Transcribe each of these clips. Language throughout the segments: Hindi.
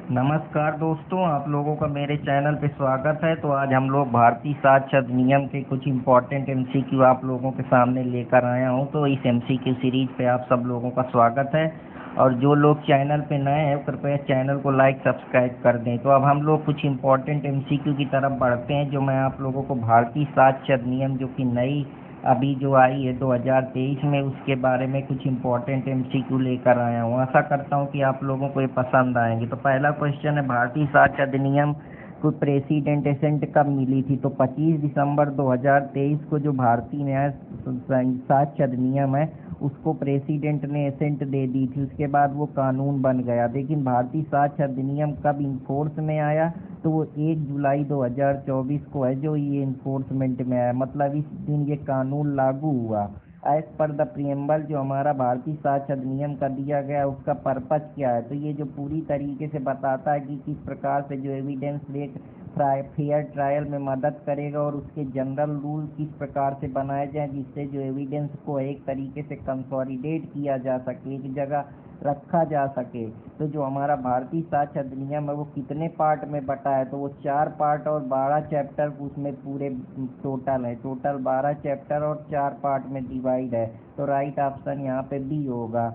नमस्कार दोस्तों, आप लोगों का मेरे चैनल पे स्वागत है। तो आज हम लोग भारतीय साक्ष्य अधिनियम के कुछ इम्पोर्टेंट एमसीक्यू आप लोगों के सामने लेकर आया हूं। तो इस एमसीक्यू सीरीज पे आप सब लोगों का स्वागत है। और जो लोग चैनल पे नए हैं कृपया चैनल को लाइक सब्सक्राइब कर दें। तो अब हम लोग कुछ इम्पोर्टेंट एमसीक्यू की तरफ बढ़ते हैं, जो मैं आप लोगों को भारतीय साक्ष्य अधिनियम जो कि नई अभी जो आई है 2023 में, उसके बारे में कुछ इम्पोर्टेंट एमसीक्यू लेकर आया हूँ। आशा करता हूँ कि आप लोगों को ये पसंद आएंगे। तो पहला क्वेश्चन है, भारतीय साक्ष्य अधिनियम को प्रेसिडेंट एसेंट कब मिली थी? तो 25 दिसंबर 2023 को जो भारतीय न्याय साक्ष्य अधिनियम है उसको प्रेसिडेंट ने एसेंट दे दी थी। उसके बाद वो कानून बन गया। लेकिन भारतीय साक्ष्य अधिनियम कब इन्फोर्स में आया? तो वो 1 जुलाई 2024 को है जो ये इन्फोर्समेंट में आया, मतलब इस दिन ये कानून लागू हुआ। एज पर द प्रियम्बल जो हमारा भारतीय साक्ष्य अधिनियम का दिया गया उसका पर्पज क्या है? तो ये जो पूरी तरीके से बताता है कि किस प्रकार से जो एविडेंस बेस्ड फेयर ट्रायल में मदद करेगा और उसके जनरल रूल किस प्रकार से बनाए जाएं जिससे जो एविडेंस को एक तरीके से कंसोलिडेट किया जा सके, एक जगह रखा जा सके। तो जो हमारा भारतीय साक्ष्य अधिनियम है वो कितने पार्ट में बटा है? तो वो 4 पार्ट और 12 चैप्टर उसमें पूरे टोटल है। टोटल 12 चैप्टर और 4 पार्ट में डिवाइड है। तो राइट ऑप्शन यहाँ पे बी होगा।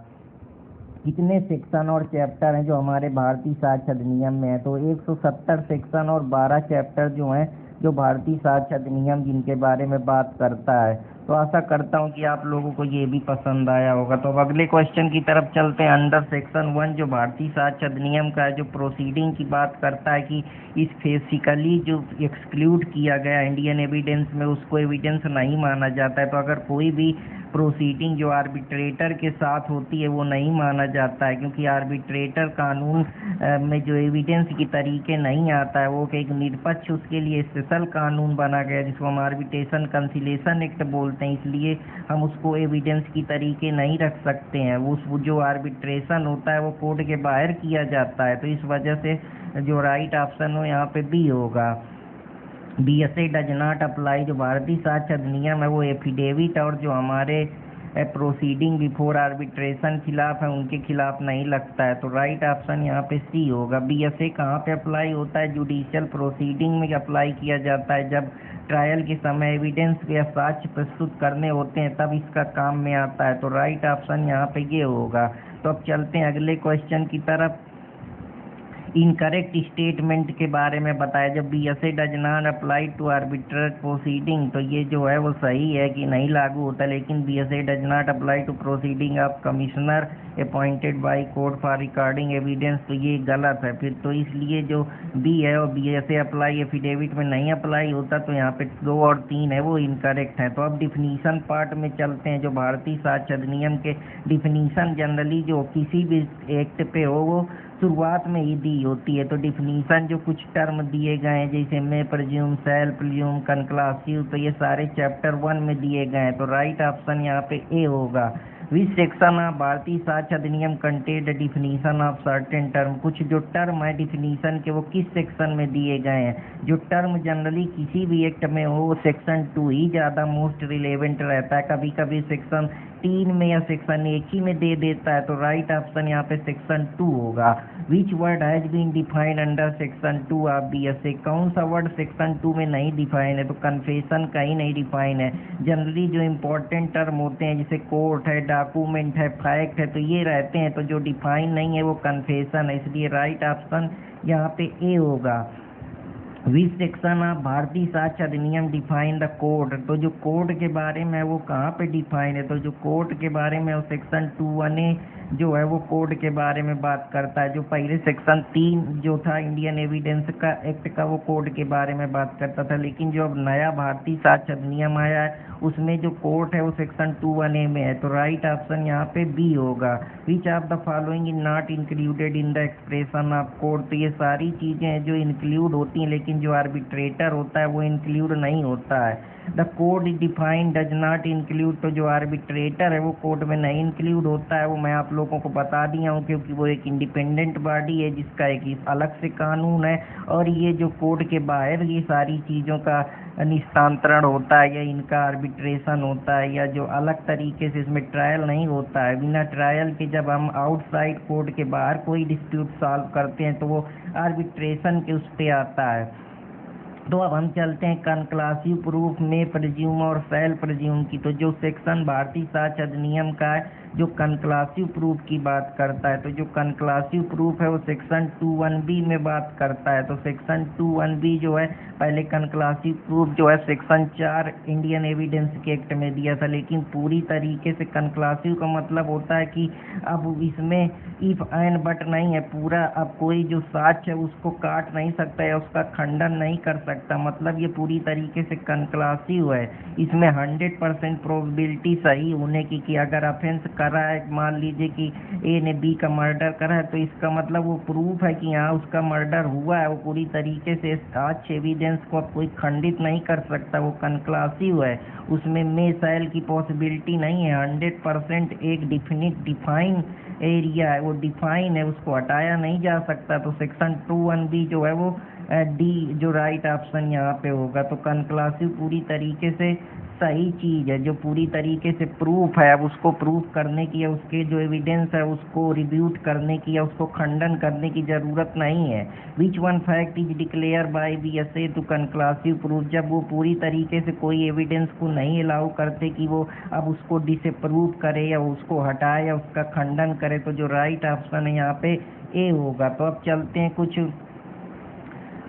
कितने सेक्शन और चैप्टर हैं जो हमारे भारतीय साक्ष्य अधिनियम में है? तो 170 सेक्शन और 12 चैप्टर जो हैं जो भारतीय साक्ष्य अधिनियम जिनके बारे में बात करता है। तो आशा करता हूं कि आप लोगों को ये भी पसंद आया होगा। तो अब अगले क्वेश्चन की तरफ चलते हैं। अंडर सेक्शन 1 जो भारतीय साक्ष्य अधिनियम का है जो प्रोसीडिंग की बात करता है कि इस बेसिकली जो एक्सक्लूड किया गया इंडियन एविडेंस में उसको एविडेंस नहीं माना जाता है। तो अगर कोई भी प्रोसीडिंग जो आर्बिट्रेटर के साथ होती है वो नहीं माना जाता है, क्योंकि आर्बिट्रेटर कानून में जो एविडेंस की तरीके नहीं आता है, वो एक निष्पक्ष उसके लिए स्पेशल कानून बना गया जिसको हम आर्बिट्रेशन कंसिलेशन एक्ट बोलते हैं। इसलिए हम उसको एविडेंस की तरीके नहीं रख सकते हैं। उस जो आर्बिट्रेशन होता है वो कोर्ट के बाहर किया जाता है। तो इस वजह से जो राइट ऑप्शन हो यहाँ पे बी होगा। BSA does not apply. जो भारतीय साक्ष्य अधिनियम है वो एफिडेविट और जो हमारे प्रोसीडिंग बिफोर आर्बिट्रेशन खिलाफ है उनके खिलाफ नहीं लगता है। तो राइट ऑप्शन यहाँ पे सी होगा। बीएसए कहाँ पे अप्लाई होता है? जुडिशियल प्रोसीडिंग में अप्लाई किया जाता है। जब ट्रायल के समय एविडेंस या साक्ष्य प्रस्तुत करने होते हैं तब इसका काम में आता है। तो राइट ऑप्शन यहाँ पे ये होगा। तो अब चलते हैं अगले क्वेश्चन की तरफ। इनकरेक्ट स्टेटमेंट के बारे में बताया। जब BSA does not apply to arbitrary proceeding, तो ये जो है वो सही है कि नहीं लागू होता। लेकिन BSA does not apply to proceeding of commissioner appointed by court for recording evidence, तो ये गलत है फिर। तो इसलिए जो बी है और बीएसए अप्लाई एफिडेविट में नहीं अप्लाई होता, तो यहाँ पे 2 और 3 है वो इनकरेक्ट है। तो अब डिफिनीशन पार्ट में चलते हैं। जो भारतीय साक्ष्य अधिनियम के डिफिनीशन जनरली जो किसी भी एक्ट पे हो वो शुरुआत में ही दी होती है। तो डिफिनीशन जो कुछ टर्म दिए गए हैं जैसे मे प्रज्यूम, सेल प्रज्यूम, कंक्लासिव, तो ये सारे चैप्टर 1 में दिए गए हैं। तो राइट ऑप्शन यहाँ पे ए होगा। Which section of Bharatiya Sakshya अधिनियम contain the definition of certain term. कुछ जो टर्म है डिफिनीशन के वो किस सेक्शन में दिए गए हैं? जो टर्म जनरली किसी भी एक्ट में हो वो सेक्शन 2 ही ज़्यादा मोस्ट रिलेवेंट रहता है। कभी कभी सेक्शन 3 में या सेक्शन 1 ही में दे देता है। तो राइट ऑप्शन यहाँ पे सेक्शन 2 होगा। Which word has been defined under section 2 of BSA. कौन सा वर्ड सेक्शन 2 में नहीं डिफाइन है? तो कन्फेशन कहीं नहीं डिफाइन है। जनरली जो इम्पोर्टेंट टर्म होते हैं जैसे कोर्ट है, डॉक्यूमेंट है, फैक्ट है, तो ये रहते हैं। तो जो डिफाइन नहीं है वो कन्फेशन है। इसलिए राइट ऑप्शन यहाँ पे ए होगा। Which section of Bharatiya Sakshya अधिनियम डिफाइन द कोर्ट। तो जो कोर्ट के बारे में वो कहाँ पे डिफाइन है? तो जो कोर्ट के बारे में वो सेक्शन 2(1)(a) जो है वो कोर्ट के बारे में बात करता है। जो पहले सेक्शन 3 जो था इंडियन एविडेंस का एक्ट का वो कोर्ट के बारे में बात करता था। लेकिन जो अब नया भारतीय साक्ष्य अधिनियम आया है उसमें जो कोर्ट है वो सेक्शन 2(1)(a) में है। तो राइट ऑप्शन यहाँ पे बी होगा। Which of the following is not included in the expression of court. तो ये सारी चीज़ें हैं जो इंक्लूड होती हैं लेकिन जो आर्बिट्रेटर होता है वो इंक्लूड नहीं होता है। The code define does not include, तो जो आर्बिट्रेटर है वो कोड में नहीं इंक्लूड होता है, वो मैं आप लोगों को बता दिया हूँ, क्योंकि वो एक इंडिपेंडेंट बॉडी है जिसका एक अलग से कानून है। और ये जो कोड के बाहर ये सारी चीज़ों का निस्तांतरण होता है या इनका आर्बिट्रेशन होता है, या जो अलग तरीके से इसमें ट्रायल नहीं होता है, बिना ट्रायल के जब हम आउटसाइड कोड के बाहर कोई डिस्प्यूट सॉल्व करते हैं तो वो आर्बिट्रेशन के उस पे आता है। तो अब हम चलते हैं कंक्लूसिव प्रूफ में प्रेज्यूम और सेल्फ प्रेज्यूम की। तो जो सेक्शन भारतीय साक्ष्य अधिनियम का है जो कंक्लूसिव प्रूफ की बात करता है, तो जो कंक्लूसिव प्रूफ है वो सेक्शन 2(1)(b) में बात करता है। तो सेक्शन 2(1)(b) जो है पहले कंक्लूसिव प्रूफ जो है सेक्शन 4 इंडियन एविडेंस के एक्ट में दिया था, लेकिन पूरी तरीके से कंक्लूसिव का मतलब होता है कि अब इसमें इफ एंड बट नहीं है पूरा, अब कोई जो साक्ष्य है उसको काट नहीं सकता या उसका खंडन नहीं कर सकता, मतलब ये पूरी तरीके से कंक्लूसिव है। इसमें 100% प्रोबेबिलिटी सही होने की कि अगर ऑफेंस करा है, मान लीजिए कि ए ने बी का मर्डर करा है, तो इसका मतलब वो प्रूफ है कि हाँ उसका मर्डर हुआ है, वो पूरी तरीके से साक्ष्य एविडेंस को अब कोई खंडित नहीं कर सकता, वो कंक्लूसिव है। उसमें मे सैल की पॉसिबिलिटी नहीं है, 100% एक डिफाइन एरिया है, वो डिफाइन है, उसको हटाया नहीं जा सकता। तो सेक्शन 2(1)(b) जो है वो डी जो राइट ऑप्शन यहाँ पे होगा। तो कंक्लूसिव पूरी तरीके से सही चीज़ है, जो पूरी तरीके से प्रूफ है, अब उसको प्रूफ करने की या उसके जो एविडेंस है उसको रिब्यूट करने की या उसको खंडन करने की ज़रूरत नहीं है। Which one fact is declare by BSA to conclusive proof, जब वो पूरी तरीके से कोई एविडेंस को नहीं अलाउ करते कि वो अब उसको डिसप्रूव करे या उसको हटाए या उसका खंडन करे, तो जो राइट ऑप्शन है यहाँ पे ए होगा। तो अब चलते हैं कुछ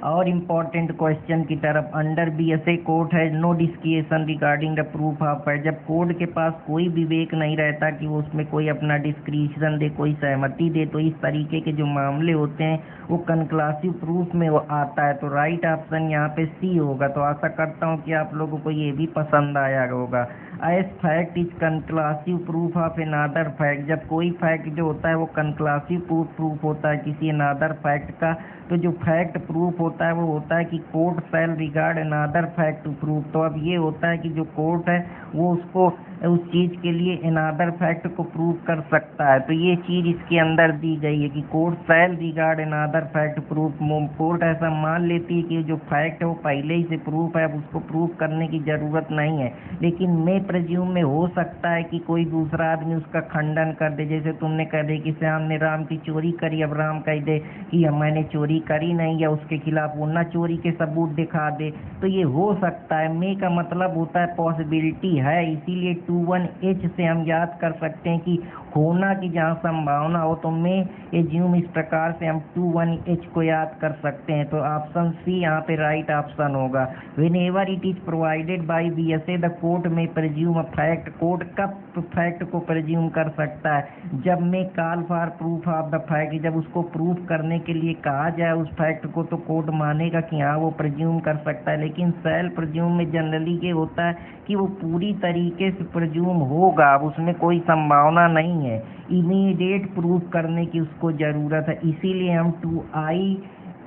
और इम्पोर्टेंट क्वेश्चन की तरफ। अंडर बीएसए कोर्ट है no discretion regarding the proof of है, जब कोर्ट के पास कोई विवेक नहीं रहता कि वो उसमें कोई अपना डिस्क्रिशन दे, कोई सहमति दे, तो इस तरीके के जो मामले होते हैं वो कंक्लूसिव प्रूफ में वो आता है। तो राइट ऑप्शन यहाँ पे सी होगा। तो आशा करता हूँ कि आप लोगों को ये भी पसंद आया होगा। S fact is conclusive proof of another fact, जब कोई फैक्ट जो होता है वो कंक्लूसिव प्रूफ होता है किसी अनदर फैक्ट का, तो जो फैक्ट प्रूफ होता है वो होता है कि court shall regard another fact to proof. तो अब ये होता है कि जो कोर्ट है वो उसको उस चीज़ के लिए अनदर फैक्ट को प्रूव कर सकता है। तो ये चीज़ इसके अंदर दी गई है कि court shall regard another fact proof. Court ऐसा मान लेती है कि जो फैक्ट है वो पहले ही से प्रूफ है, अब उसको प्रूव करने की ज़रूरत नहीं है। लेकिन मैं प्रेज्यूम में हो सकता है कि कोई दूसरा आदमी उसका खंडन कर दे, जैसे तुमने कह दे कि श्याम ने राम की चोरी करी, अब राम कह दे कि मैंने चोरी करी नहीं, या उसके खिलाफ वो न चोरी के सबूत दिखा दे, तो ये हो सकता है। मे का मतलब होता है पॉसिबिलिटी है, इसीलिए 2(1)(h) से हम याद कर सकते हैं कि होना की जहाँ संभावना हो, तो मे एज्यूम इस प्रकार से हम 2(1)(h) को याद कर सकते हैं। तो ऑप्शन सी यहाँ पे राइट ऑप्शन होगा। Whenever it is provided by BSA the court में प्रेज्यूम अ फैक्ट, कोर्ट कब फैक्ट को प्रेज्यूम कर सकता है, जब में call for proof of the fact, जब उसको प्रूफ करने के लिए कहा जाए उस फैक्ट को, तो कोर्ट मानेगा कि हाँ वो प्रेज्यूम कर सकता है। लेकिन सेल्फ प्रेज्यूम में जनरली ये होता है कि वो पूरी तरीके से प्रेज्यूम होगा, अब उसमें कोई संभावना नहीं है, इमीडिएट प्रूफ करने की उसको ज़रूरत है। इसीलिए हम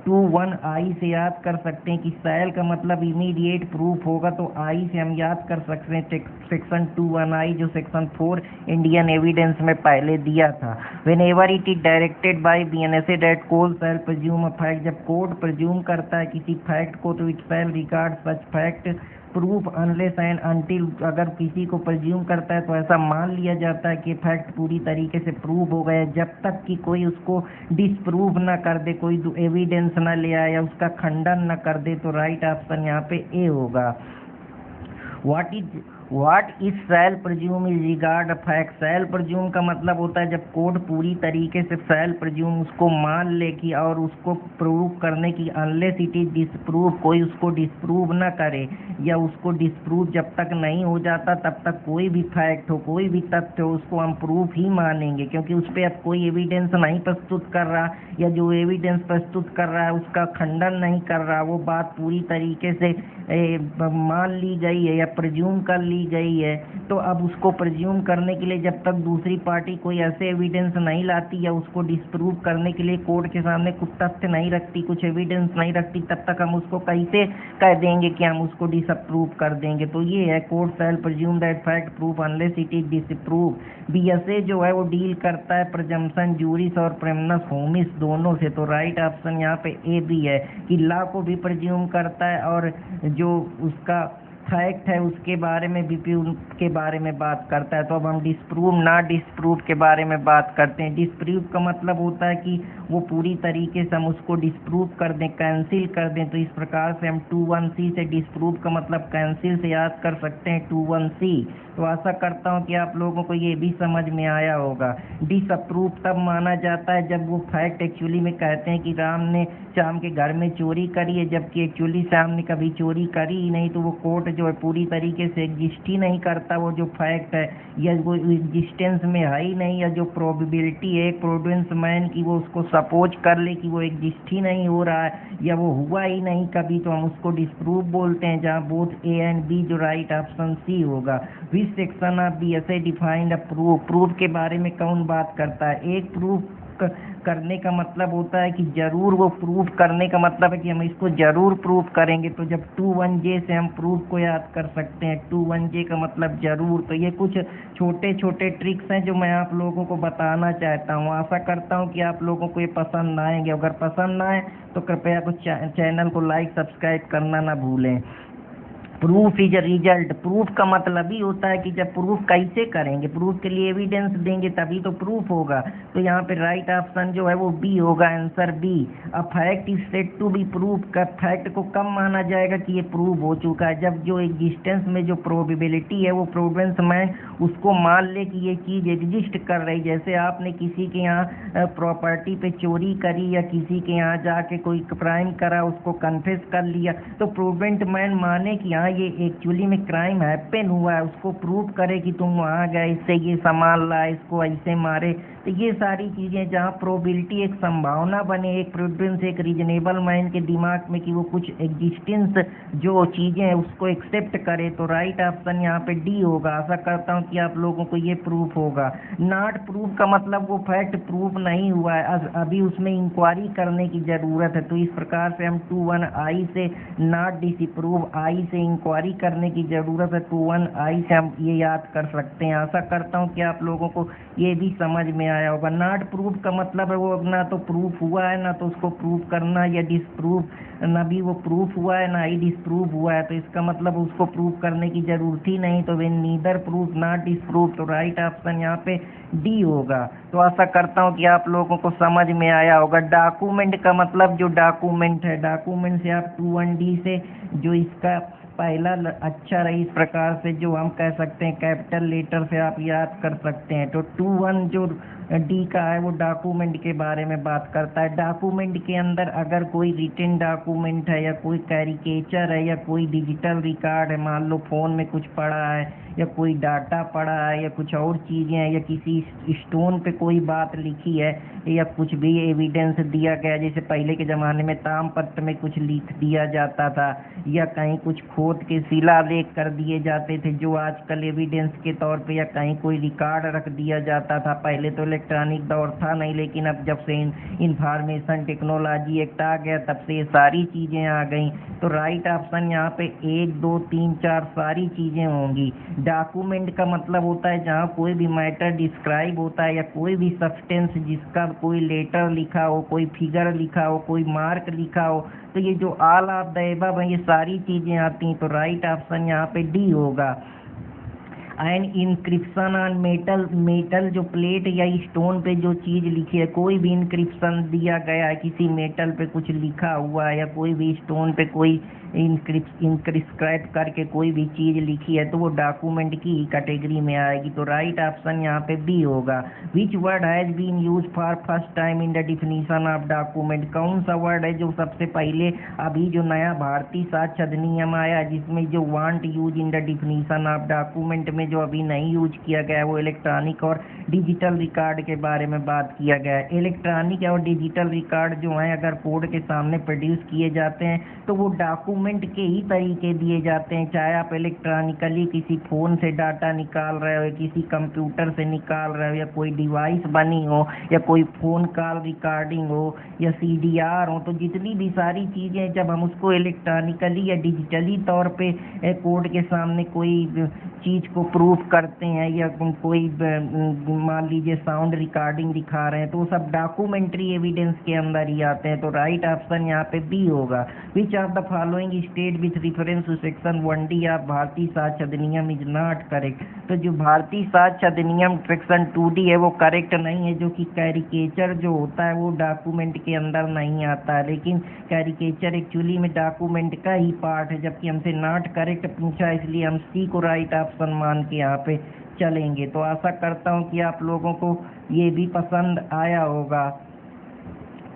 2(1)(i) से याद कर सकते हैं कि सेल का मतलब इमीडिएट प्रूफ होगा, तो आई से हम याद कर सकते हैं सेक्शन 2(1)(i) जो सेक्शन 4 इंडियन एविडेंस में पहले दिया था। Whenever it is directed by BNSA that court shall presume a fact, जब कोर्ट प्रेज्यूम करता है किसी फैक्ट को, तो it shall regard such fact proof unless and until, अगर किसी को प्रेज्यूम करता है तो ऐसा मान लिया जाता है कि फैक्ट पूरी तरीके से प्रूव हो गया, जब तक कि कोई उसको डिसप्रूव ना कर दे, कोई एविडेंस ना ले आए या उसका खंडन ना कर दे। तो राइट ऑप्शन यहाँ पे ए होगा। What is shall presume is regard fact, shall presume का मतलब होता है जब कोर्ट पूरी तरीके से शैल प्रेज्यूम उसको मान ले कि और उसको प्रूव करने की, अनलेस इट इज डिसप्रूव, कोई उसको डिसप्रूव ना करे, या उसको डिसप्रूव जब तक नहीं हो जाता तब तक कोई भी फैक्ट हो, कोई भी तथ्य हो, उसको हम प्रूफ ही मानेंगे, क्योंकि उस पर अब कोई एविडेंस नहीं प्रस्तुत कर रहा, या जो एविडेंस प्रस्तुत कर रहा है उसका खंडन नहीं कर रहा, वो बात पूरी तरीके से मान ली गई है या प्रेज्यूम कर ली ली गई है, तो अब उसको प्रज्यूम करने के लिए जब तक दूसरी पार्टी कोई ऐसे एविडेंस नहीं लाती या उसको डिस्प्रूव करने के लिए कोर्ट के सामने कुछ तथ्य नहीं रखती, कुछ एविडेंस नहीं रखती, तब तक हम उसको कैसे कह देंगे कि हम उसको डिसअप्रूव कर देंगे। तो ये है court shell presume that fact proof unless it is disapprove. BSA जो है वो डील करता है प्रजम्पशन जूरिस और प्रेमनस होमिस दोनों से। तो राइट ऑप्शन यहाँ पे ए भी है कि लॉ को भी प्रज्यूम करता है और जो उसका फैक्ट है उसके बारे में भी के बारे में बात करता है। तो अब हम डिस्प्रूव ना डिस्प्रूव के बारे में बात करते हैं। डिस्प्रूव का मतलब होता है कि वो पूरी तरीके से हम उसको डिस्प्रूव कर दें, कैंसिल कर दें। तो इस प्रकार से हम 21C से डिस्प्रूव का मतलब कैंसिल से याद कर सकते हैं 21C। तो आशा करता हूँ कि आप लोगों को ये भी समझ में आया होगा। डिसअप्रूव तब माना जाता है जब वो फैक्ट एक्चुअली में कहते हैं कि राम ने श्याम के घर में चोरी करी है, जबकि एक्चुअली श्याम ने कभी चोरी करी ही नहीं। तो वो कोर्ट जो है पूरी तरीके से एग्जिस्ट ही नहीं करता वो जो फैक्ट है, या वो एग्जिस्टेंस में है ही नहीं, या जो प्रोबेबिलिटी है एक प्रूडेंस मैन की वो उसको सपोज कर ले कि वो एग्जिस्ट ही नहीं हो रहा है या वो हुआ ही नहीं कभी, तो हम उसको डिस्प्रूव बोलते हैं। जहाँ बोथ ए एंड बी जो राइट ऑप्शन सी होगा। Which section of BSA defined a proof. Proof के बारे में कौन बात करता है? एक प्रूफ करने का मतलब होता है कि जरूर वो प्रूफ करने का मतलब है कि हम इसको जरूर प्रूफ करेंगे। तो जब 21J से हम प्रूफ को याद कर सकते हैं, 21J का मतलब जरूर। तो ये कुछ छोटे छोटे ट्रिक्स हैं जो मैं आप लोगों को बताना चाहता हूँ। आशा करता हूँ कि आप लोगों को ये पसंद आएंगे। अगर पसंद आए तो कृपया कुछ चैनल को लाइक सब्सक्राइब करना ना भूलें। Proof is a result. Proof का मतलब ही होता है कि जब प्रूफ कैसे करेंगे, प्रूफ के लिए एविडेंस देंगे तभी तो प्रूफ होगा। तो यहाँ पे राइट ऑप्शन जो है वो बी होगा, answer B. A fact is said to be proof. का फैक्ट को कब माना जाएगा कि ये प्रूव हो चुका है? जब जो एग्जिस्टेंस में जो प्रोबेबिलिटी है वो प्रूडेंस मैन उसको मान ले कि ये चीज एग्जिस्ट कर रही। जैसे आपने किसी के यहाँ प्रॉपर्टी पे चोरी करी या किसी के यहाँ जाके कोई क्राइम करा, उसको कन्फेस कर लिया, तो प्रूवेंट मैन माने कि ये एक्चुअली में क्राइम हैपन हुआ है, उसको प्रूव करे कि तुम वहाँ गए, इससे ये सामान लाए, इसको ऐसे मारे। तो ये सारी चीजें जहाँ प्रोबेबिलिटी एक संभावना बने, एक प्रूडेंस एक रीजनेबल माइंड के दिमाग में कि वो कुछ एग्जिस्टेंस जो चीजें हैं उसको एक्सेप्ट करे, तो राइट ऑप्शन यहाँ पे डी होगा। आशा करता हूँ कि आप लोगों को ये प्रूफ होगा। नॉट प्रूफ का मतलब वो फैक्ट प्रूफ नहीं हुआ है, अभी उसमें इंक्वायरी करने की जरूरत है। तो इस प्रकार से हम 21I से नॉट डिसअप्रूव, आई से इंक्वायरी करने की जरूरत है, 21I से हम ये याद कर सकते हैं। आशा करता हूँ कि आप लोगों को ये भी समझ में आया होगा। नॉट प्रूफ का मतलब है वो ना तो प्रूफ हुआ है ना तो उसको प्रूव करना या डिसप्रूव, ना भी वो प्रूफ हुआ है ना ही डिसप्रूव हुआ है। तो इसका मतलब उसको प्रूव करने की जरूरत ही नहीं। तो वे नीदर प्रूफ नॉट डिसप्रूव। तो राइट ऑप्शन यहाँ पे डी होगा। तो आशा करता हूँ कि आप लोगों को समझ में आया होगा। डॉक्यूमेंट का मतलब जो डॉक्यूमेंट है, डॉक्यूमेंट से आप 21D से जो इसका पहला अक्षर है इस प्रकार से जो हम कह सकते हैं कैपिटल लेटर से आप याद कर सकते हैं। तो 21 जो डी का है वो डॉक्यूमेंट के बारे में बात करता है। डॉक्यूमेंट के अंदर अगर कोई रिटन डॉक्यूमेंट है या कोई कैरिकेचर है या कोई डिजिटल रिकॉर्ड है, मान लो फोन में कुछ पड़ा है या कोई डाटा पड़ा है या कुछ और चीज़ें हैं या किसी स्टोन पे कोई बात लिखी है या कुछ भी एविडेंस दिया गया, जैसे पहले के ज़माने में तामपत्र में कुछ लिख दिया जाता था या कहीं कुछ खोद के शिलालेख कर दिए जाते थे जो आजकल एविडेंस के तौर पे, या कहीं कोई रिकॉर्ड रख दिया जाता था। पहले तो इलेक्ट्रॉनिक दौर था नहीं, लेकिन अब जब से इंफॉर्मेशन टेक्नोलॉजी एक्ट आ गया तब से ये सारी चीज़ें आ गई। तो राइट ऑप्शन यहाँ पे 1 2 3 4 सारी चीज़ें होंगी। डॉक्यूमेंट का मतलब होता है जहाँ कोई भी मैटर डिस्क्राइब होता है या कोई भी सब्सटेंस जिसका कोई लेटर लिखा हो, कोई फिगर लिखा हो, कोई मार्क लिखा हो। तो ये जो ऑल ऑफ द एबव है ये सारी चीज़ें आती हैं। तो राइट ऑप्शन यहाँ पे डी होगा। एंड इंक्रिप्शन ऑन मेटल जो प्लेट या स्टोन पे जो चीज़ लिखी है, कोई भी इंक्रिप्शन दिया गया है, किसी मेटल पे कुछ लिखा हुआ है या कोई भी स्टोन पे कोई इंक्रिस्क्राइब करके कोई भी चीज़ लिखी है, तो वो डॉक्यूमेंट की कैटेगरी में आएगी। तो राइट ऑप्शन यहाँ पे बी होगा। Which word has been use for first time in the definition of document. कौन सा वर्ड है जो सबसे पहले अभी जो नया भारतीय साक्ष्य अधिनियम आया जिसमें जो want use in the definition of document में में जो अभी नहीं यूज किया गया है वो इलेक्ट्रॉनिक और डिजिटल रिकॉर्ड के बारे में बात किया गया है। इलेक्ट्रॉनिक और डिजिटल रिकॉर्ड जो है अगर कोर्ट के सामने प्रोड्यूस किए जाते हैं तो वो डॉक्यूमेंट के ही तरीके दिए जाते हैं, चाहे आप इलेक्ट्रॉनिकली किसी फ़ोन से डाटा निकाल रहे हो या किसी कंप्यूटर से निकाल रहे हो या कोई डिवाइस बनी हो या कोई फ़ोन कॉल रिकॉर्डिंग हो या CDR हो, तो जितनी भी सारी चीज़ें जब हम उसको इलेक्ट्रॉनिकली या डिजिटली तौर पे कोर्ट के सामने कोई चीज़ को प्रूफ करते हैं या कोई मान लीजिए साउंड रिकॉर्डिंग दिखा रहे हैं तो वो सब डॉक्यूमेंट्री एविडेंस के अंदर ही आते हैं। तो राइट ऑप्शन यहाँ पे बी होगा। Which of the following state with reference to section 1D of Bharatiya Sakshya अधिनियम इज नॉट करेक्ट। तो जो भारतीय साक्ष्य अधिनियम सेक्शन 2D है वो करेक्ट नहीं है, जो कि कैरिकेचर जो होता है वो डॉक्यूमेंट के अंदर नहीं आता है, लेकिन कैरिकेचर एक्चुअली में डॉक्यूमेंट का ही पार्ट है, जबकि हमसे नॉट करेक्ट पूछा इसलिए हम सी को राइट ऑप्शन मान के यहाँ पे चलेंगे। तो आशा करता हूँ कि आप लोगों को ये भी पसंद आया होगा।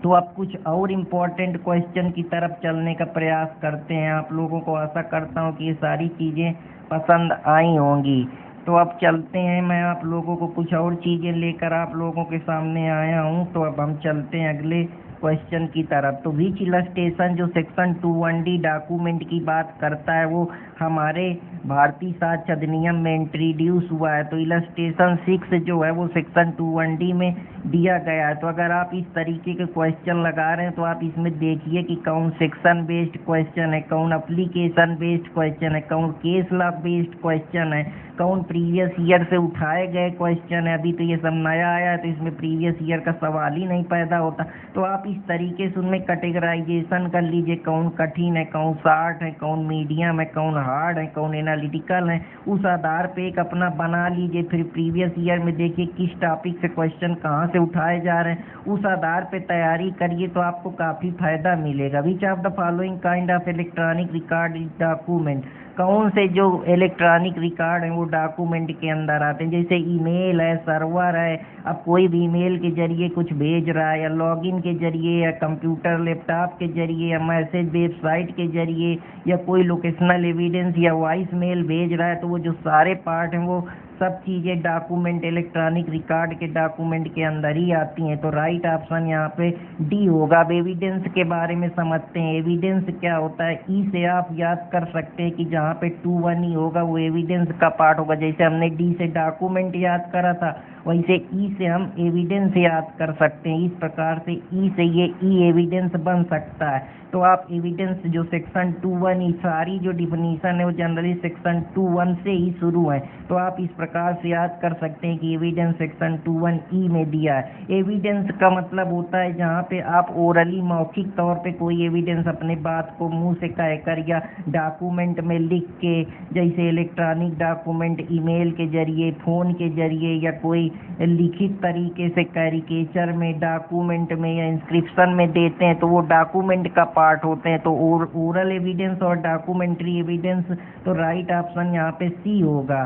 तो अब कुछ और इम्पोर्टेंट क्वेश्चन की तरफ चलने का प्रयास करते हैं। आप लोगों को आशा करता हूँ कि ये सारी चीज़ें पसंद आई होंगी। तो अब चलते हैं, मैं आप लोगों को कुछ और चीज़ें लेकर आप लोगों के सामने आया हूँ। तो अब हम चलते हैं अगले क्वेश्चन की तरफ। तो विच इलस्ट्रेशन जो सेक्शन 2(1)D डॉक्यूमेंट की बात करता है वो हमारे भारतीय साक्ष्य अधिनियम में इंट्रोड्यूस हुआ है। तो इलस्ट्रेशन 6 जो है वो सेक्शन 2(1)D में दिया गया है। तो अगर आप इस तरीके के क्वेश्चन लगा रहे हैं तो आप इसमें देखिए कि कौन सेक्शन बेस्ड क्वेश्चन है, कौन एप्लीकेशन बेस्ड क्वेश्चन है, कौन केस लॉ बेस्ड क्वेश्चन है, कौन प्रीवियस ईयर से उठाए गए क्वेश्चन है। अभी तो ये सब नया आया है तो इसमें प्रीवियस ईयर का सवाल ही नहीं पैदा होता। तो आप इस तरीके से उनमें कैटेगराइजेशन कर लीजिए, कौन कठिन है, कौन शॉर्ट है, कौन मीडियम है, कौन हार्ड है, कौन एनालिटिकल है, उस आधार पे एक अपना बना लीजिए। फिर प्रीवियस ईयर में देखिए किस टॉपिक से क्वेश्चन कहाँ से उठाए जा रहे हैं, उस आधार पे तैयारी करिए तो आपको काफ़ी फायदा मिलेगा। विच of the following kind of electronic record is document. कौन से जो इलेक्ट्रॉनिक रिकॉर्ड हैं वो डॉक्यूमेंट के अंदर आते हैं, जैसे ईमेल है, सर्वर है। अब कोई भी ईमेल के जरिए कुछ भेज रहा है या लॉगिन के जरिए या कंप्यूटर लैपटॉप के जरिए या मैसेज वेबसाइट के जरिए या कोई लोकेशनल एविडेंस या वॉइस मेल भेज रहा है, तो वो जो सारे पार्ट हैं वो सब चीज़ें डॉक्यूमेंट इलेक्ट्रॉनिक रिकॉर्ड के डॉक्यूमेंट के अंदर ही आती हैं। तो राइट ऑप्शन यहाँ पे डी होगा। अब एविडेंस के बारे में समझते हैं। एविडेंस क्या होता है, ई से आप याद कर सकते हैं कि जहाँ पे 2(1) ही होगा वो एविडेंस का पार्ट होगा। जैसे हमने डी से डॉक्यूमेंट याद करा था वैसे ई से हम एविडेंस याद कर सकते हैं। इस प्रकार से ई से ये ई एविडेंस बन सकता है। तो आप एविडेंस जो सेक्शन 2(1) सारी जो डिफिनीशन है वो जनरली सेक्शन 2(1) से ही शुरू है। तो आप इस प्रकार से याद कर सकते हैं कि एविडेंस सेक्शन 2(1)E में दिया है। एविडेंस का मतलब होता है जहाँ पे आप ओरली मौखिक तौर पे कोई एविडेंस अपने बात को मुंह से कहकर या डॉक्यूमेंट में लिख के, जैसे इलेक्ट्रॉनिक डॉक्यूमेंट ईमेल के जरिए, फ़ोन के जरिए या कोई लिखित तरीके से कैरिकेचर में, डॉक्यूमेंट में या इंस्क्रिप्शन में देते हैं तो वो डॉक्यूमेंट का पार्ट होते हैं। तो ओरल एविडेंस और डॉक्यूमेंट्री एविडेंस, तो राइट ऑप्शन यहाँ पे सी होगा।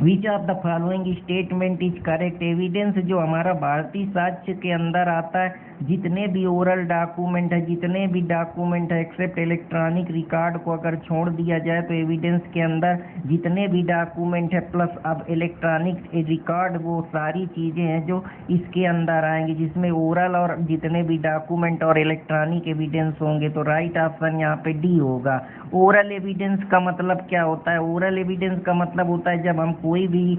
Which of the following statement is correct. Evidence जो हमारा भारतीय साक्ष्य के अंदर आता है, जितने भी ओरल डॉक्यूमेंट है, जितने भी डॉक्यूमेंट है एक्सेप्ट इलेक्ट्रॉनिक रिकॉर्ड को अगर छोड़ दिया जाए तो एविडेंस के अंदर जितने भी डॉक्यूमेंट है प्लस अब इलेक्ट्रॉनिक रिकॉर्ड, वो सारी चीज़ें हैं जो इसके अंदर आएंगी, जिसमें ओरल और जितने भी डॉक्यूमेंट और इलेक्ट्रॉनिक एविडेंस होंगे। तो राइट ऑप्शन यहाँ पे डी होगा। ओरल एविडेंस का मतलब क्या होता है? ओरल एविडेंस का मतलब होता है जब हम कोई भी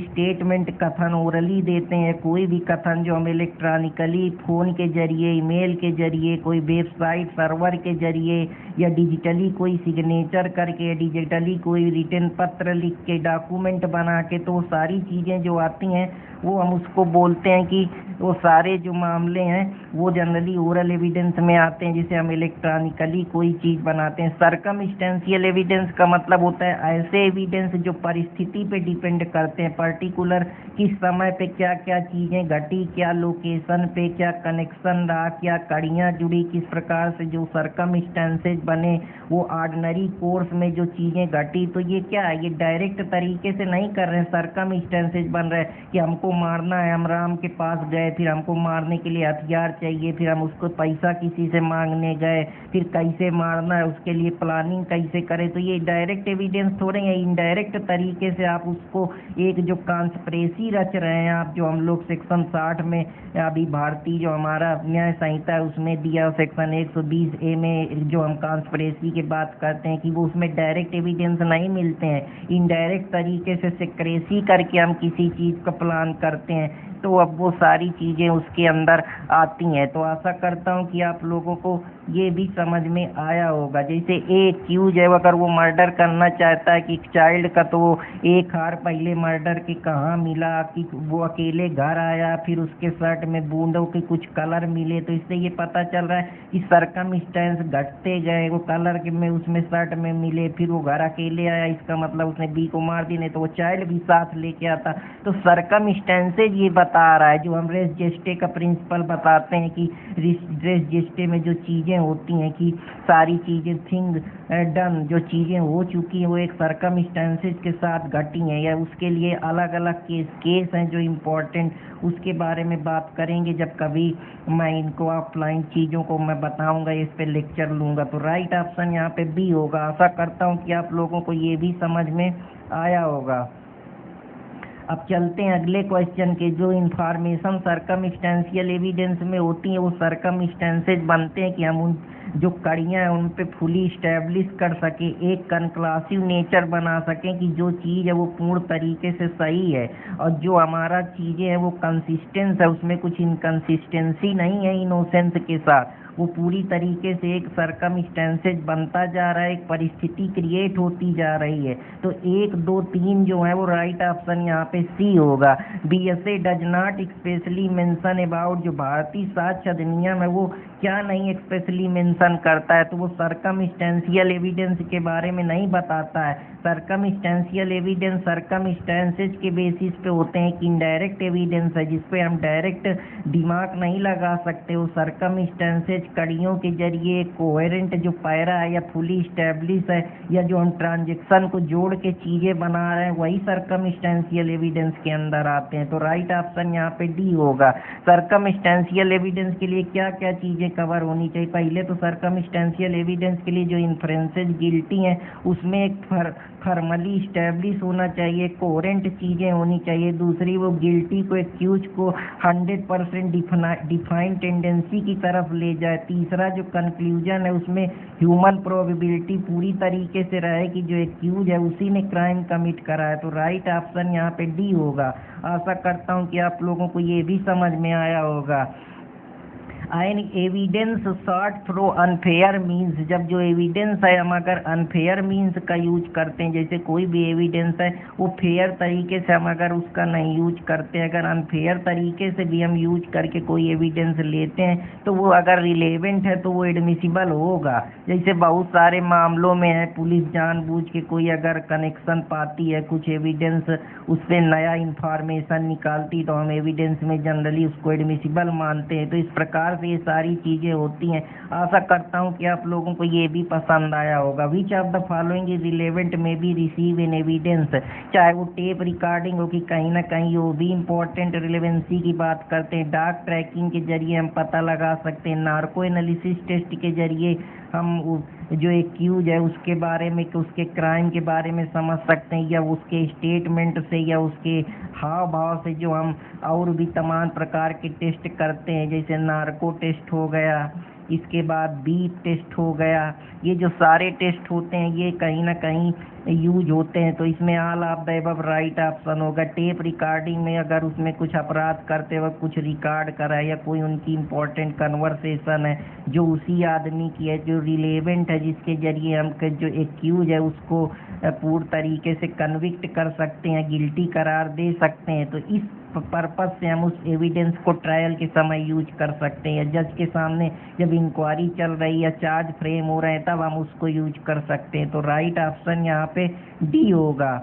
स्टेटमेंट कथन ओरली देते हैं, कोई भी कथन जो हम इलेक्ट्रॉनिकली फ़ोन के जरिए, ईमेल के जरिए, कोई वेबसाइट सर्वर के जरिए या डिजिटली कोई सिग्नेचर करके, डिजिटली कोई रिटन पत्र लिख के, डॉक्यूमेंट बना के, तो सारी चीज़ें जो आती हैं वो हम उसको बोलते हैं कि वो सारे जो मामले हैं वो जनरली ओरल एविडेंस में आते हैं, जिसे हम इलेक्ट्रॉनिकली कोई चीज़ बनाते हैं। सर्कमस्टेंशियल एविडेंस का मतलब होता है ऐसे एविडेंस जो परिस्थिति पे डिपेंड करते हैं, पर्टिकुलर किस समय पे क्या क्या चीज़ें घटी, क्या लोकेशन पे क्या कनेक्शन रहा, क्या कड़ियाँ जुड़ी, किस प्रकार से जो सर्कमस्टेंसेज बने, वो ऑर्डिनरी कोर्स में जो चीज़ें घटी। तो ये क्या है, ये डायरेक्ट तरीके से नहीं कर रहे हैं, सर्कमस्टेंसेज बन रहे हैं कि हमको मारना है, हम राम के पास गए, फिर हमको मारने के लिए हथियार चाहिए, फिर हम उसको पैसा किसी से मांगने गए, फिर कैसे मारना है उसके लिए प्लानिंग कैसे करें। तो ये डायरेक्ट एविडेंस थोड़े हैं, इनडायरेक्ट तरीके से आप उसको एक जो कॉन्स्पिरेसी रच रहे हैं आप, जो हम लोग सेक्शन 60 में अभी भारतीय जो हमारा न्याय संहिता है उसमें दिया, सेक्शन 120A में जो हम कॉन्स्पिरेसी की बात करते हैं कि वो उसमें डायरेक्ट एविडेंस नहीं मिलते हैं, इनडायरेक्ट तरीके से सिक्रेसी करके हम किसी चीज़ का प्लान करते हैं, तो अब वो सारी चीज़ें उसके अंदर आती हैं। तो आशा करता हूँ कि आप लोगों को ये भी समझ में आया होगा। जैसे एक एक्यूज है, अगर वो मर्डर करना चाहता है कि चाइल्ड का, तो वो एक हार पहले मर्डर के कहाँ मिला, कि वो अकेले घर आया, फिर उसके शर्ट में बूंदों के कुछ कलर मिले, तो इससे ये पता चल रहा है कि सरकमस्टेंस घटते गए, वो कलर के में उसमें शर्ट में मिले, फिर वो घर अकेले आया, इसका मतलब उसने बी को मार दी, नहीं तो वो चाइल्ड भी साथ लेके आता। तो सरकमस्टेंसेज ये बता रहा है, जो हम रेस जेस्टे का प्रिंसिपल बताते हैं कि रेस जेस्टे में जो चीज़ें होती हैं कि सारी चीज़ें थिंग डन, जो चीज़ें हो चुकी हैं वो एक सरकमस्टेंसेज के साथ घटी हैं, या उसके लिए अलग अलग केस हैं जो इम्पोर्टेंट, उसके बारे में बात करेंगे जब कभी मैं इनको ऑफलाइन चीज़ों को मैं बताऊंगा, इस पे लेक्चर लूँगा। तो राइट ऑप्शन यहाँ पे बी होगा। आशा करता हूँ कि आप लोगों को ये भी समझ में आया होगा। अब चलते हैं अगले क्वेश्चन के। जो इंफॉर्मेशन सरकमस्टेंशियल एविडेंस में होती है वो सरकमस्टेंसेज बनते हैं कि हम उन जो कड़ियाँ हैं उन पे फुली इस्टेब्लिश कर सके, एक कंक्लूसिव नेचर बना सकें कि जो चीज़ है वो पूर्ण तरीके से सही है, और जो हमारा चीज़ें हैं वो कंसिस्टेंस है, उसमें कुछ इनकंसिस्टेंसी नहीं है इनोसेंस के साथ, वो पूरी तरीके से एक सरकमस्टेंसेज बनता जा रहा है, एक परिस्थिति क्रिएट होती जा रही है। तो 1, 2, 3 जो है वो राइट ऑप्शन यहाँ पे सी होगा। BSA does not especially mention about, जो भारतीय साक्ष्य अधिनियम है वो क्या नहीं एक्सपेशली मेंशन करता है, तो वो सरकमस्टेंशियल एविडेंस के बारे में नहीं बताता है। सरकमस्टेंशियल एविडेंस सरकमस्टेंसेज के बेसिस पे होते हैं कि इनडायरेक्ट एविडेंस है जिसपे हम डायरेक्ट दिमाग नहीं लगा सकते। वो सरकमस्टेंसेज कड़ियों के जरिए कोहेरेंट जो पैरा है या फुली स्टैब्लिश है, या जो हम ट्रांजेक्शन को जोड़ के चीज़ें बना रहे हैं, वही सरकमस्टेंशियल एविडेंस के अंदर आते हैं। तो राइट ऑप्शन यहाँ पे डी होगा। सरकमस्टेंशियल एविडेंस के लिए क्या क्या चीज़ें कवर होनी चाहिए? पहले तो सरकमस्टेंशियल एविडेंस के लिए जो इन्फ्रेंसेज गिल्टी हैं उसमें एक फॉर्मली स्टैब्लिश होना चाहिए, कोहेरेंट चीज़ें होनी चाहिए। दूसरी, वो गिल्टी को एक्यूज को 100% डिफाइंड टेंडेंसी की तरफ ले जाए। तीसरा, जो कंक्लूजन है उसमें ह्यूमन प्रोबेबिलिटी पूरी तरीके से रहे कि जो एक्यूज है उसी ने क्राइम कमिट करा है। तो राइट ऑप्शन यहाँ पे डी होगा। आशा करता हूँ कि आप लोगों को ये भी समझ में आया होगा। An evidence sought through unfair means, जब जो एविडेंस है हम अगर अनफेयर मीन्स का यूज करते हैं, जैसे कोई भी एविडेंस है वो फेयर तरीके से हम अगर उसका नहीं यूज करते हैं, अगर अनफेयर तरीके से भी हम यूज करके कोई एविडेंस लेते हैं तो वो अगर रिलेवेंट है तो वो एडमिसिबल होगा। जैसे बहुत सारे मामलों में है, पुलिस जानबूझ के कोई अगर कनेक्शन पाती है कुछ एविडेंस, उससे नया इंफॉर्मेशन निकालती, तो हम एविडेंस में जनरली उसको एडमिसिबल मानते हैं। तो इस प्रकार ये सारी चीजें होती हैं। आशा करता हूं कि आप लोगों को ये भी पसंद आया होगा। Which of the following is relevant में बी रिसीव इन एविडेंस, चाहे वो टेप रिकॉर्डिंग हो कि कहीं ना कहीं वो भी इम्पोर्टेंट रिलेवेंसी की बात करते हैं। डार्क ट्रैकिंग के जरिए हम पता लगा सकते हैं। नार्को एनालिसिस टेस्ट के जरिए हम जो एक्यूज है उसके बारे में, उसके क्राइम के बारे में समझ सकते हैं, या उसके स्टेटमेंट से या उसके हाव भाव से जो हम और भी तमाम प्रकार के टेस्ट करते हैं, जैसे नार्को टेस्ट हो गया, इसके बाद बीप टेस्ट हो गया। ये जो सारे टेस्ट होते हैं ये कहीं ना कहीं यूज होते हैं। तो इसमें all of the above right option होगा। टेप रिकॉर्डिंग में अगर उसमें कुछ अपराध करते वक्त कुछ रिकॉर्ड करा है या कोई उनकी इम्पोर्टेंट कन्वर्सेशन है जो उसी आदमी की है, जो रिलेवेंट है, जिसके जरिए हम जो एक्यूज है उसको पूर्ण तरीके से कन्विक्ट कर सकते हैं, गिल्टी करार दे सकते हैं, तो इस पर्पज से हम उस एविडेंस को ट्रायल के समय यूज कर सकते हैं। जज के सामने जब इंक्वायरी चल रही है, चार्ज फ्रेम हो रहे हैं, तब हम उसको यूज कर सकते हैं। तो राइट ऑप्शन यहाँ पे डी होगा।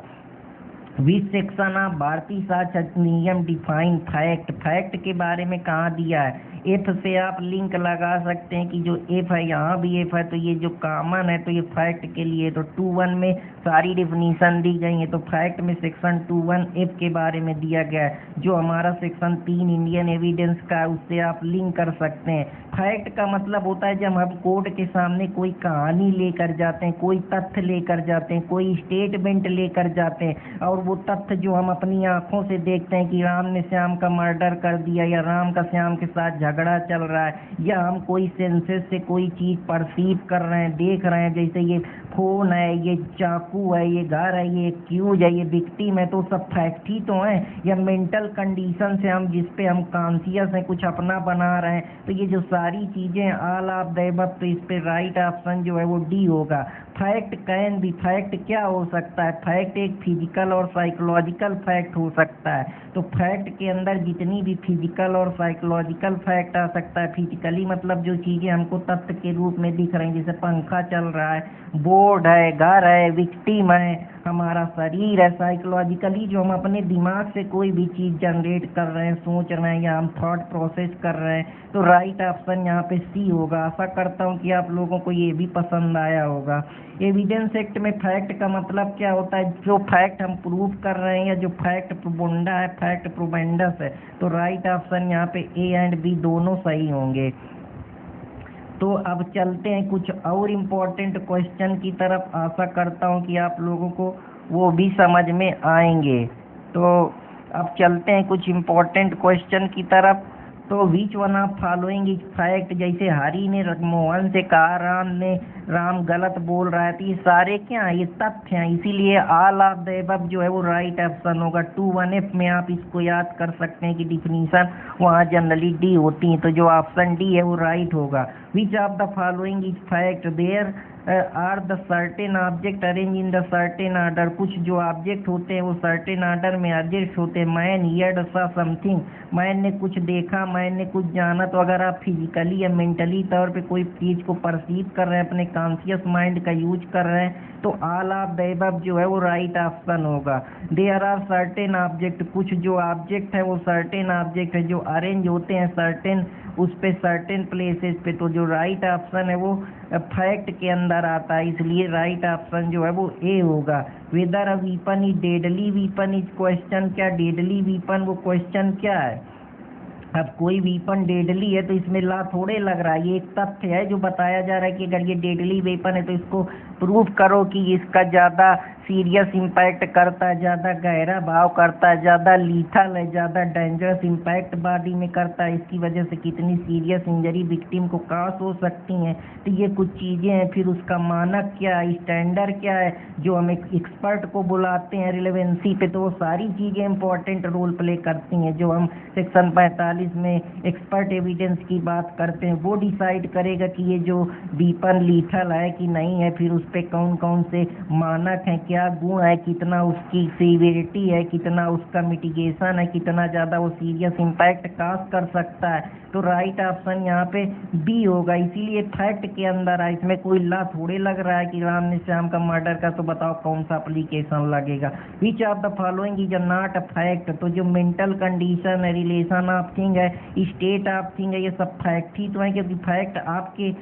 Which section of Bharatiya Sakshya अधिनियम डिफाइन फैक्ट, फैक्ट के बारे में कहाँ दिया है? एफ से आप लिंक लगा सकते हैं कि जो एफ है यहाँ भी एफ है, तो ये जो कॉमन है तो ये फैक्ट के लिए तो 2(1) में सारी डिफिनीशन दी गई है। तो फैक्ट में सेक्शन 2(1) एफ के बारे में दिया गया है, जो हमारा सेक्शन 3 इंडियन एविडेंस का है, उससे आप लिंक कर सकते हैं। फैक्ट का मतलब होता है जब हम कोर्ट के सामने कोई कहानी लेकर जाते हैं, कोई तथ्य लेकर जाते हैं, कोई स्टेटमेंट लेकर जाते हैं, और वो तथ्य जो हम अपनी आंखों से देखते हैं कि राम ने श्याम का मर्डर कर दिया, या राम का श्याम के साथ झगड़ा चल रहा है, या हम कोई सेंसेस से कोई चीज परसीव कर रहे हैं, देख रहे हैं, जैसे ये फोन है, ये चाकू है, ये घर है, ये एक्यूज है, ये विक्टिम है, तो सब फैक्ट ही तो है। या मेंटल कंडीशन से हम जिसपे हम कॉन्शियस हैं, कुछ अपना बना रहे हैं, तो ये जो सारी चीजें ऑल ऑफ द अबव, तो इस पे राइट ऑप्शन जो है वो डी होगा। फैक्ट कैन बी, फैक्ट क्या हो सकता है? फैक्ट एक फिजिकल और साइकोलॉजिकल फैक्ट हो सकता है। तो फैक्ट के अंदर जितनी भी फिजिकल और साइकोलॉजिकल फैक्ट आ सकता है, फिजिकली मतलब जो चीजें हमको तथ्य के रूप में दिख रही हैं, जैसे पंखा चल रहा है, बोर्ड है, घर है, विक्टिम है, हमारा शरीर है। साइकोलॉजिकली जो हम अपने दिमाग से कोई भी चीज जनरेट कर रहे हैं, सोच रहे हैं, या हम थॉट प्रोसेस कर रहे हैं, तो राइट ऑप्शन यहाँ पे सी होगा। आशा करता हूँ कि आप लोगों को ये भी पसंद आया होगा। एविडेंस एक्ट में फैक्ट का मतलब क्या होता है? जो फैक्ट हम प्रूव कर रहे हैं, या जो फैक्ट प्रोबोंडा है, फैक्ट प्रोबेंडस है। तो राइट ऑप्शन यहाँ पे ए एंड बी दोनों सही होंगे। तो अब चलते हैं कुछ और इम्पोर्टेंट क्वेश्चन की तरफ। आशा करता हूँ कि आप लोगों को वो भी समझ में आएंगे। तो अब चलते हैं कुछ इम्पोर्टेंट क्वेश्चन की तरफ। तो विच one of following is fact? जैसे हरि ने मोहन से कहा राम गलत बोल रहा है, तो ये सारे क्या है? ये तथ्य हैं, इसीलिए ऑल ऑफ द अबव जो है वो राइट ऑप्शन होगा। 2(1)F में आप इसको याद कर सकते हैं कि डिफिनीशन वहाँ जनरली डी होती है, तो जो ऑप्शन डी है वो राइट होगा। Which of the following is fact? There are the certain object arrange in the certain order. कुछ जो ऑब्जेक्ट होते हैं वो सर्टेन ऑर्डर में अरेंज होते हैं। मैन हियर्ड सा समथिंग, मैन ने कुछ देखा, मैन ने कुछ जाना। तो अगर आप फिजिकली या मेंटली तौर पे कोई चीज को परसीव कर रहे हैं, अपने कॉन्शियस माइंड का यूज कर रहे हैं, तो ऑल ऑफ द अबव जो है वो राइट ऑप्शन होगा। देयर आर सर्टेन ऑब्जेक्ट, कुछ जो ऑब्जेक्ट है वो सर्टेन ऑब्जेक्ट है जो अरेंज होते हैं सर्टेन उस पे सर्टेन प्लेसेस पे, तो जो राइट ऑप्शन है वो फैक्ट के अंदर आता है, इसलिए राइट ऑप्शन जो है वो ए होगा। Weather a weapon is deadly weapon is question. क्या डेडली वीपन वो क्वेश्चन क्या है? अब कोई वीपन डेडली है तो इसमें ला थोड़े लग रहा है, ये एक तथ्य है जो बताया जा रहा है कि अगर ये डेडली वेपन है तो इसको प्रूव करो कि इसका ज़्यादा सीरियस इम्पैक्ट करता है, ज़्यादा गहरा भाव करता है, ज़्यादा लीथल है, ज़्यादा डेंजरस इम्पैक्ट बॉडी में करता है, इसकी वजह से कितनी सीरियस इंजरी विक्टिम को कास हो सकती हैं। तो ये कुछ चीज़ें हैं। फिर उसका मानक क्या है, स्टैंडर्ड क्या है, जो हम एक एक्सपर्ट को बुलाते हैं रिलेवेंसी पे, तो वो सारी चीज़ें इंपॉर्टेंट रोल प्ले करती हैं। जो हम सेक्शन 45 में एक्सपर्ट एविडेंस की बात करते हैं, वो डिसाइड करेगा कि ये जो वीपन लीथल है कि नहीं है, फिर उस पे कौन कौन से मानक हैं, क्या गुण है, कितना उसकी सीवियरिटी है, कितना उसका मिटिगेशन है, कितना ज़्यादा वो सीरियस इम्पैक्ट काज कर सकता है। तो राइट ऑप्शन यहाँ पे बी होगा। इसीलिए फैक्ट के अंदर है, इसमें कोई ला थोड़े लग रहा है कि राम ने श्याम का मर्डर का, तो बताओ कौन सा एप्लीकेशन लगेगा। विच of the following is not a fact? तो जो मेंटल कंडीशन है, रिलेशन ऑफ थिंग है, स्टेट ऑफ थिंग है, ये सब फैक्ट ही तो है, क्योंकि फैक्ट आपके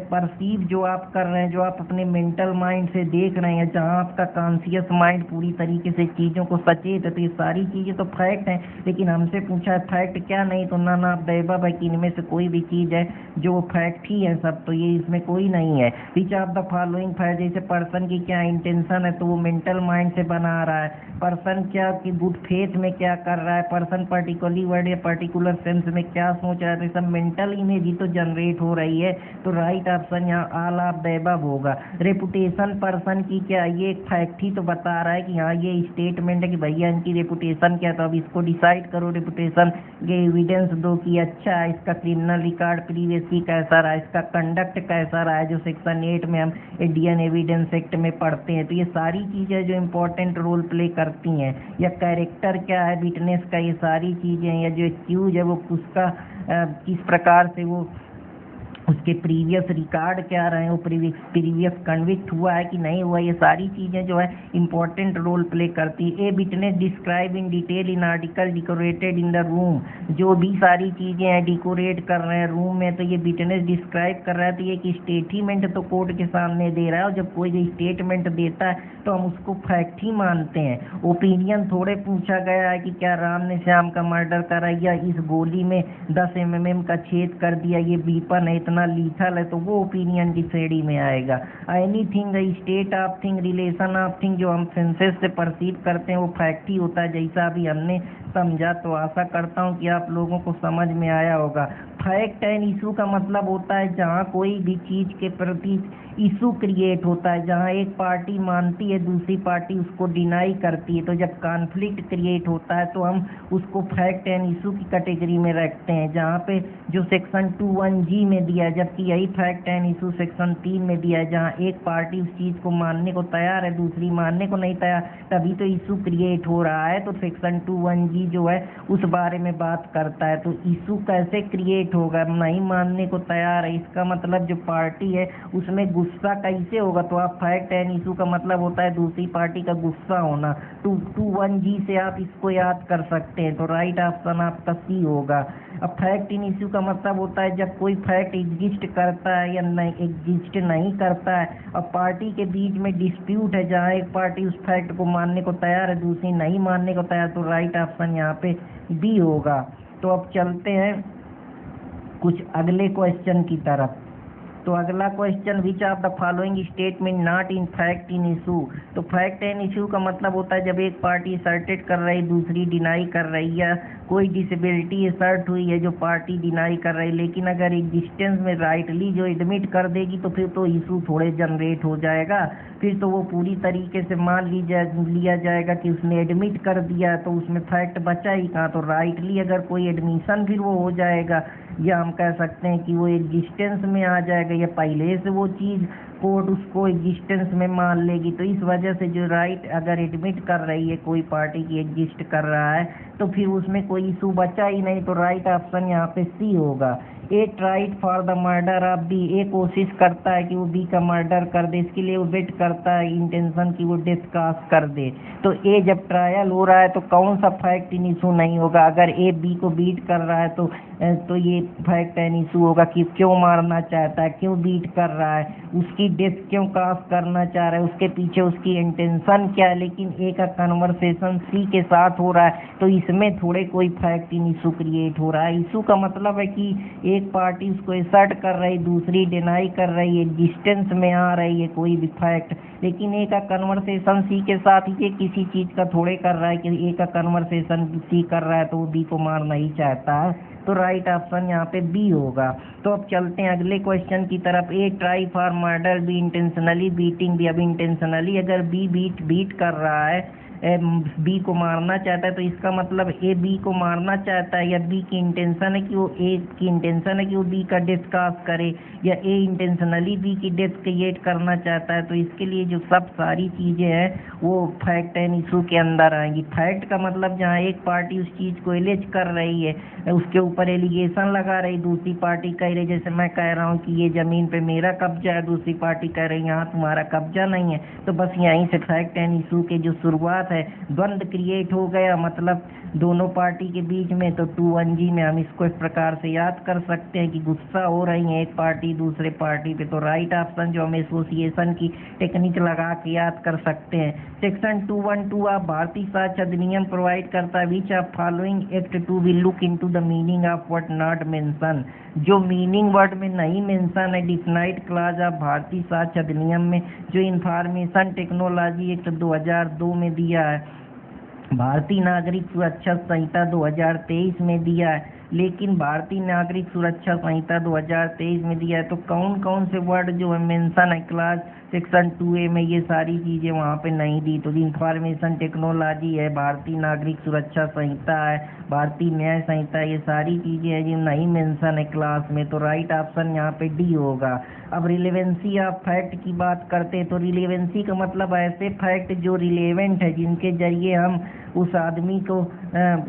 परसीव जो आप कर रहे हैं, जो आप अपने मेंटल माइंड से देख रहे हैं, जहाँ आपका कॉन्शियस माइंड पूरी तरीके से चीज़ों को सचेत है, तो ये सारी चीज़ें तो फैक्ट हैं। लेकिन हमसे पूछा है फैक्ट क्या नहीं, तो नन ऑफ द अबव है कि इनमें से कोई भी चीज़ है जो फैक्ट ही है सब, तो ये इसमें कोई नहीं है। Which of the following fact? जैसे पर्सन की क्या इंटेंशन है, तो वो मेंटल माइंड से बना रहा है। पर्सन क्या कि गुड फेथ में क्या कर रहा है, पर्सन पर्टिकुलरली वर्ड या पर्टिकुलर सेंस में क्या सोच रहा है, तो सब मेंटल इमेज ही तो जनरेट हो रही है। तो राइट ऑप्शन यहाँ ऑल ऑफ द अबव होगा। रेपुटेशन पर्सन की क्या, ये एक फैक्ट ही तो बता रहा है कि हाँ ये स्टेटमेंट है कि भैया इनकी रेपुटेशन क्या, तो अब इसको डिसाइड करो, रेपुटेशन के एविडेंस दो कि अच्छा है, इसका क्रिमिनल रिकॉर्ड प्रीवियसली कैसा रहा, इसका कंडक्ट कैसा रहा है, जो सेक्शन 8 में हम इंडियन एविडेंस एक्ट में पढ़ते हैं। तो ये सारी चीज़ें जो इम्पोर्टेंट रोल प्ले करती हैं। या कैरेक्टर क्या है विटनेस का, ये सारी चीज़ें। या जो एक्यूज है वो उसका किस प्रकार से वो उसके प्रीवियस रिकॉर्ड क्या रहे, वो प्रीवियस कन्विक्ट हुआ है कि नहीं हुआ, ये सारी चीज़ें जो है इंपॉर्टेंट रोल प्ले करती है। A witness describe in detail in article decorated in the room, जो भी सारी चीज़ें हैं डिकोरेट कर रहे हैं रूम में, तो ये विटनेस डिस्क्राइब कर रहा है, तो ये कि स्टेटमेंट तो कोर्ट के सामने दे रहा है, और जब कोई भी स्टेटमेंट देता है तो हम उसको फैक्ट ही मानते हैं। ओपिनियन थोड़े पूछा गया है कि क्या राम ने श्याम का मर्डर करा, या इस गोली में 10 mm का छेद कर दिया, ये वीपन है, इतना लीथल है, तो वो ओपिनियन की श्रेणी में आएगा। Anything state of thing, relation of thing, जो हम सेंसेस से परसीव करते हैं वो फैक्ट ही होता है, जैसा अभी हमने समझा। तो आशा करता हूँ कि आप लोगों को समझ में आया होगा। फैक्ट एंड इशू का मतलब होता है जहाँ कोई भी चीज़ के प्रति इशू क्रिएट होता है, जहाँ एक पार्टी मानती है दूसरी पार्टी उसको डिनाई करती है, तो जब कॉन्फ्लिक्ट क्रिएट होता है तो हम उसको फैक्ट एंड इशू की कैटेगरी में रखते हैं, जहाँ पे जो सेक्शन 21G में दिया है, जबकि यही फैक्ट एंड इशू सेक्शन 3 में दिया है, जहाँ एक पार्टी उस चीज़ को मानने को तैयार है दूसरी मानने को नहीं तैयार, तभी तो इशू क्रिएट हो रहा है। तो सेक्शन 21G जो है उस बारे में बात करता है। तो इशू कैसे क्रिएट होगा, नहीं मानने को तैयार है, इसका मतलब जो पार्टी है उसमें गुस्सा कैसे होगा, तो आप फैक्ट एंड इशू का मतलब होता है दूसरी पार्टी का गुस्सा होना। 21G से आप इसको याद कर सकते हैं, तो राइट ऑप्शन आपका सी होगा। अब फैक्ट इन इशू का मतलब होता है जब कोई फैक्ट एग्जिस्ट करता है या नहीं एग्जिस्ट नहीं करता है, अब पार्टी के बीच में डिस्प्यूट है, जहाँ एक पार्टी उस फैक्ट को मानने को तैयार है दूसरी नहीं मानने को तैयार, तो राइट ऑप्शन यहाँ पे बी होगा। तो अब चलते हैं कुछ अगले क्वेश्चन की तरफ। तो अगला question, which of the following statement not in fact in issue. तो फैक्ट एंड इशू का मतलब होता है जब एक पार्टी असर्टेड कर रही दूसरी डिनाई कर रही है, कोई डिसेबिलिटी असर्ट हुई है जो पार्टी डिनाई कर रही, लेकिन अगर एग्जिस्टेंस में राइटली जो एडमिट कर देगी तो फिर तो इशू थोड़े जनरेट हो जाएगा, फिर तो वो पूरी तरीके से मान लिया जाएगा कि उसने एडमिट कर दिया, तो उसमें फैक्ट बचा ही कहाँ। तो राइटली अगर कोई एडमिशन फिर वो हो जाएगा, या हम कह सकते हैं कि वो एग्जिस्टेंस में आ जाएगा, या पहले से वो चीज़ कोर्ट उसको एग्जिस्टेंस में मान लेगी। तो इस वजह से जो राइट अगर एडमिट कर रही है कोई पार्टी की एग्जिस्ट कर रहा है तो फिर उसमें कोई इशू बचा ही नहीं, तो राइट ऑप्शन यहाँ पे सी होगा। A tried for the murder of B, A कोशिश करता है कि वो बी का मर्डर कर दे, इसके लिए वो वेट करता है इंटेंशन कि वो डिस्कस कर दे। तो ए जब ट्रायल हो रहा है तो कौन सा फैक्ट इन इशू नहीं होगा, अगर ए बी को बीट कर रहा है तो ये फैक्ट एन इशू होगा कि क्यों मारना चाहता है, क्यों बीट कर रहा है, उसकी डेथ क्यों काज करना चाह रहा है, उसके पीछे उसकी इंटेंशन क्या है। लेकिन ए का कन्वर्सेशन सी के साथ हो रहा है तो इसमें थोड़े कोई फैक्ट इन इशू क्रिएट हो रहा है। इशू का मतलब है कि एक पार्टी उसको असर्ट कर रही दूसरी डिनाई कर रही है, एग्जिस्टेंस में आ रही है कोई भी फैक्ट, लेकिन ए का कन्वर्सेशन सी के साथ ये किसी चीज़ का थोड़े कर रहा है कि ए का कन्वर्सेशन सी कर रहा है तो वो बी को मारना ही चाहता है, तो राइट ऑप्शन यहाँ पे बी होगा। तो अब चलते हैं अगले क्वेश्चन की तरफ। A try for murder B intentionally beating B, अब इंटेंशनली अगर बी बीट कर रहा है बी को मारना चाहता है, तो इसका मतलब ए बी को मारना चाहता है, या बी की इंटेंशन है कि वो ए की इंटेंशन है कि वो बी का डेथ काज करे, या ए इंटेंशनली बी की डेथ क्रिएट करना चाहता है। तो इसके लिए जो सब सारी चीज़ें हैं वो फैक्ट एंड इशू के अंदर आएंगी। फैक्ट का मतलब जहाँ एक पार्टी उस चीज़ को एलिज कर रही है, उसके ऊपर एलिगेशन लगा रही, दूसरी पार्टी कह रही, जैसे मैं कह रहा हूँ कि ये ज़मीन पे मेरा कब्जा है, दूसरी पार्टी कह रही यहाँ तुम्हारा कब्जा नहीं है, तो बस यहीं से फैक्ट एंड इशू के जो शुरुआत है द्वंद्व क्रिएट हो गया, मतलब दोनों पार्टी के बीच में। तो 21G में हम इसको इस प्रकार से याद कर सकते हैं कि गुस्सा हो रही है एक पार्टी दूसरे पार्टी पे, तो राइट ऑप्शन जो हम एसोसिएशन की टेक्निक लगा के याद कर सकते हैं। Section 212 of Bharatiya Sakshya Adhiniyam provide करता है which of following act to will look into the meaning of what not mention, जो मीनिंग वर्ड में नहीं मेंशन है definite clause of Bharatiya Sakshya अधिनियम में, जो इंफॉर्मेशन टेक्नोलॉजी एक्ट 2002 में दिया है, भारतीय नागरिक सुरक्षा संहिता 2023 में दिया है, लेकिन भारतीय नागरिक सुरक्षा संहिता 2023 में दिया है, तो कौन कौन से वर्ड जो है मेंशन है क्लास सेक्शन 2A में, ये सारी चीज़ें वहाँ पे नहीं दी। तो इंफॉर्मेशन टेक्नोलॉजी है, भारतीय नागरिक सुरक्षा संहिता है, भारतीय न्याय संहिता, ये सारी चीज़ें हैं जो नहीं मेंशन है क्लास में, तो राइट ऑप्शन यहाँ पे डी होगा। अब रिलेवेंसी ऑफ फैक्ट की बात करते हैं, तो रिलेवेंसी का मतलब ऐसे फैक्ट जो रिलेवेंट है, जिनके जरिए हम उस आदमी को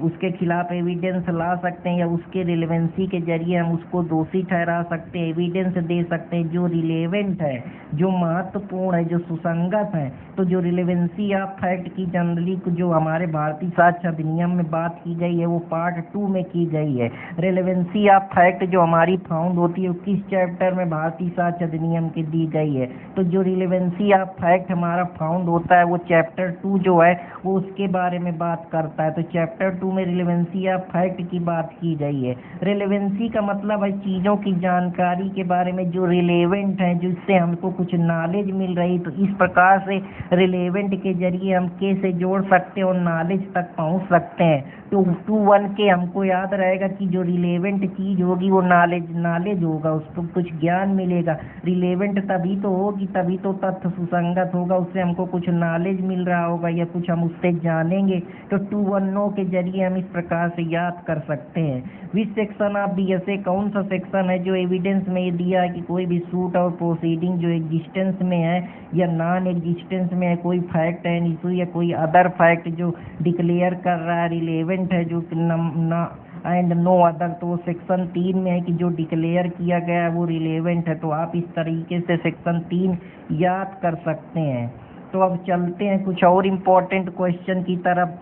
उसके खिलाफ एविडेंस ला सकते हैं, या उसके रिलेवेंसी के जरिए हम उसको दोषी ठहरा सकते हैं, एविडेंस दे सकते हैं जो रिलेवेंट है, जो महत्वपूर्ण है, जो सुसंगत है। तो जो रिलेवेंसी ऑफ फैक्ट की जनरली जो हमारे भारतीय साक्ष्य अधिनियम में बात की गई है वो पार्ट 2 में की गई है। रिलेवेंसी ऑफ फैक्ट जो हमारी फाउंड होती है वो किस चैप्टर में भारतीय साक्ष्य अधिनियम की दी गई है? तो जो रिलेवेंसी ऑफ फैक्ट हमारा फाउंड होता है वो चैप्टर 2 जो है वो उसके बारे में बात करता है। तो चैप्टर 2 में रिलेवेंसी ऑफ फैक्ट की बात की गई है। रिलेवेंसी का मतलब है चीज़ों की जानकारी के बारे में जो रिलेवेंट है, जिससे हमको कुछ नॉलेज मिल रही। तो इस प्रकार से रिलेवेंट के जरिए हम कैसे जोड़ सकते हैं और नॉलेज तक पहुंच सकते हैं। तो 2-1 के हमको याद रहेगा कि जो रिलेवेंट चीज़ होगी वो नॉलेज होगा, उसको कुछ ज्ञान मिलेगा। रिलेवेंट तभी तो होगी, तभी तो तथ्य सुसंगत होगा, उससे हमको कुछ नॉलेज मिल रहा होगा या कुछ हम उससे जानेंगे। तो 2-1 के जरिए हम इस प्रकार से याद कर सकते हैं। विच सेक्शन ऑफ बीएसए, कौन सा सेक्शन है जो एविडेंस में ये दिया है कि कोई भी सूट और प्रोसीडिंग जो एग्जिस्टेंस में है या नॉन एग्जिस्टेंस में है, कोई फैक्ट एंड इशू या कोई अदर फैक्ट जो डिक्लेयर कर रहा है रिलेवेंट है, जो एंड नो अदर। तो सेक्शन 3 में है कि जो डिक्लेयर किया गया है वो रिलेवेंट है। तो आप इस तरीके से सेक्शन 3 याद कर सकते हैं। तो अब चलते हैं कुछ और इम्पोर्टेंट क्वेश्चन की तरफ।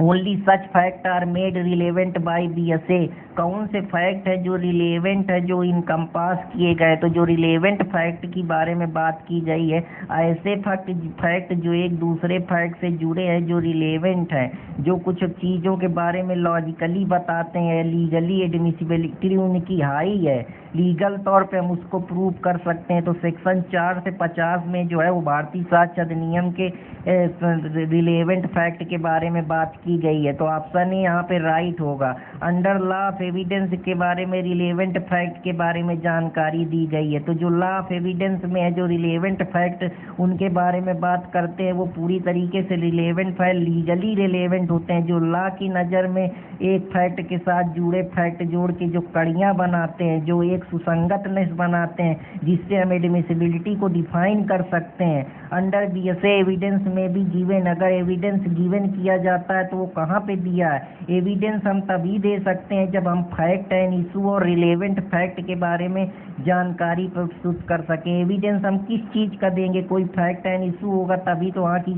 Only such fact are made relevant by BSA, कौन से फैक्ट है जो रिलेवेंट है, जो इनकम्पास किए गए। तो जो रिलेवेंट फैक्ट की बारे में बात की गई है, ऐसे फैक्ट जो एक दूसरे फैक्ट से जुड़े हैं, जो रिलेवेंट है, जो कुछ चीज़ों के बारे में लॉजिकली बताते हैं, लीगली एडमिसिबिलिटी उनकी हाई है, लीगल तौर पे हम उसको प्रूव कर सकते हैं। तो सेक्शन 4 से 50 में जो है वो भारतीय साक्ष्य अधिनियम के रिलेवेंट फैक्ट के बारे में बात की गई है। तो ऑप्शन ए यहाँ पे राइट होगा। अंडर लॉ ऑफ एविडेंस के बारे में रिलेवेंट फैक्ट के बारे में जानकारी दी गई है। तो जो लॉ ऑफ एविडेंस में है, जो रिलेवेंट फैक्ट उनके बारे में बात करते हैं, वो पूरी तरीके से रिलेवेंट फैक्ट लीगली रिलेवेंट होते हैं। जो लॉ की नज़र में एक फैक्ट के साथ जुड़े फैक्ट जोड़ के जो कड़ियाँ बनाते हैं, जो एक सुसंगतनेस बनाते हैं, जिससे हम एडमिसिबिलिटी को डिफाइन कर सकते हैं। अंडर बीएसए एविडेंस में भी गिवन, अगर एविडेंस गिवन किया जाता है तो वो कहाँ पे दिया है? एविडेंस हम तभी दे सकते हैं जब हम फैक्ट एंड इशू और रिलेवेंट फैक्ट के बारे में जानकारी प्रस्तुत कर सकें। एविडेंस हम किस चीज़ का देंगे? कोई फैक्ट एंड इशू होगा तभी तो, हाँ कि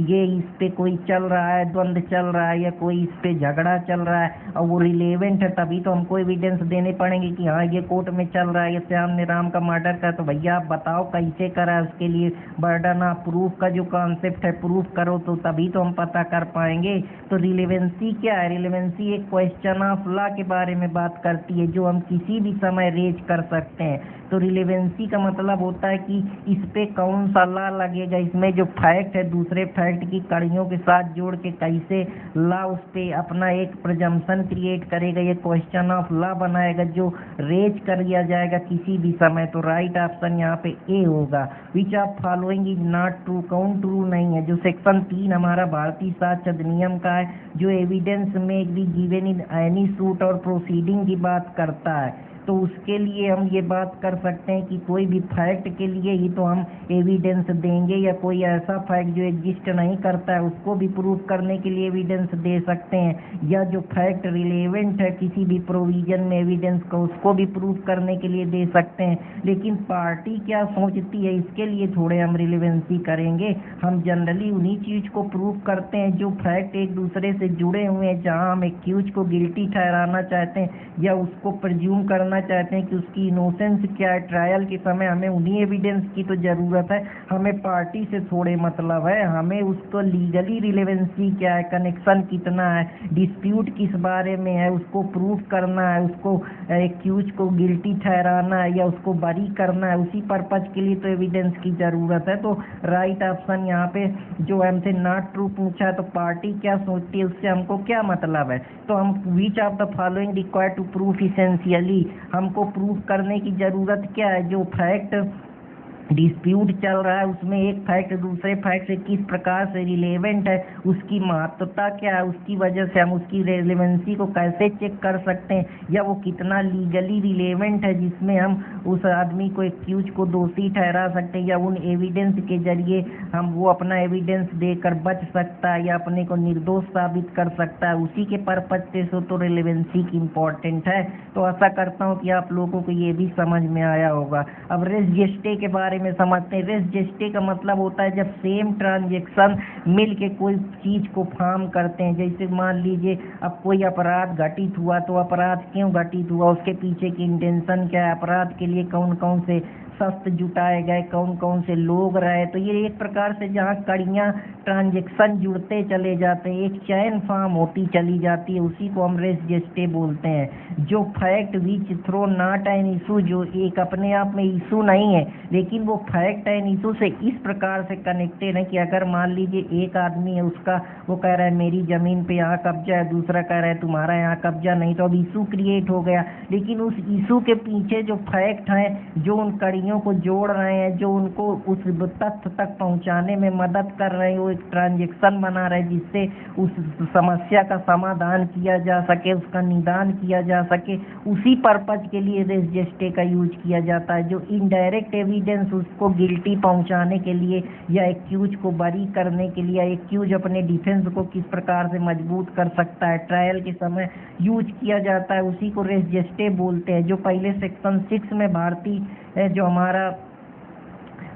ये इस पे कोई चल रहा है, द्वंद्व चल रहा है, या कोई इस पे झगड़ा चल रहा है और वो रिलेवेंट है, तभी तो हमको एविडेंस देने पड़ेंगे कि हाँ ये कोर्ट में चल रहा है, ये श्याम ने राम का मर्डर करा। तो भैया आप बताओ कैसे करा, उसके लिए बर्डन ऑफ प्रूफ का जो कॉन्सेप्ट है, प्रूफ करो तो तभी तो हम पता कर पाएंगे। तो रिलेवेंसी क्या है? रिलेवेंसी एक क्वेश्चन ऑफ लॉ के बारे में बात करती है जो हम किसी भी समय रेज कर सकते हैं। तो रिलेवेंसी का मतलब होता है कि इस पे कौन सा लॉ लगेगा, इसमें जो फैक्ट है दूसरे फैक्ट की कड़ियों के साथ जोड़ के कैसे लॉ उस पे अपना एक प्रजम्पशन क्रिएट करेगा, ये क्वेश्चन ऑफ लॉ बनाएगा जो रेज कर दिया जाएगा किसी भी समय। तो राइट ऑप्शन यहाँ पे ए होगा। Which of following is not true, कौन ट्रू नहीं है? जो सेक्शन 3 हमारा भारतीय साक्ष्य अधिनियम का है, जो एविडेंस में भी गिवन इन एनी सूट और प्रोसीडिंग की बात करता है, तो उसके लिए हम ये बात कर सकते हैं कि कोई भी फैक्ट के लिए ही तो हम एविडेंस देंगे, या कोई ऐसा फैक्ट जो एग्जिस्ट नहीं करता है उसको भी प्रूव करने के लिए एविडेंस दे सकते हैं, या जो फैक्ट रिलेवेंट है किसी भी प्रोविजन में एविडेंस को, उसको भी प्रूव करने के लिए दे सकते हैं। लेकिन पार्टी क्या सोचती है, इसके लिए थोड़े हम रिलेवेंसी करेंगे। हम जनरली उन्हीं चीज़ को प्रूव करते हैं जो फैक्ट एक दूसरे से जुड़े हुए हैं, जहाँ हम एक्यूज को गिल्टी ठहराना चाहते हैं या उसको प्रज्यूम करना चाहते हैं कि उसकी इनोसेंस क्या है। ट्रायल के समय हमें उन्हीं एविडेंस की तो ज़रूरत है, हमें पार्टी से थोड़े मतलब है, हमें उसको लीगली रिलेवेंसी क्या है, कनेक्शन कितना है, डिस्प्यूट किस बारे में है, उसको प्रूफ करना है, उसको एक्यूज को गिल्टी ठहराना है या उसको बरी करना है, उसी पर्पज के लिए तो एविडेंस की ज़रूरत है। तो राइट ऑप्शन यहाँ पे जो हमसे नॉट ट्रू पूछा है, तो पार्टी क्या सोचती है उससे हमको क्या मतलब है? तो हम which of the following required to proof essentially, हमको प्रूफ करने की ज़रूरत क्या है? जो फैक्ट डिस्प्यूट चल रहा है, उसमें एक फैक्ट दूसरे फैक्ट से किस प्रकार से रिलेवेंट है, उसकी महत्वता क्या है, उसकी वजह से हम उसकी रेलेवेंसी को कैसे चेक कर सकते हैं, या वो कितना लीगली रिलेवेंट है जिसमें हम उस आदमी को एक्यूज को दोषी ठहरा सकते हैं, या उन एविडेंस के जरिए हम वो अपना एविडेंस देकर बच सकता है या अपने को निर्दोष साबित कर सकता है। उसी के पर्पज से तो रिलेवेंसी की इम्पोर्टेंट है। तो आशा करता हूँ कि आप लोगों को ये भी समझ में आया होगा। अब रेस जेस्टे के बारे में समझते हैं। रेस जेस्टे का मतलब होता है जब सेम ट्रांजेक्शन मिल के कोई चीज को फार्म करते हैं। जैसे मान लीजिए अब कोई अपराध घटित हुआ, तो अपराध क्यों घटित हुआ, उसके पीछे की इंटेंशन क्या है, अपराध के लिए कौन कौन से शस्त्र जुटाए गए, कौन कौन से लोग रहे। तो ये एक प्रकार से जहाँ कड़ियाँ ट्रांजेक्शन जुड़ते चले जाते हैं, एक चैन फॉर्म होती चली जाती है, उसी को हम रेस जेस्टे बोलते हैं। जो fact which though not an issue, जो एक अपने आप में इशू नहीं है लेकिन वो फैक्ट एन इशू से इस प्रकार से कनेक्टेड है कि अगर मान लीजिए एक आदमी है, उसका वो कह रहा है मेरी जमीन पे यहाँ कब्जा है, दूसरा कह रहा है तुम्हारा यहाँ कब्जा नहीं, तो अब इशू क्रिएट हो गया। लेकिन उस इशू के पीछे जो फैक्ट हैं, जो उन कड़ियों को जोड़ रहे हैं, जो उनको उस तथ्य तक पहुंचाने में मदद कर रहे हैं, वो एक ट्रांजेक्शन बना रहे हैं जिससे उस समस्या का समाधान किया जा सके, उसका निदान किया जा सके। उसी पर्पज के लिए रेस जेस्टे का यूज किया जाता है। जो इनडायरेक्ट एविडेंस उसको गिल्टी पहुंचाने के लिए या एक्यूज को बरी करने के लिए, एक्यूज अपने डिफेंस को किस प्रकार से मजबूत कर सकता है, ट्रायल के समय यूज किया जाता है, उसी को रेस जेस्टे बोलते हैं। जो पहले सेक्शन 6 में भारतीय जो हमारा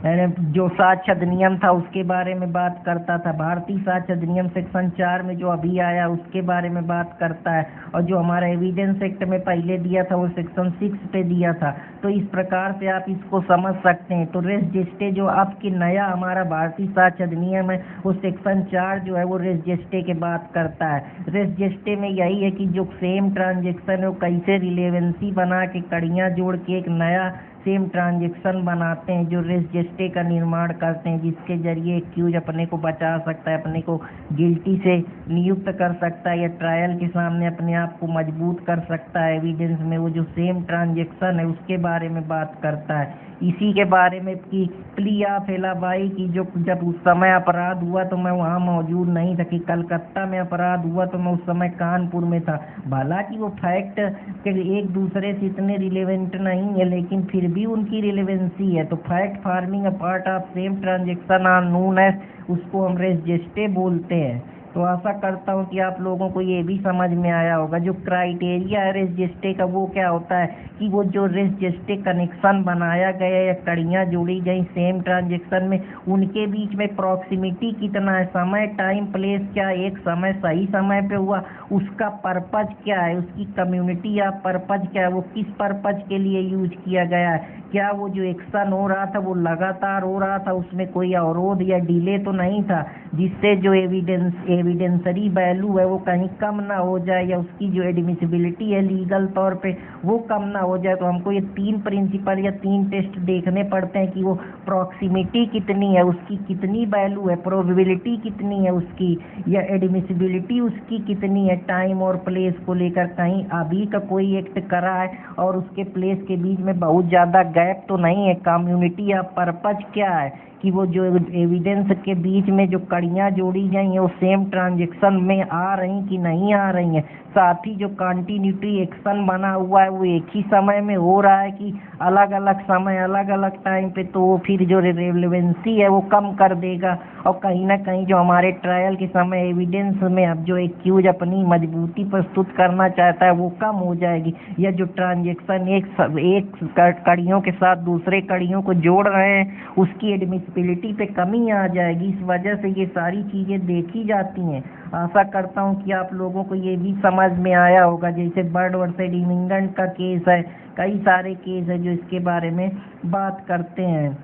जो साक्ष्य अधिनियम था उसके बारे में बात करता था। भारतीय साक्ष्य अधिनियम सेक्शन 4 में जो अभी आया उसके बारे में बात करता है, और जो हमारा एविडेंस एक्ट में पहले दिया था वो सेक्शन 6 पे दिया था। तो इस प्रकार से आप इसको समझ सकते हैं। तो रेस जेस्टे जो आपकी नया हमारा भारतीय साक्ष्य अधिनियम है वो सेक्शन 4 जो है वो रेस जेस्टे के बात करता है। रेस जेस्टे में यही है कि जो सेम ट्रांजेक्शन है वो कैसे रिलेवेंसी बना के कड़ियाँ जोड़ के एक नया सेम ट्रांजेक्शन बनाते हैं, जो रेस जेस्टे का निर्माण करते हैं, जिसके जरिए एक्यूज अपने को बचा सकता है, अपने को गिल्टी से नियुक्त कर सकता है या ट्रायल के सामने अपने आप को मजबूत कर सकता है एविडेंस में। वो जो सेम ट्रांजेक्शन है उसके बारे में बात करता है। इसी के बारे में कि प्ली ऑफ एलाबाई की जो जब उस समय अपराध हुआ तो मैं वहाँ मौजूद नहीं था, कि कलकत्ता में अपराध हुआ तो मैं उस समय कानपुर में था। भला कि वो फैक्ट के एक दूसरे से इतने रिलेवेंट नहीं है लेकिन फिर भी उनकी रिलेवेंसी है। तो fact forming a part of same transaction are known as, उसको हम रेस जेस्टे बोलते हैं। तो आशा करता हूँ कि आप लोगों को ये भी समझ में आया होगा। जो क्राइटेरिया है रेस जेस्टे का वो क्या होता है कि वो जो रेस जेस्टे कनेक्शन बनाया गया या कड़ियाँ जोड़ी गई सेम ट्रांजेक्शन में, उनके बीच में प्रॉक्सिमिटी कितना है, समय टाइम प्लेस क्या, एक समय सही समय पे हुआ, उसका पर्पज क्या है, उसकी कम्युनिटी या पर्पज क्या है, वो किस पर्पज के लिए यूज किया गया है, क्या वो जो एक्शन हो रहा था वो लगातार हो रहा था, उसमें कोई अवरोध या डिले तो नहीं था जिससे जो एविडेंसरी वैल्यू है वो कहीं कम ना हो जाए, या उसकी जो एडमिसिबिलिटी है लीगल तौर पे वो कम ना हो जाए। तो हमको ये 3 प्रिंसिपल या 3 टेस्ट देखने पड़ते हैं कि वो प्रॉक्सिमिटी कितनी है, उसकी कितनी वैल्यू है, प्रोबेबिलिटी कितनी है उसकी, या एडमिसिबिलिटी उसकी कितनी है, टाइम और प्लेस को लेकर। कहीं अभी का कोई एक्ट करा है और उसके प्लेस के बीच में बहुत ज़्यादा गैप तो नहीं है, कम्युनिटी या पर्पज क्या है कि वो जो एविडेंस के बीच में जो कड़ियाँ जोड़ी गई हैं वो सेम ट्रांजेक्शन में आ रही कि नहीं आ रही हैं, साथ ही जो कंटिन्यूटी एक्शन बना हुआ है वो एक ही समय में हो रहा है कि अलग अलग समय अलग अलग टाइम पे, तो वो फिर जो रिलेवेंसी है वो कम कर देगा। और कहीं ना कहीं जो हमारे ट्रायल के समय एविडेंस में अब जो एक्यूज अपनी मजबूती प्रस्तुत करना चाहता है वो कम हो जाएगी, या जो ट्रांजेक्शन एक कड़ियों के साथ दूसरे कड़ियों को जोड़ रहे हैं उसकी एडमिसिबिलिटी पे कमी आ जाएगी। इस वजह से ये सारी चीज़ें देखी जाती हैं। आशा करता हूँ कि आप लोगों को ये भी समझ में आया होगा। जैसे बर्ड वर्सेस इंग्लैंड का केस है, कई सारे केस है जो इसके बारे में बात करते हैं।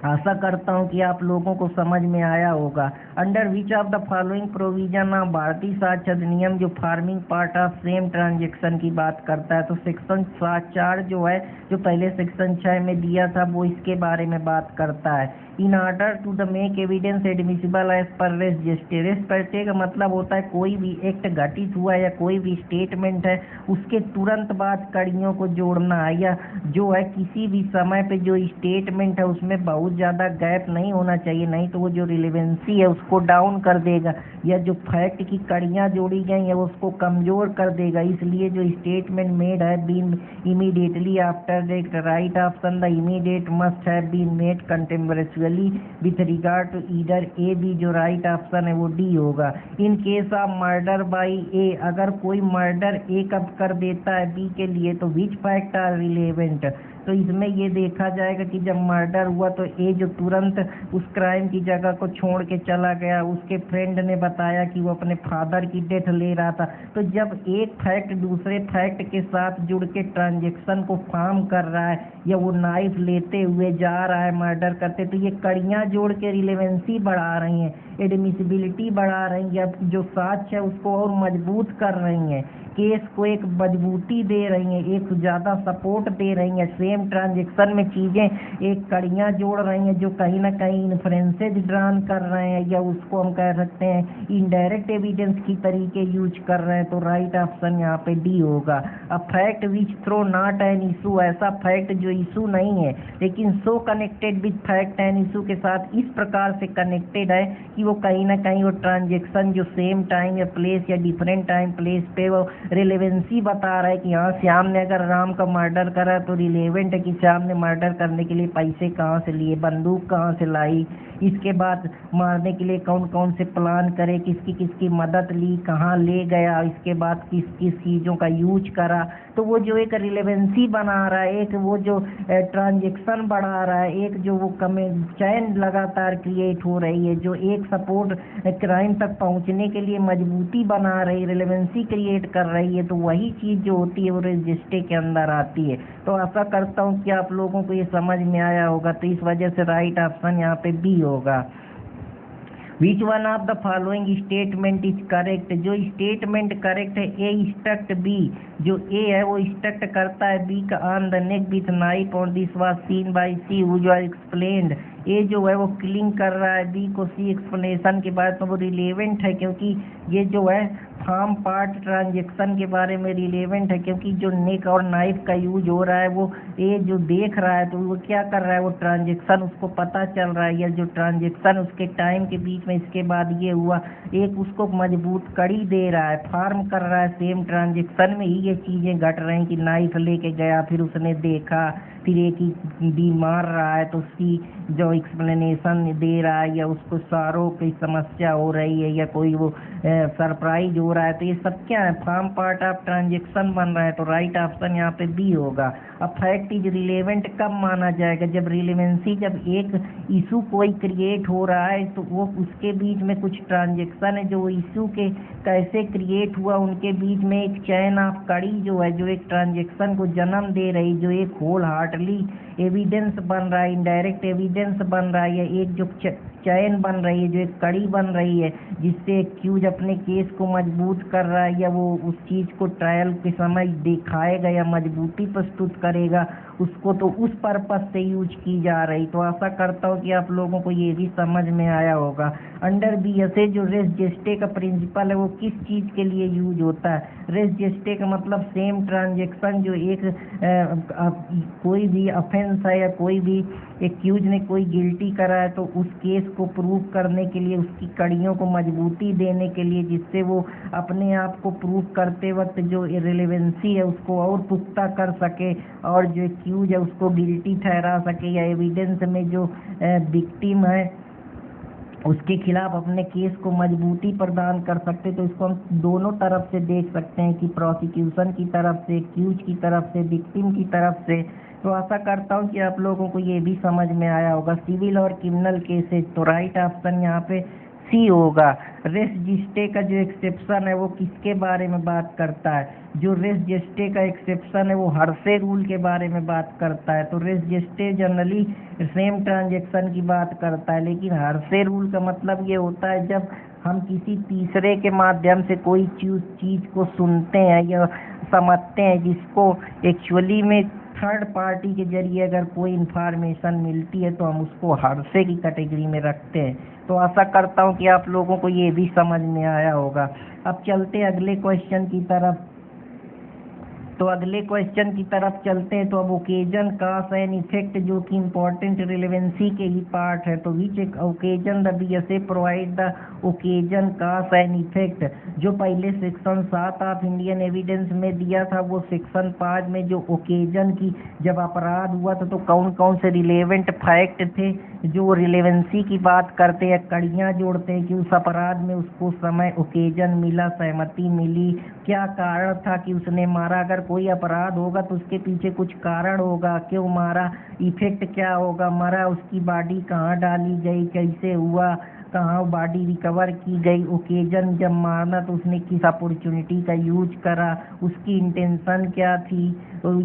आशा करता हूँ कि आप लोगों को समझ में आया होगा। Under which of the following provision of Bharatiya Sakshya अधिनियम जो farming part of same transaction की बात करता है, तो सेक्शन 4 जो है जो पहले सेक्शन 6 में दिया था वो इसके बारे में बात करता है in order to the make evidence admissible as per res gestae. Res gestae का मतलब होता है कोई भी एक्ट घटित हुआ या कोई भी स्टेटमेंट है उसके तुरंत बाद कड़ियों को जोड़ना है, या जो है किसी भी समय पे जो स्टेटमेंट है उसमें बहुत ज़्यादा गैप नहीं होना चाहिए, नहीं तो वो जो रिलेवेंसी है उसको डाउन कर देगा, या जो फैक्ट की कड़ियाँ जोड़ी गई हैं उसको कमज़ोर कर देगा। इसलिए जो स्टेटमेंट मेड है been immediately after that right option the immediate must have been made contemporaneously with regard to either A B, जो राइट ऑप्शन है वो डी होगा। In case of murder by A, अगर कोई मर्डर ए कर देता है बी के लिए तो विच फैक्ट आर रिलेवेंट, तो इसमें ये देखा जाएगा कि जब मर्डर हुआ तो ए जो तुरंत उस क्राइम की जगह को छोड़ के चला गया, उसके फ्रेंड ने बताया कि वो अपने फादर की डेथ ले रहा था, तो जब एक फैक्ट दूसरे फैक्ट के साथ जुड़ के ट्रांजेक्शन को फॉर्म कर रहा है या वो नाइफ लेते हुए जा रहा है मर्डर करते, तो ये कड़ियाँ जोड़ के रिलेवेंसी बढ़ा रही हैं, एडमिसिबिलिटी बढ़ा रही हैं, जो साक्ष्य है उसको और मजबूत कर रही हैं, केस को एक मजबूती दे रही हैं, एक ज़्यादा सपोर्ट दे रही हैं। सेम ट्रांजेक्शन में चीज़ें एक कड़ियाँ जोड़ रही हैं जो कहीं ना कहीं इन्फ्रेंसेज ड्रान कर रहे हैं, या उसको हम कह सकते हैं इनडायरेक्ट एविडेंस की तरीके यूज कर रहे हैं, तो राइट ऑप्शन यहाँ पे डी होगा। A fact which though not an issue, ऐसा फैक्ट जो इशू नहीं है लेकिन so connected with fact and issue के साथ इस प्रकार से कनेक्टेड है कि वो कहीं ना कहीं वो ट्रांजेक्शन जो सेम टाइम या प्लेस या डिफरेंट टाइम प्लेस पे वो रिलेवेंसी बता रहा है कि हाँ श्याम ने अगर राम का मर्डर करा तो रिलेवेंट है कि श्याम ने मर्डर करने के लिए पैसे कहाँ से लिए, बंदूक कहाँ से लाई, इसके बाद मारने के लिए कौन कौन से प्लान करे, किसकी किसकी मदद ली, कहाँ ले गया, इसके बाद किस किस चीज़ों का यूज करा, तो वो जो एक रिलेवेंसी बना रहा है, एक वो जो ट्रांजेक्शन बढ़ा रहा है, एक जो वो चैन लगातार क्रिएट हो रही है, जो एक सपोर्ट क्राइम तक पहुंचने के लिए मजबूती बना रही, रिलेवेंसी क्रिएट कर रही है, तो वही चीज़ जो होती है वो रजिस्ट्रे के अंदर आती है। तो आशा करता हूँ कि आप लोगों को ये समझ में आया होगा, तो इस वजह से राइट ऑप्शन यहाँ पे बी होगा। Which one of the following statement is correct, जो स्टेटमेंट करेक्ट है ए इंस्ट्रक्ट बी, जो ए है वो इंस्ट्रक्ट करता है बी का on the neck with knife और this was seen by C which was explained, A जो है वो किलिंग कर रहा है बी को सी एक्सप्लेनेशन के बाद, तो वो रिलेवेंट है क्योंकि ये जो है फार्म पार्ट ट्रांजेक्शन के बारे में रिलेवेंट है, क्योंकि जो नेक और नाइफ का यूज हो रहा है वो ए जो देख रहा है तो वो क्या कर रहा है, वो ट्रांजेक्शन उसको पता चल रहा है, या जो ट्रांजेक्शन उसके टाइम के बीच में इसके बाद ये हुआ, एक उसको मजबूत कड़ी दे रहा है, फार्म कर रहा है, सेम ट्रांजेक्शन में ही ये चीज़ें घट रही कि नाइफ लेके गया, फिर उसने देखा, फिर एक ही डी मार रहा है, तो सी जो एक्सप्लेनेशन दे रहा है, या उसको सारों की समस्या हो रही है, या कोई वो सरप्राइज हो रहा है, तो ये सब क्या है, फॉर्म पार्ट ऑफ ट्रांजेक्शन बन रहा है, तो राइट ऑप्शन यहाँ पे बी होगा। अब फैक्ट इज रिलेवेंट कब माना जाएगा, जब रिलेवेंसी, जब एक इशू कोई क्रिएट हो रहा है तो वो उसके बीच में कुछ ट्रांजेक्शन है जो इशू के कैसे क्रिएट हुआ, उनके बीच में एक चैन ऑफ कड़ी जो है, जो एक ट्रांजेक्शन को जन्म दे रही, जो एक होल हार्टली एविडेंस बन रहा है, इनडायरेक्ट एविडेंस बन रहा है, या एक जो चैन बन रही है, जो एक कड़ी बन रही है, जिससे एक्यूज अपने केस को मजबूत कर रहा है, या वो उस चीज़ को ट्रायल के समय दिखाएगा या मजबूती प्रस्तुत करेगा उसको, तो उस पर्पस से यूज की जा रही। तो आशा करता हूँ कि आप लोगों को ये भी समझ में आया होगा। अंडर बीएसए जो रेस जेस्टे का प्रिंसिपल है वो किस चीज़ के लिए यूज होता है, रेस जेस्टे का मतलब सेम ट्रांजेक्शन जो एक कोई भी ऑफेंस है या कोई भी एक्यूज ने कोई गिल्टी करा है तो उस केस को प्रूव करने के लिए, उसकी कड़ियों को मजबूती देने के लिए, जिससे वो अपने आप को प्रूव करते वक्त जो रिलेवेंसी है उसको और पुख्ता कर सके, और जो एक्यूज है उसको गिल्टी ठहरा सके, या एविडेंस में जो विक्टिम है उसके खिलाफ अपने केस को मजबूती प्रदान कर सकते। तो इसको हम दोनों तरफ से देख सकते हैं कि प्रोसिक्यूशन की तरफ से, एक्यूज की तरफ से, विक्टिम की तरफ से। तो आशा करता हूँ कि आप लोगों को ये भी समझ में आया होगा। सिविल और क्रिमिनल केसेस, तो राइट ऑप्शन यहाँ पे सी होगा। रेस जेस्टे का जो एक्सेप्शन है वो किसके बारे में बात करता है, जो रेस जेस्टे का एक्सेप्शन है वो हर्से रूल के बारे में बात करता है। तो रेस जेस्टे जनरली सेम ट्रांजेक्शन की बात करता है, लेकिन हर्से रूल का मतलब ये होता है जब हम किसी तीसरे के माध्यम से कोई चीज़ को सुनते हैं या समझते हैं जिसको एक्चुअली में थर्ड पार्टी के जरिए अगर कोई इन्फॉर्मेशन मिलती है तो हम उसको हादसे की कैटेगरी में रखते हैं। तो आशा करता हूँ कि आप लोगों को ये भी समझ में आया होगा। अब चलते हैं अगले क्वेश्चन की तरफ। तो अगले क्वेश्चन की तरफ चलते हैं। तो अब ओकेजन काज एंड इफेक्ट जो कि इम्पोर्टेंट रिलेवेंसी के ही पार्ट है। तो which occasion the BSA provide the occasion cause and effect, जो पहले सेक्शन 7 ऑफ इंडियन एविडेंस में दिया था वो सेक्शन 5 में जो ओकेजन की जब अपराध हुआ था तो कौन कौन से रिलेवेंट फैक्ट थे जो रिलेवेंसी की बात करते हैं, कड़ियाँ जोड़ते हैं कि उस अपराध में उसको समय ओकेजन मिला, सहमति मिली, क्या कारण था कि उसने मारा। अगर कोई अपराध होगा तो उसके पीछे कुछ कारण होगा, क्यों मारा, इफेक्ट क्या होगा, मरा, उसकी बॉडी कहाँ डाली गई, कैसे हुआ, कहाँ बॉडी रिकवर की गई, ओकेजन जब मारना तो उसने किस अपॉर्चुनिटी का यूज करा, उसकी इंटेंशन क्या थी,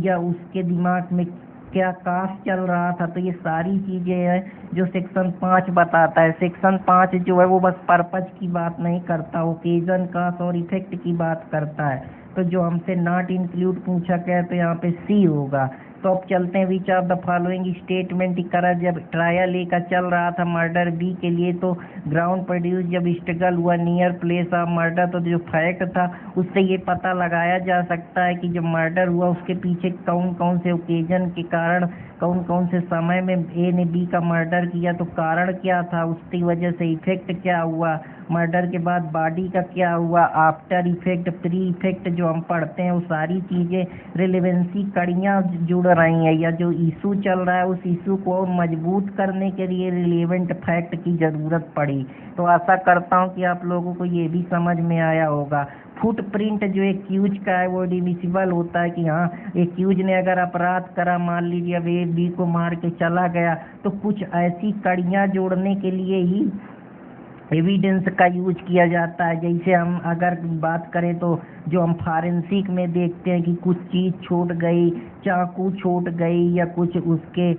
या उसके दिमाग में क्या कास्ट चल रहा था। तो ये सारी चीज़ें हैं जो सेक्शन 5 बताता है। सेक्शन 5 जो है वो बस पर्पज की बात नहीं करता, ओकेजन कास्ट और इफेक्ट की बात करता है। तो जो हमसे नॉट इंक्लूड पूछा गया तो यहाँ पे सी होगा। तो अब चलते हैं, विच ऑफ द फॉलोइंग स्टेटमेंट करा जब ट्रायल ए का चल रहा था मर्डर बी के लिए, तो ग्राउंड प्रोड्यूस जब स्ट्रगल हुआ नियर प्लेस ऑफ मर्डर, तो जो फैक्ट था उससे ये पता लगाया जा सकता है कि जब मर्डर हुआ उसके पीछे कौन कौन से ओकेजन के कारण, कौन कौन से समय में ए ने बी का मर्डर किया, तो कारण क्या था, उसकी वजह से इफेक्ट क्या हुआ, मर्डर के बाद बॉडी का क्या हुआ, आफ्टर इफेक्ट, प्री इफेक्ट जो हम पढ़ते हैं वो सारी चीज़ें रिलेवेंसी कड़ियाँ जुड़ रही हैं, या जो इशू चल रहा है उस इशू को और मजबूत करने के लिए रिलेवेंट फैक्ट की ज़रूरत पड़ी। तो आशा करता हूँ कि आप लोगों को ये भी समझ में आया होगा। फुटप्रिंट जो एक्यूज का है वो डिमिसिबल होता है कि हाँ एक्यूज ने अगर अपराध करा, मान लीजिए अब ए बी को मार के चला गया, तो कुछ ऐसी कड़ियाँ जोड़ने के लिए ही एविडेंस का यूज किया जाता है। जैसे हम अगर बात करें तो जो हम फॉरेंसिक में देखते हैं कि कुछ चीज़ छूट गई, चाकू छूट गई, या कुछ उसके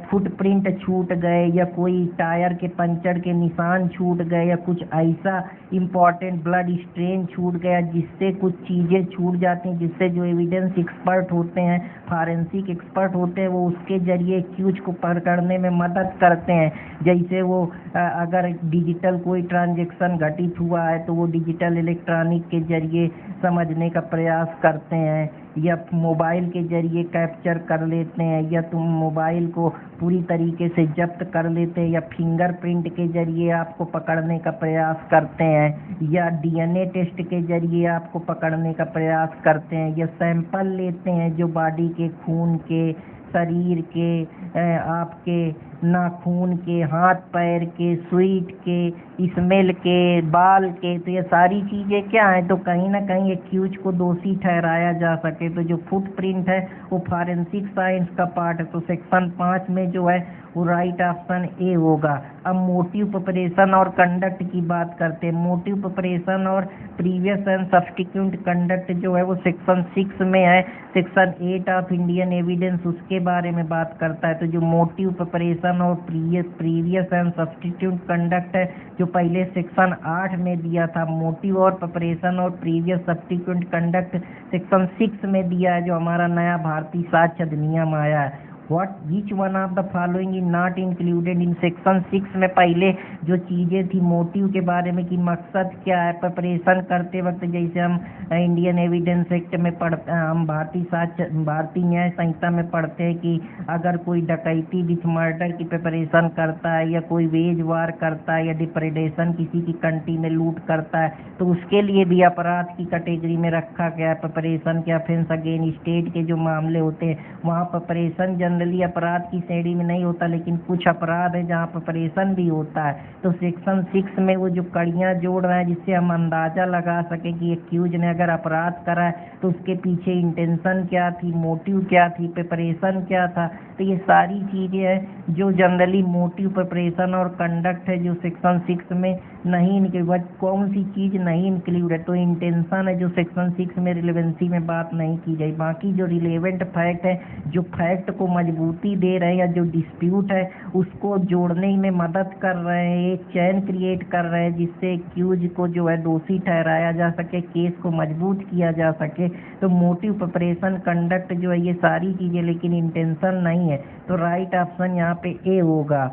फुटप्रिंट छूट गए, या कोई टायर के पंचर के निशान छूट गए, या कुछ ऐसा इम्पॉर्टेंट ब्लड स्ट्रेन छूट गया जिससे कुछ चीज़ें छूट जाती हैं, जिससे जो एविडेंस एक्सपर्ट होते हैं, फॉरेंसिक एक्सपर्ट होते हैं, वो उसके जरिए एक्यूज को पकड़ने में मदद करते हैं। जैसे वो अगर डिजिटल कोई ट्रांजैक्शन घटित हुआ है तो वो डिजिटल इलेक्ट्रॉनिक के जरिए समझने का प्रयास करते हैं, या मोबाइल के जरिए कैप्चर कर लेते हैं, या तुम मोबाइल को पूरी तरीके से जब्त कर लेते हैं, या फिंगरप्रिंट के जरिए आपको पकड़ने का प्रयास करते हैं, या डीएनए टेस्ट के जरिए आपको पकड़ने का प्रयास करते हैं, या सैंपल लेते हैं जो बॉडी के खून के, शरीर के, आपके नाखून के, हाथ पैर के, स्वीट के, स्मेल के, बाल के। तो ये सारी चीज़ें क्या हैं, तो कहीं ना कहीं एक्यूज को दोषी ठहराया जा सके। तो जो फुटप्रिंट है वो फॉरेंसिक साइंस का पार्ट है। तो सेक्शन 5 में जो है वो राइट ऑप्शन ए होगा। अब मोटिव प्रिपरेशन और कंडक्ट की बात करते हैं। मोटिव प्रिपरेशन और प्रीवियस एंड सब्स्टिट्यूट कंडक्ट जो है वो सेक्शन 6 में है। सेक्शन 8 ऑफ इंडियन एविडेंस उसके बारे में बात करता है। तो जो मोटिव प्रिपरेशन और प्रीवियस एंड सब्स्टिट्यूट कंडक्ट है जो पहले सेक्शन 8 में दिया था, मोटिव और प्रिपरेशन और प्रीवियस सब्स्टिट्यूट कंडक्ट सेक्शन 6 में दिया है जो हमारा नया भारतीय साक्ष्य अधिनियम आया है। Which one of the following is not included in section 6 में पहले जो चीज़ें थी मोटिव के बारे में कि मकसद क्या है, प्रिपरेशन करते वक्त जैसे हम इंडियन एविडेंस एक्ट में पढ़ते, हम भारतीय न्याय संहिता में पढ़ते हैं कि अगर कोई डकैती विथ मर्डर की प्रिपरेशन करता है, या कोई वेज वार करता है, या डिप्रेडेशन किसी की कंट्री में लूट करता है, तो उसके लिए भी अपराध की कैटेगरी में रखा गया है। प्रिपरेशन के ऑफेंस अगेन स्टेट के जो मामले होते हैं वहाँ प्रिपरेशन जनरली अपराध की श्रेणी में नहीं होता, लेकिन कुछ अपराध है जहाँ प्रिपरेशन भी होता है। तो सेक्शन 6 में वो जो कड़ियाँ जोड़ रहे हैं जिससे हम अंदाज़ा लगा सकें कि एक्यूज ने अगर अपराध करा है तो उसके पीछे इंटेंशन क्या थी, मोटिव क्या थी, प्रिपरेशन क्या था। तो ये सारी चीज़ें हैं जो जनरली मोटिव, प्रिपरेशन और कंडक्ट है जो सेक्शन 6 में नहीं इंक्लूड। कौन सी चीज़ नहीं इंक्लूड है, तो इंटेंशन है जो सेक्शन 6 में रिलेवेंसी में बात नहीं की गई। बाकी जो रिलेवेंट फैक्ट है जो फैक्ट को मजबूती दे रहे हैं या जो डिस्प्यूट है उसको जोड़ने में मदद कर रहे हैं, एक चैन क्रिएट कर रहे हैं जिससे एक्यूज को जो है दोषी ठहराया जा सके, केस को मजबूत किया जा सके। तो मोटिव, प्रिपरेशन, कंडक्ट जो है ये सारी चीज़ें, लेकिन इंटेंशन नहीं है। तो राइट ऑप्शन यहाँ पे ए होगा।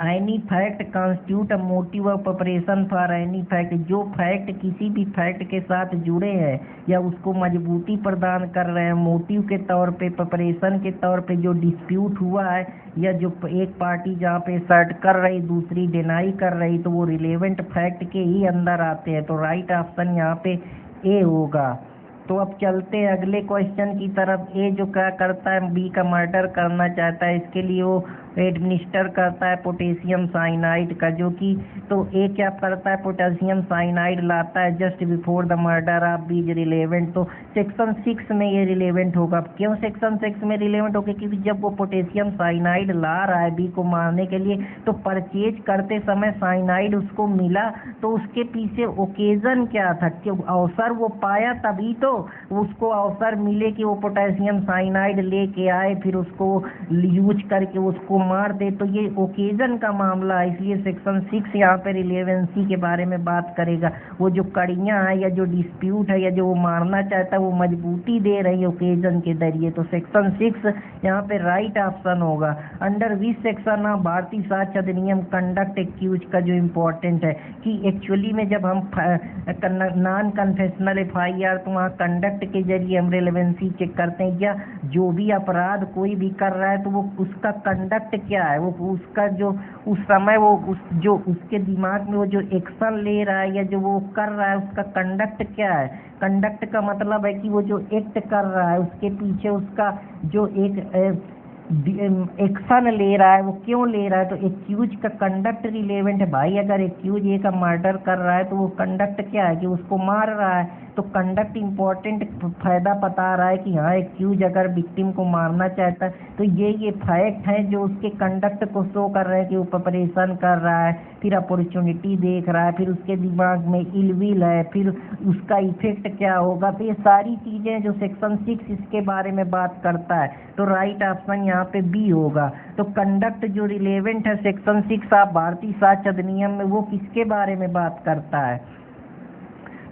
Any fact constitute a motive of preparation for any fact, जो फैक्ट किसी भी फैक्ट के साथ जुड़े हैं या उसको मजबूती प्रदान कर रहे हैं मोटिव के तौर पे, प्रिपरेशन के तौर पे, जो डिस्प्यूट हुआ है या जो एक पार्टी जहाँ पे सर्ट कर रही दूसरी डिनाई कर रही, तो वो रिलेवेंट फैक्ट के ही अंदर आते हैं। तो राइट ऑप्शन यहाँ पे ए होगा। तो अब चलते हैं अगले क्वेश्चन की तरफ। ए जो क्या करता है, बी का मर्डर करना चाहता है, इसके लिए वो एडमिनिस्टर करता है पोटेशियम साइनाइड का, जो कि तो ए क्या करता है, पोटेशियम साइनाइड लाता है just before the murder of B is relevant. तो सेक्शन 6 में ये रिलेवेंट होगा। क्यों सेक्शन 6 में रिलेवेंट होगा? क्योंकि जब वो पोटेशियम साइनाइड ला रहा है बी को मारने के लिए, तो परचेज करते समय साइनाइड उसको मिला, तो उसके पीछे ओकेजन क्या था, कि अवसर वो पाया तभी तो उसको अवसर मिले कि वो पोटेशियम साइनाइड लेके आए, फिर उसको यूज करके उसको मार दे। तो ये ओकेजन का मामला है, इसलिए सेक्शन 6 यहाँ पे रिलेवेंसी के बारे में बात करेगा। वो जो कड़ियाँ हैं या जो डिस्प्यूट है या जो वो मारना चाहता है वो मजबूती दे रही है ओकेजन के जरिए। तो सेक्शन 6 यहाँ पे राइट ऑप्शन होगा। Under which section of Bharatiya Sakshya अधिनियम कंडक्ट एक्यूज का जो इम्पोर्टेंट है कि एक्चुअली में जब हम नॉन कन्फेशनल FIR तो वहाँ कंडक्ट के जरिए हम रिलेवेंसी चेक करते हैं, या जो भी अपराध कोई भी कर रहा है तो वो उसका कंडक्ट क्या है, वो उसका जो उस समय वो जो उसके दिमाग में वो जो एक्शन ले रहा है या जो वो कर रहा है उसका कंडक्ट क्या है। कंडक्ट का मतलब है कि वो जो एक्ट कर रहा है उसके पीछे उसका जो एक एक्शन ले रहा है वो क्यों ले रहा है। तो एक्यूज का कंडक्ट रिलेवेंट है भाई। अगर एक्यूज ए का मर्डर कर रहा है तो वो कंडक्ट क्या है कि उसको मार रहा है, तो कंडक्ट इम्पोर्टेंट फायदा बता रहा है कि हाँ एक्यूज अगर विक्टिम को मारना चाहता है तो ये फैक्ट है जो उसके कंडक्ट को शो कर रहे हैं कि वो प्रिपरेशन कर रहा है, फिर अपॉर्चुनिटी देख रहा है, फिर उसके दिमाग में इलविल है, फिर उसका इफेक्ट क्या होगा। तो ये सारी चीज़ें जो सेक्शन 6 इसके बारे में बात करता है। तो राइट ऑप्शन यहाँ पे बी होगा। तो कंडक्ट जो रिलेवेंट है सेक्शन 6 ऑफ भारतीय साक्ष्य अधिनियम में वो किसके बारे में बात करता है।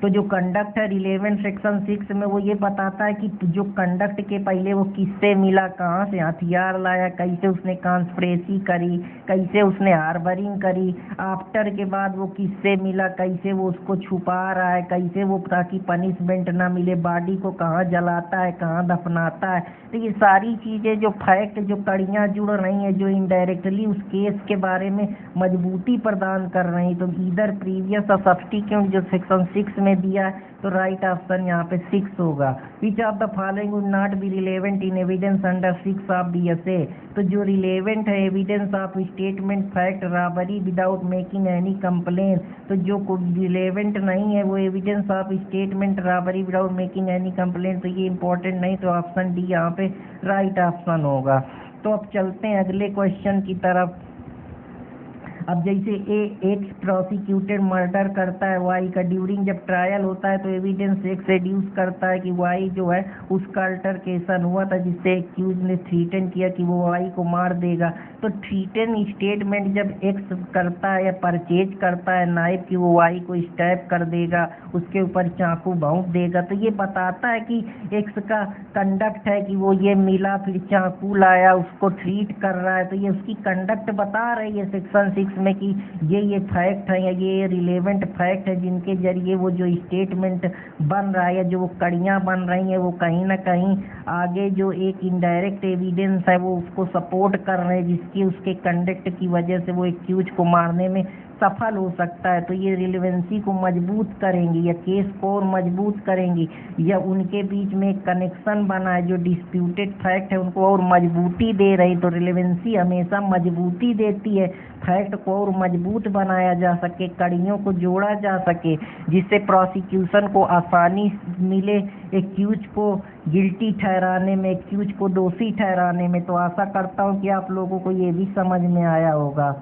तो जो कंडक्ट है रिलेवेंट सेक्शन 6 में वो ये बताता है कि जो कंडक्ट के पहले वो किससे मिला, कहाँ से हथियार लाया, कैसे उसने कॉन्स्पिरेसी करी, कैसे उसने हार्बरिंग करी, आफ्टर के बाद वो किससे मिला, कैसे वो उसको छुपा रहा है, कैसे वो ताकि पनिशमेंट ना मिले, बॉडी को कहाँ जलाता है, कहाँ दफनाता है। तो ये सारी चीज़ें जो फैक्ट जो कड़ियाँ जुड़ रही हैं जो इनडायरेक्टली उस केस के बारे में मजबूती प्रदान कर रही हैं। तो इधर प्रीवियस और सब्स्टिट्यूट जो सेक्शन 6 में दिया है, तो राइट ऑप्शन यहाँ पे 6 होगा। Which of the following would not be relevant in evidence under 6 of BSA। तो जो रिलेवेंट है evidence of statement fact robbery without making any complain, तो जो रिलेवेंट नहीं है वो evidence of statement robbery without making any complain, तो ये इंपॉर्टेंट नहीं। तो ऑप्शन डी यहाँ पे राइट ऑप्शन होगा। तो अब चलते हैं अगले क्वेश्चन की तरफ। अब जैसे एक प्रोसिक्यूटेड मर्डर करता है वाई का, ड्यूरिंग जब ट्रायल होता है तो एविडेंस एक्स एड्यूस करता है कि वाई जो है उसका अल्टरकेशन हुआ था जिससे एक्यूज ने थ्रीटन किया कि वो वाई को मार देगा। तो थ्रीटन स्टेटमेंट जब एक्स करता है या परचेज करता है नाइफ कि वो वाई को स्टैप कर देगा, उसके ऊपर चाकू भोंक देगा, तो ये बताता है कि एक्स का कंडक्ट है कि वो ये मिला फिर चाकू लाया उसको ट्रीट कर रहा है। तो ये उसकी कंडक्ट बता रही है सेक्शन 6 में कि ये फैक्ट है या ये रिलेवेंट फैक्ट है जिनके जरिए वो जो स्टेटमेंट बन रहा है या जो वो कड़ियाँ बन रही हैं वो कहीं ना कहीं आगे जो एक इनडायरेक्ट एविडेंस है वो उसको सपोर्ट कर रहे हैं, जिसकी उसके कंडक्ट की वजह से वो एक्यूज को मारने में सफल हो सकता है। तो ये रिलेवेंसी को मजबूत करेंगी या केस को और मजबूत करेंगी, या उनके बीच में एक कनेक्शन बना है जो डिस्प्यूटेड फैक्ट है उनको और मजबूती दे रही। तो रिलेवेंसी हमेशा मजबूती देती है, फैक्ट को और मजबूत बनाया जा सके, कड़ियों को जोड़ा जा सके, जिससे प्रोसिक्यूशन को आसानी मिले एक्यूज को गिल्टी ठहराने में, एक्यूज को दोषी ठहराने में। तो आशा करता हूँ कि आप लोगों को ये भी समझ में आया होगा।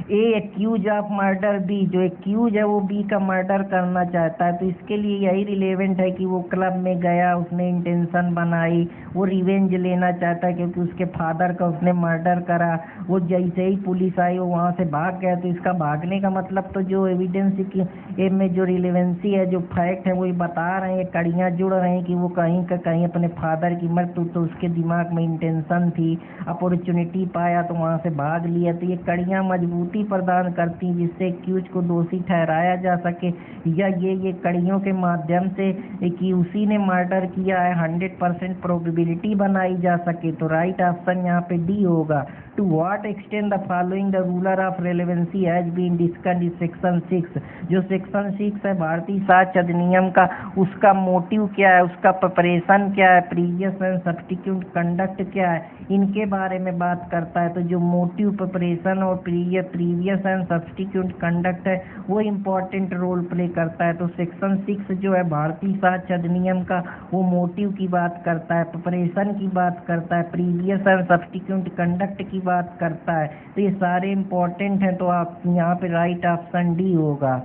ए एक्यूज ऑफ मर्डर बी, जो एक्यूज है वो बी का मर्डर करना चाहता है, तो इसके लिए यही रिलेवेंट है कि वो क्लब में गया, उसने इंटेंशन बनाई, वो रिवेंज लेना चाहता है क्योंकि उसके फादर का उसने मर्डर करा। वो जैसे ही पुलिस आई वो वहाँ से भाग गया। तो इसका भागने का मतलब तो जो एविडेंस की में जो रिलेवेंसी है, जो फैक्ट है, वही बता रहे हैं, कड़ियाँ जुड़ रहे हैं कि वो कहीं का कहीं अपने फादर की मृत्यु, तो उसके दिमाग में इंटेंशन थी, अपॉर्चुनिटी पाया तो वहाँ से भाग लिया। तो ये कड़ियाँ मजबूती प्रदान करती हैं जिससे एक्यूज को दोषी ठहराया जा सके, या ये कड़ियों के माध्यम से कि उसी ने मर्डर किया है 100% प्रोबेबिलिटी बनाई जा सके। तो राइट ऑप्शन यहाँ पे डी होगा। To what extend the following the ruler of relevancy has been discussed in section 6। जो सेक्शन 6 है भारतीय साक्ष्य अधिनियम का, उसका मोटिव क्या है, उसका प्रिपरेशन क्या है, प्रीवियस एंड सब्स्टिट्यूट कंडक्ट क्या है, इनके बारे में बात करता है। तो जो मोटिव, प्रिपरेशन और प्रीवियस एंड सब्स्टिट्यूट कंडक्ट है वो इम्पोर्टेंट रोल प्ले करता है। तो सेक्शन 6 जो है भारतीय साक्ष्य अधिनियम का, वो मोटिव की बात करता है, प्रिपरेशन की बात करता है, प्रीवियस एंड सब्स्टिट्यूट कंडक्ट की बात करता है। तो ये सारे इम्पोर्टेंट हैं। तो आप यहाँ पे राइट ऑप्शन डी होगा।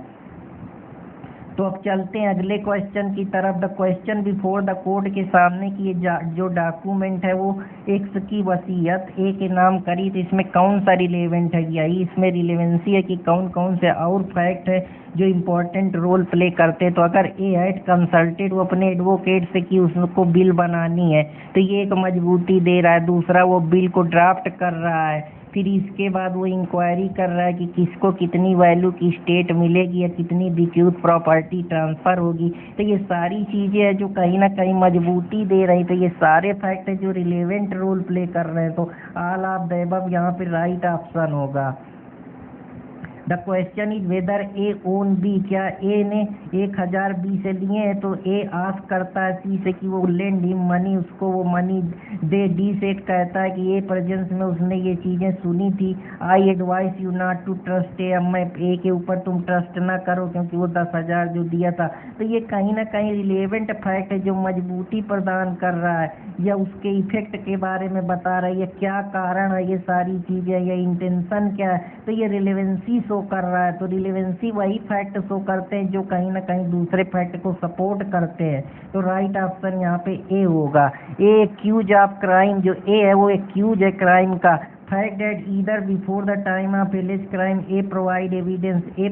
तो अब चलते हैं अगले क्वेश्चन की तरफ। The question before the court के सामने की जो डॉक्यूमेंट है वो एक्स की वसीयत ए के नाम करी, तो इसमें कौन सा रिलेवेंट है, यही इसमें रिलेवेंसी है कि कौन कौन से और फैक्ट है जो इम्पोर्टेंट रोल प्ले करते हैं। तो अगर ए हैड कंसल्टेड, वो अपने एडवोकेट से कि उसको बिल बनानी है, तो ये एक मजबूती दे रहा है। दूसरा, वो बिल को ड्राफ्ट कर रहा है। फिर इसके बाद वो इंक्वायरी कर रहा है कि किसको कितनी वैल्यू की स्टेट मिलेगी या कितनी डिक्यूट प्रॉपर्टी ट्रांसफ़र होगी। तो ये सारी चीज़ें हैं जो कहीं ना कहीं मजबूती दे रही। तो ये सारे फैक्ट हैं जो रिलेवेंट रोल प्ले कर रहे हैं। तो ऑल ऑफ द अबव यहाँ पे राइट ऑप्शन होगा। The question is whether A own B, क्या ए ने 1000 बी से लिए हैं, तो ए आस्क करता है सी से कि वो लेंड हिम मनी, उसको वो मनी दे। डी सेट कहता है कि ए प्रेजेंस में उसने ये चीज़ें सुनी थी। I advise you not to trust A, अब मैं ए के ऊपर तुम ट्रस्ट ना करो क्योंकि वो 10,000 जो दिया था। तो ये कहीं ना कहीं रिलेवेंट फैक्ट है जो मजबूती प्रदान कर रहा है या उसके इफेक्ट के बारे में बता रहा है, या क्या कारण है ये सारी चीज़ें, या इंटेंशन क्या है। तो ये रिलेवेंसी शो कर रहा है। तो रिलेवेंसी वही फैक्ट शो करते हैं जो कहीं ना कहीं दूसरे फैक्ट को सपोर्ट करते हैं। तो राइट ऑप्शन यहाँ पे ए होगा। ए एक्यूज ऑफ क्राइम, जो ए है वो एक्यूज है क्राइम का। Fact that either before the time of alleged crime A provide evidence, A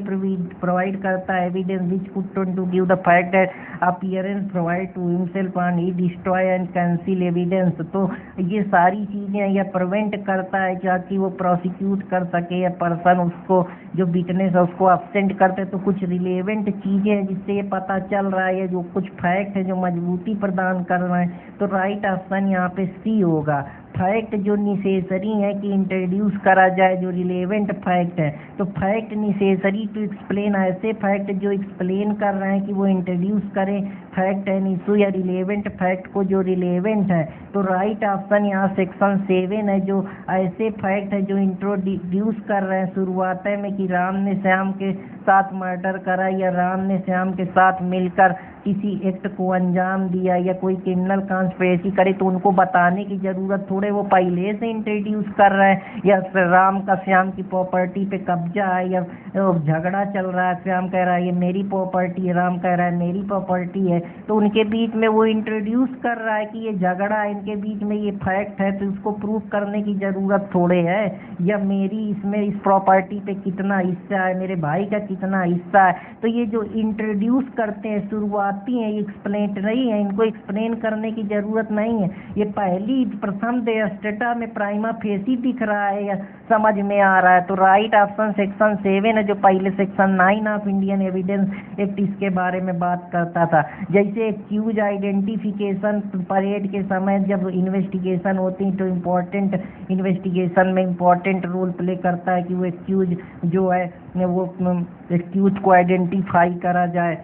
provide करता है evidence which could to give the fact that appearance provide to himself and he destroy and cancel evidence. तो ये सारी चीज़ें या प्रिवेंट करता है ताकि वो प्रोसिक्यूट कर सके या पर्सन उसको जो विटनेस है उसको अब्सेंट करते। तो कुछ रिलेवेंट चीज़ें हैं जिससे ये पता चल रहा है, जो कुछ फैक्ट है जो मजबूती प्रदान कर रहे हैं। तो राइट ऑप्शन यहाँ पे सी होगा। फैक्ट जो नेसेसरी है कि इंट्रोड्यूस करा जाए, जो रिलेवेंट फैक्ट है। तो फैक्ट नेसेसरी टू एक्सप्लेन, ऐसे फैक्ट जो एक्सप्लेन कर रहे हैं कि वो इंट्रोड्यूस करें फैक्ट एंड इशू या रिलेवेंट फैक्ट को जो रिलेवेंट है। तो राइट ऑप्शन यहाँ सेक्शन 7 है, जो ऐसे फैक्ट है जो इंट्रोड्यूस कर रहे हैं शुरुआत में कि राम ने श्याम के साथ मर्डर करा या राम ने श्याम के साथ मिलकर किसी एक्ट को अंजाम दिया या कोई क्रिमिनल कॉन्स्पिरेसी करे, तो उनको बताने की ज़रूरत थोड़े, वो पहले से इंट्रोड्यूस कर रहे हैं। या राम का श्याम की प्रॉपर्टी पे कब्जा है या झगड़ा चल रहा है, श्याम कह रहा है ये मेरी प्रॉपर्टी है, राम कह रहा है मेरी प्रॉपर्टी है, तो उनके बीच में वो इंट्रोड्यूस कर रहा है कि ये झगड़ा है, इनके बीच में ये फैक्ट है, तो उसको प्रूव करने की ज़रूरत थोड़े है। या मेरी इसमें इस प्रॉपर्टी पे कितना हिस्सा है, मेरे भाई का कितना हिस्सा है। तो ये जो इंट्रोड्यूस करते हैं शुरुआती हैं, एक्सप्लेनेटरी है, इनको एक्सप्लेन करने की ज़रूरत नहीं है। ये पहली प्रथम स्टेटा में प्राइमा फेसी दिख रहा है या समझ में आ रहा है। तो राइट ऑप्शन सेक्शन 7 है, जो पहले section 9 of Indian evidence act इसके बारे में बात करता था। जैसे एक्यूज आइडेंटिफिकेशन परेड के समय जब इन्वेस्टिगेशन होती है तो इम्पोर्टेंट इन्वेस्टिगेशन में इम्पोर्टेंट रोल प्ले करता है कि वो एक्यूज जो है वो एक्यूज को आइडेंटिफाई करा जाए।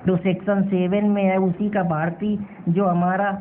तो सेक्शन 7 में है, उसी का भारतीय जो हमारा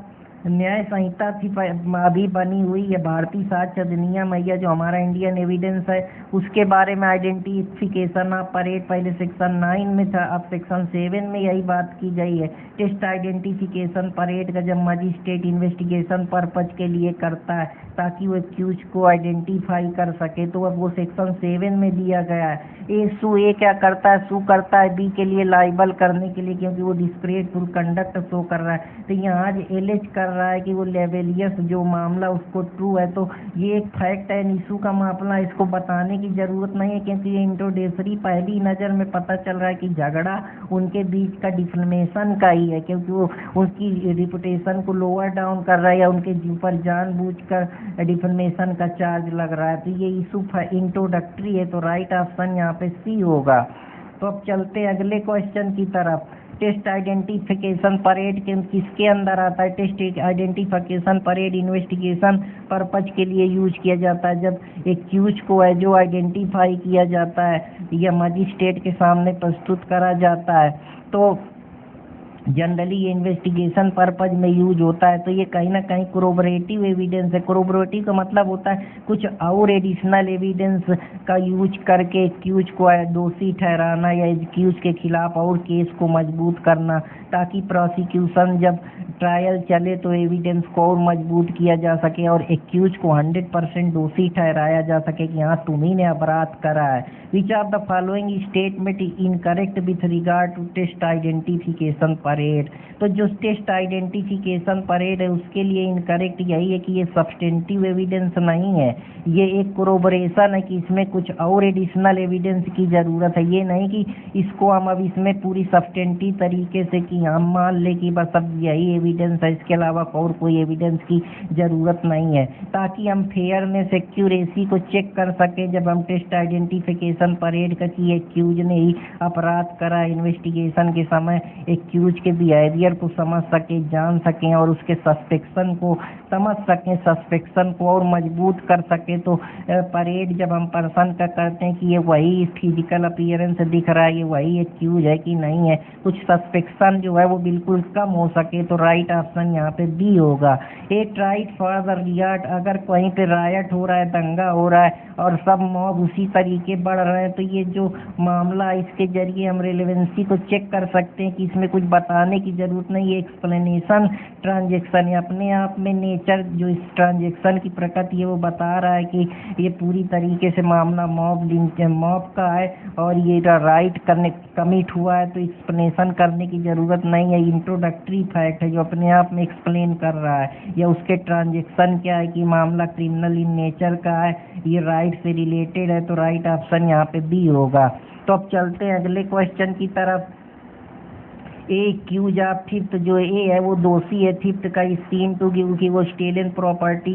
न्याय संहिता थी अभी बनी हुई है, भारतीय साक्ष्य अधिनियम है, या जो हमारा इंडियन एविडेंस है उसके बारे में आइडेंटिफिकेशन ऑफ परेड पहले सेक्शन 9 में था, अब सेक्शन 7 में यही बात की गई है। टेस्ट आइडेंटिफिकेशन परेड का जब मजिस्ट्रेट इन्वेस्टिगेशन पर्पज के लिए करता है ताकि वो एक्यूज को आइडेंटिफाई कर सके, तो अब वो सेक्शन 7 में दिया गया है। ए क्या करता है, सू करता है बी के लिए लाइबल करने के लिए, क्योंकि वो डिस्परेट कंडक्ट शो कर रहा है। तो यहाँ जो एलिज कर रहा है कि वो लेवेलियस जो मामला उसको ट्रू है, तो ये एक फैक्ट एंड इशू का मामला, इसको बताने की ज़रूरत नहीं है, क्योंकि ये इंट्रोडक्टरी पहली नज़र में पता चल रहा है कि झगड़ा उनके बीच का डिफेमेशन का ही है, क्योंकि वो उनकी रिपुटेशन को लोअर डाउन कर रहा है या उनके ऊपर जानबूझकर डिफेमेशन का चार्ज लग रहा है। तो ये इशू इंट्रोडक्टरी है, तो राइट ऑप्शन यहाँ पे सी होगा। तो अब चलते हैं अगले क्वेश्चन की तरफ। टेस्ट आइडेंटिफिकेशन परेड किसके अंदर आता है? Test identification parade investigation purpose के लिए यूज किया जाता है, जब एक्यूज को है जो आइडेंटिफाई किया जाता है या मजिस्ट्रेट के सामने प्रस्तुत करा जाता है, तो जनरली ये इन्वेस्टिगेशन पर्पज में यूज होता है। तो ये कहीं ना कहीं कोरोबरेटिव एविडेंस है। कोरोबरेटिव का मतलब होता है कुछ और एडिशनल एविडेंस का यूज करके एक्यूज को दोषी ठहराना या एक्यूज के खिलाफ और केस को मजबूत करना, ताकि प्रोसिक्यूशन जब ट्रायल चले तो एविडेंस को और मजबूत किया जा सके और एक्यूज को 100% दोषी ठहराया जा सके कि हाँ तुम्ही ने अपराध करा है। Which of the following statement incorrect with regard to test identification parade? तो जो टेस्ट आइडेंटिफिकेशन परेड है उसके लिए इनकरेक्ट यही है कि ये सब्सटेंटिव एविडेंस नहीं है, ये एक कोरोबरेशन है कि इसमें कुछ और एडिशनल एविडेंस की ज़रूरत है। ये नहीं कि इसको हम अब इसमें पूरी सब्सटेंटिव तरीके से कि हम मान ले कि बस अब यही एविडेंस है, इसके अलावा और कोई एविडेंस की ज़रूरत नहीं है, ताकि हम फेयरनेस एक्यूरेसी को चेक कर सकें जब हम टेस्ट आइडेंटिफिकेशन परेड का कि एक्यूज ने ही अपराध करा, इन्वेस्टिगेशन के समय एक्यूज के बिहेवियर को समझ सके, जान सकें और उसके सस्पेक्शन को समझ सकें, सस्पेक्शन को और मजबूत कर सके। तो परेड जब हम पर्सन का करते हैं कि ये वही फिजिकल अपीयरेंस दिख रहा है, ये वही एक्यूज है कि नहीं है, कुछ सस्पेक्शन जो है वो बिल्कुल कम हो सके, तो राइट ऑप्शन यहाँ पे बी होगा। एक राइट फॉर द रियाट, अगर कहीं पे रायट हो रहा है, दंगा हो रहा है और सब मॉब उसी तरीके बढ़ रहे हैं, तो ये जो मामला इसके जरिए हम रेलेवेंसी को चेक कर सकते हैं कि इसमें कुछ बताने की जरूरत नहीं है। एक्सप्लेनेशन ट्रांजेक्शन अपने आप में नेचर जो इस ट्रांजेक्शन की प्रकृति है वो बता रहा है कि ये पूरी तरीके से मामला मॉब का है और ये राइट करने कमिट हुआ है, तो एक्सप्लेनेशन करने की ज़रूरत नहीं है। इंट्रोडक्टरी फैक्ट है जो अपने आप में एक्सप्लेन कर रहा है, या उसके ट्रांजेक्शन क्या है कि मामला क्रिमिनल इन नेचर का है, ये राइट से रिलेटेड है, तो राइट ऑप्शन यहाँ पे बी होगा। तो अब चलते हैं अगले क्वेश्चन की तरफ। ए एक्यूज ऑफ थिफ्ट, जो ए है वो दोषी है थिफ्ट का, स्कीम टू गिव की वो स्टेलन प्रॉपर्टी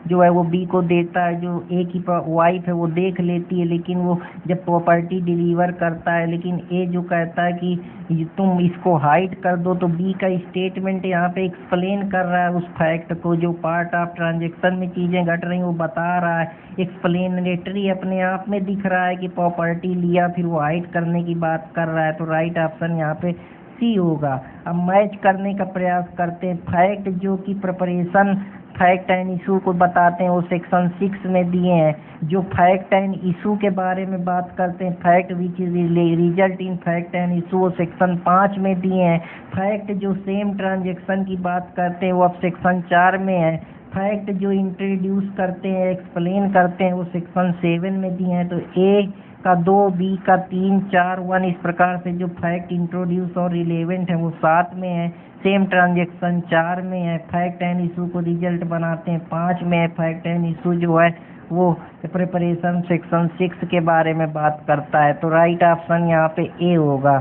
जो है वो बी को देता है, जो ए की वाइफ है वो देख लेती है, लेकिन वो जब प्रॉपर्टी डिलीवर करता है, लेकिन ए जो कहता है कि तुम इसको हाइड कर दो, तो बी का स्टेटमेंट यहाँ पे एक्सप्लेन कर रहा है उस फैक्ट को, जो पार्ट ऑफ ट्रांजेक्शन में चीज़ें घट रही वो बता रहा है, एक्सप्लेनेटरी अपने आप में दिख रहा है कि प्रॉपर्टी लिया फिर वो हाइड करने की बात कर रहा है, तो राइट ऑप्शन यहाँ पे सी होगा। अब मैच करने का प्रयास करते हैं। फैक्ट जो कि प्रिपरेशन फैक्ट एंड इशू को बताते हैं वो सेक्शन 6 में दिए हैं। जो फैक्ट एंड इशू के बारे में बात करते हैं, fact which is result in fact and issue, वो सेक्शन 5 में दिए हैं। फैक्ट जो सेम ट्रांजेक्शन की बात करते हैं वो अब सेक्शन 4 में है। फैक्ट जो इंट्रोड्यूस करते हैं, एक्सप्लेन करते हैं, वो सेक्शन 7 में दिए हैं। तो ए का 2, बी का 3, 4, 1 इस प्रकार से जो फैक्ट इंट्रोड्यूस और रिलेवेंट है वो 7 में है। सेम ट्रांजेक्शन 4 में है। फैक्ट एंड इशू को रिजल्ट बनाते हैं 5 में है। फैक्ट एंड इशू जो है वो प्रिपरेशन सेक्शन 6 के बारे में बात करता है, तो राइट ऑप्शन यहाँ पे ए होगा।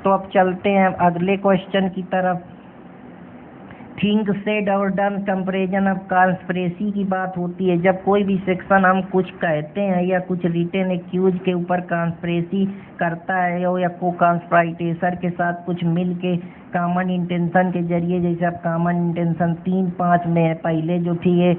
तो अब चलते हैं अगले क्वेश्चन की तरफ। थिंग सेड और डन कंपैरिजन ऑफ कॉन्स्पिरेसी की बात होती है। जब कोई भी सेक्शन हम कुछ कहते हैं या कुछ रिटन एक्यूज के ऊपर कॉन्स्पिरेसी करता है या को कॉन्स्पिरेटर के साथ कुछ मिल के कॉमन इंटेंशन के जरिए, जैसे अब कॉमन इंटेंशन 3-5 में है, पहले जो थी ये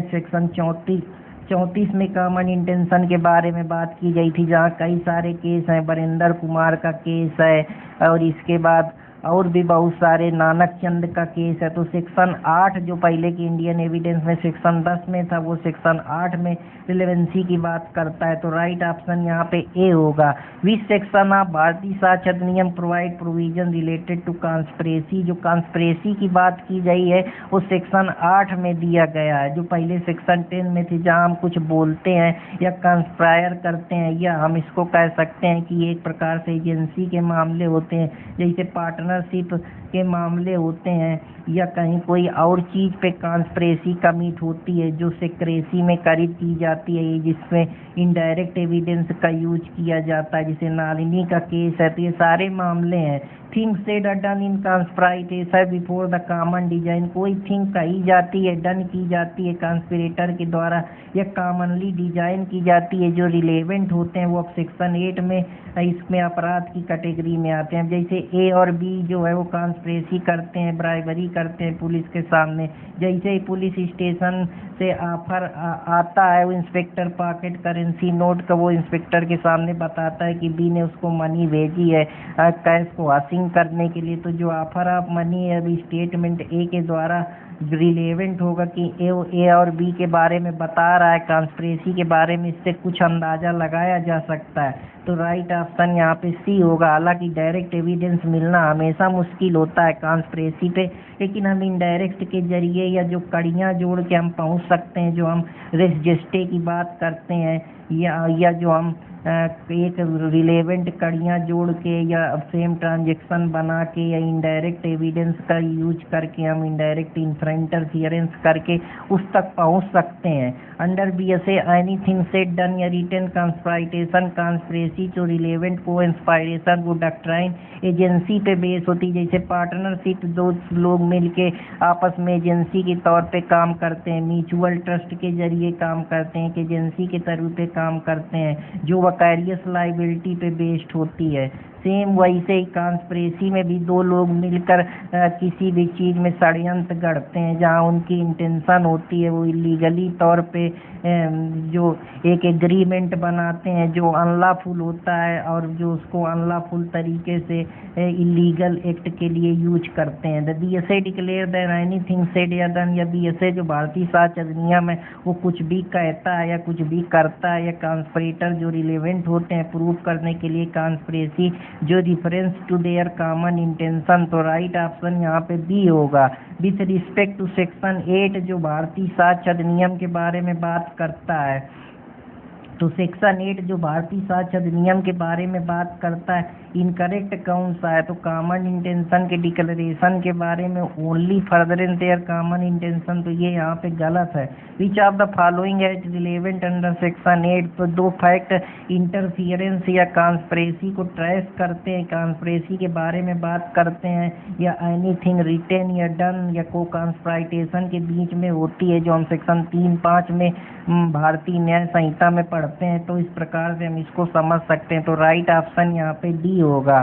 सेक्शन 34 में कॉमन इंटेंशन के बारे में बात की गई थी, जहाँ कई सारे केस हैं। बरिंदर कुमार का केस है और इसके बाद और भी बहुत सारे, नानक चंद का केस है। तो सेक्शन 8 जो पहले की इंडियन एविडेंस में सेक्शन 10 में था, वो सेक्शन 8 में रिलेवेंसी की बात करता है, तो राइट ऑप्शन यहाँ पे ए होगा। Which section of Bharatiya Sakshya Adhiniyam provide provision related to conspiracy, जो कॉन्स्पिरेसी की बात की गई है वो सेक्शन 8 में दिया गया है, जो पहले सेक्शन 10 में थी, जहाँ हम कुछ बोलते हैं या कंस्पायर करते हैं, या हम इसको कह सकते हैं कि एक प्रकार से एजेंसी के मामले होते हैं, जैसे पार्टनर पार्टनरशिप के मामले होते हैं या कहीं कोई और चीज़ पे कॉन्स्पिरेसी कमिट होती है जो सेक्रेसी में करीब की जाती है, जिसमें इनडायरेक्ट एविडेंस का यूज किया जाता है, जैसे नालिनी का केस है। तो ये सारे मामले हैं। Thing said are done in conspirator before the common design, कोई थिंग कही जाती है, डन की जाती है कॉन्स्पिरेटर के द्वारा या कॉमनली डिजाइन की जाती है, जो रिलेवेंट होते हैं वो अब सेक्शन 8 में इसमें अपराध की कैटेगरी में आते हैं। जैसे ए और बी जो है वो कॉन्स्पिरेसी करते हैं, ब्राइबरी करते हैं पुलिस के सामने। जैसे ही पुलिस स्टेशन से ऑफर आता है, वो इंस्पेक्टर पॉकेट करेंसी नोट का वो इंस्पेक्टर के सामने बताता है कि बी ने उसको मनी भेजी है कैश को हासिल करने के लिए। तो जो ऑफर ऑफ मनी है अभी स्टेटमेंट ए के द्वारा रिलेवेंट होगा कि ए और बी के बारे में बता रहा है, कॉन्स्पिरेसी के बारे में, इससे कुछ अंदाजा लगाया जा सकता है। तो राइट ऑप्शन यहाँ पे सी होगा। हालांकि डायरेक्ट एविडेंस मिलना हमेशा मुश्किल होता है कॉन्स्पिरेसी पे, लेकिन हम इनडायरेक्ट के जरिए या जो कड़ियाँ जोड़ के हम पहुँच सकते हैं, जो हम रेस जेस्टे की बात करते हैं या जो हम एक रिलेवेंट कड़ियाँ जोड़ के या सेम ट्रांजेक्शन बना के या इनडायरेक्ट एविडेंस का यूज करके हम इनडायरेक्ट इंटरफियरेंस करके उस तक पहुंच सकते हैं। Under BSA anything said done या रिटन कंस्पिरेशन कॉन्स्पिरेसी जो रिलेवेंट को इंस्पायरेशन वो डॉक्ट्राइन एजेंसी पे बेस होती है। जैसे पार्टनरशिप दो लोग मिलके आपस में एजेंसी के तौर पे काम करते हैं, म्यूचुअल ट्रस्ट के जरिए काम करते हैं, एजेंसी के तरह पे काम करते हैं जो वकैरियस लाइबिलिटी पे बेस्ड होती है। सेम वैसे ही कॉन्स्पिरेसी में भी दो लोग मिलकर किसी भी चीज़ में षड्यंत्र गढ़ते हैं जहाँ उनकी इंटेंशन होती है वो इलीगली तौर पे जो एक एग्रीमेंट बनाते हैं जो अनलॉफुल होता है और जो उसको अनलॉफुल तरीके से इलीगल एक्ट के लिए यूज करते हैं। The BSA declare that anything said या डन, या बीएसए जो भारतीय साक्ष्य अधिनियम है वो कुछ भी कहता है या कुछ भी करता है या कॉन्स्पिरेटर जो रिलेवेंट होते हैं प्रूव करने के लिए कॉन्स्पिरेसी जो reference to their common intention. तो राइट ऑप्शन यहाँ पे बी होगा। विथ रिस्पेक्ट टू सेक्शन 8 जो भारतीय साक्ष्य अधिनियम के बारे में बात करता है, तो सेक्शन 8 जो भारतीय साक्ष्य अधिनियम के बारे में बात करता है इनकरेक्ट कौन सा है, तो कॉमन इंटेंशन के डिक्लेरेशन के बारे में only furtherance their common intention, तो ये यहाँ पे गलत है। Which of the following as relevant under section 8, तो दो फैक्ट इंटरफियरेंस या कॉन्स्पिरेसी को ट्रेस करते हैं, कॉन्स्पिरेसी के बारे में बात करते हैं, या एनीथिंग रिटेन या डन या को कॉन्स्पिरेशन के बीच में होती है जो हम सेक्शन 3-5 में भारतीय न्याय संहिता में पढ़ते हैं। तो इस प्रकार से हम इसको समझ सकते हैं। तो राइट ऑप्शन यहाँ पे डी होगा।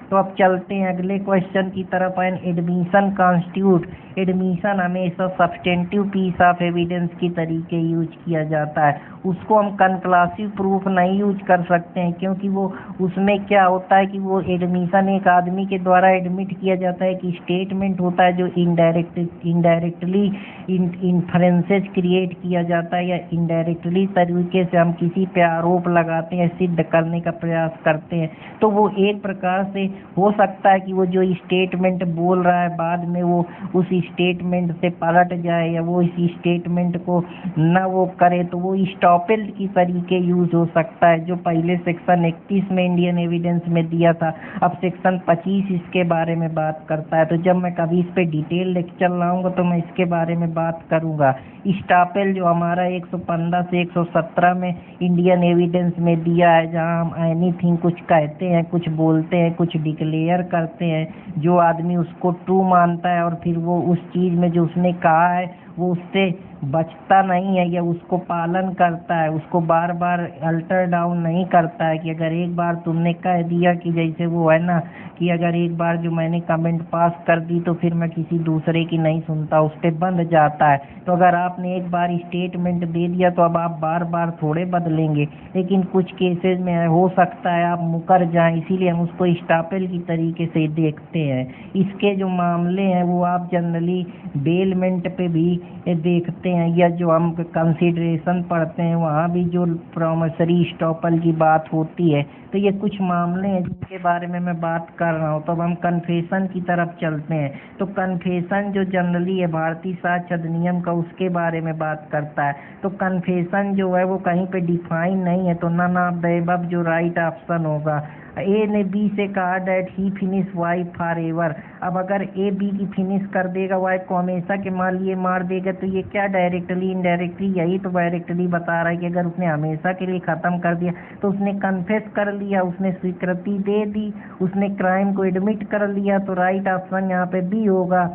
तो अब चलते हैं अगले क्वेश्चन की तरफ। एन एडमिशन कॉन्स्टिट्यूट, एडमिशन हमेशा सब्सटेंटिव पीस ऑफ एविडेंस की तरीके यूज किया जाता है, उसको हम कंक्लूसिव प्रूफ नहीं यूज कर सकते हैं क्योंकि वो उसमें क्या होता है कि वो एडमिशन एक आदमी के द्वारा एडमिट किया जाता है कि स्टेटमेंट होता है जो इनडायरेक्टली इन्फ्रेंसेस क्रिएट किया जाता है या इनडायरेक्टली तरीके से हम किसी पे आरोप लगाते हैं, सिद्ध करने का प्रयास करते हैं। तो वो एक प्रकार से हो सकता है कि वो जो स्टेटमेंट बोल रहा है बाद में वो उस स्टेटमेंट से पलट जाए या वो इस स्टेटमेंट को न वो करे, तो वो स्टॉपेल की तरीके यूज हो सकता है जो पहले सेक्शन 31 में इंडियन एविडेंस में दिया था। अब सेक्शन 25 इसके बारे में बात करता है। तो जब मैं कभी इस पे डिटेल लेक्चर लाऊंगा तो मैं इसके बारे में बात करूंगा। स्टॉपेल जो हमारा 115 से 117 में इंडियन एविडेंस में दिया है, जहां हम एनीथिंग कुछ कहते हैं, कुछ बोलते हैं, कुछ डिक्लेयर करते हैं, जो आदमी उसको ट्रू मानता है और फिर वो उस चीज में जो उसने कहा है वो उससे बचता नहीं है या उसको पालन करता है, उसको बार बार अल्टर डाउन नहीं करता है कि अगर एक बार तुमने कह दिया कि जैसे वो है ना कि अगर एक बार जो मैंने कमेंट पास कर दी तो फिर मैं किसी दूसरे की नहीं सुनता, उस पर बंध जाता है। तो अगर आपने एक बार स्टेटमेंट दे दिया तो अब आप बार बार थोड़े बदलेंगे, लेकिन कुछ केसेस में हो सकता है आप मुकर जाएं, इसीलिए हम उसको स्टॉपेल की तरीके से देखते हैं। इसके जो मामले हैं वो आप जनरली बेलमेंट पे भी देखते हैं या जो हम कंसीडरेशन पढ़ते हैं वहाँ भी जो प्रॉमिसरी स्टॉपल की बात होती है तो ये कुछ मामले हैं जिनके बारे में मैं बात कर रहा हूँ। तो अब हम कन्फेशन की तरफ चलते हैं। तो कन्फेशन जो जनरली है भारतीय साक्ष्य अधिनियम का, उसके बारे में बात करता है। तो कन्फेशन जो है वो कहीं पे डिफाइन नहीं है, तो नन ऑफ द अबव जो राइट ऑप्शन होगा। ए ने बी से कहा that he finish Y for ever. अब अगर ए बी की फिनिश कर देगा, वाई को हमेशा के लिए मार देगा, तो ये क्या डायरेक्टली इनडायरेक्टली यही तो डायरेक्टली बता रहा है कि अगर उसने हमेशा के लिए ख़त्म कर दिया तो उसने कन्फेस कर लिया, उसने स्वीकृति दे दी, उसने क्राइम को एडमिट कर लिया। तो राइट ऑप्शन यहाँ पे बी होगा।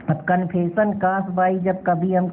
अब कन्फेशन कास्ट बाई, जब कभी हम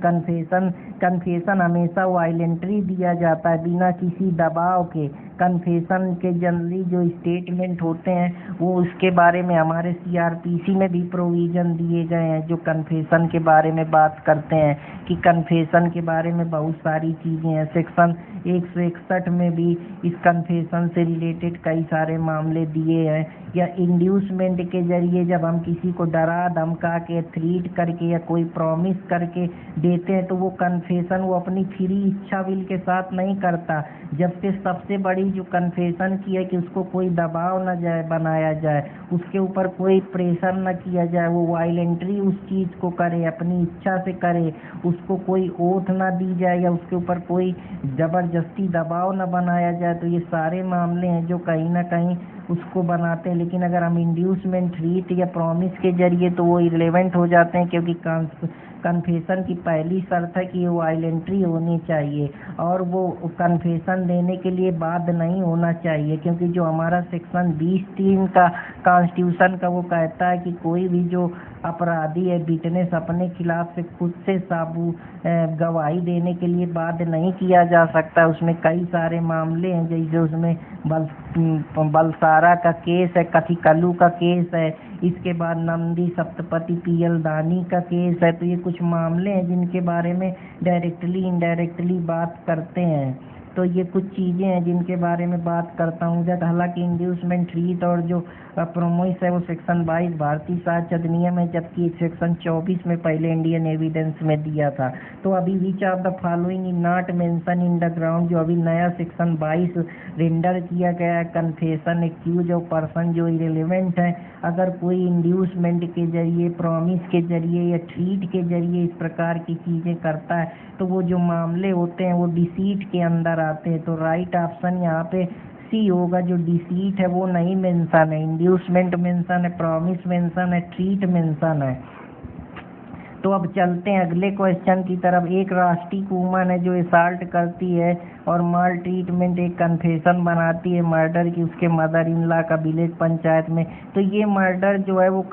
कन्फेशन हमेशा वायलेंटरी दिया जाता है बिना किसी दबाव के। कन्फेशन के जनरली जो स्टेटमेंट होते हैं वो उसके बारे में हमारे सीआरपीसी में भी प्रोविज़न दिए गए हैं जो कन्फेशन के बारे में बात करते हैं कि कन्फेशन के बारे में बहुत सारी चीज़ें हैं। सेक्शन 161 में भी इस कन्फेशन से रिलेटेड कई सारे मामले दिए हैं। या इंड्यूसमेंट के जरिए जब हम किसी को डरा धमका के, थ्रीट करके या कोई प्रॉमिस करके देते हैं तो वो कन्फेशन वो अपनी फ्री इच्छा विल के साथ नहीं करता। जबकि सबसे बड़ी जो कन्फेशन की है कि उसको कोई दबाव न जाए बनाया जाए, उसके ऊपर कोई प्रेशर न किया जाए, वो वायलेंटरी उस चीज़ को करे, अपनी इच्छा से करे, उसको कोई ओथ ना दी जाए या उसके ऊपर कोई ज़बरदस्ती दबाव न बनाया जाए। तो ये सारे मामले हैं जो कहीं ना कहीं उसको बनाते हैं। लेकिन अगर हम इंड्यूसमेंट, थ्रीट या प्रॉमिस के जरिए तो वो इररिलेवेंट हो जाते हैं, क्योंकि कन्फेशन की पहली शर्त है कि वो वायलेंटरी होनी चाहिए और वो कन्फेशन देने के लिए बाध्य नहीं होना चाहिए। क्योंकि जो हमारा सेक्शन 20(3) का कॉन्स्टिट्यूशन का वो कहता है कि कोई भी जो अपराधी है विटनेस अपने खिलाफ से खुद से गवाही देने के लिए बाध्य नहीं किया जा सकता। उसमें कई सारे मामले हैं, जैसे उसमें बलसारा का केस है, कथिकल्लू का केस है, इसके बाद नंदी सप्तपति पीएल दानी का केस है। तो ये कुछ मामले हैं जिनके बारे में डायरेक्टली इनडायरेक्टली बात करते हैं। तो ये कुछ चीज़ें हैं जिनके बारे में बात करता हूँ। जब हालांकि इंड्यूसमेंट, थ्रीट और जो प्रोमिस है वो सेक्शन 22 भारतीय साक्ष्य अधिनियम है, जबकि सेक्शन 24 में पहले इंडियन एविडेंस में दिया था। तो अभी विच of the following is not mention in the ground, जो अभी नया सेक्शन 22 रेंडर किया गया है, कन्फेशन एक्यूज और पर्सन जो इरेलीवेंट है। अगर कोई इंड्यूसमेंट के जरिए, प्रॉमिस के जरिए या ट्रीट के जरिए इस प्रकार की चीज़ें करता है तो वो जो मामले होते हैं वो डिसीट के अंदर आते हैं। तो राइट ऑप्शन यहाँ पे सी होगा। जो डिसीट है वो नहीं मेंशन है, इंड्यूसमेंट मेंशन है, प्रॉमिस मेंशन है, ट्रीट मेंशन है। तो अब चलते हैं अगले क्वेश्चन की तरफ। एक राष्ट्रीय वुमन है जो असॉल्ट करती है और माल ट्रीटमेंट एक कन्फेशन बनाती है मर्डर की उसके मदर इन लॉ का विलेज पंचायत में। तो ये मर्डर जो है वो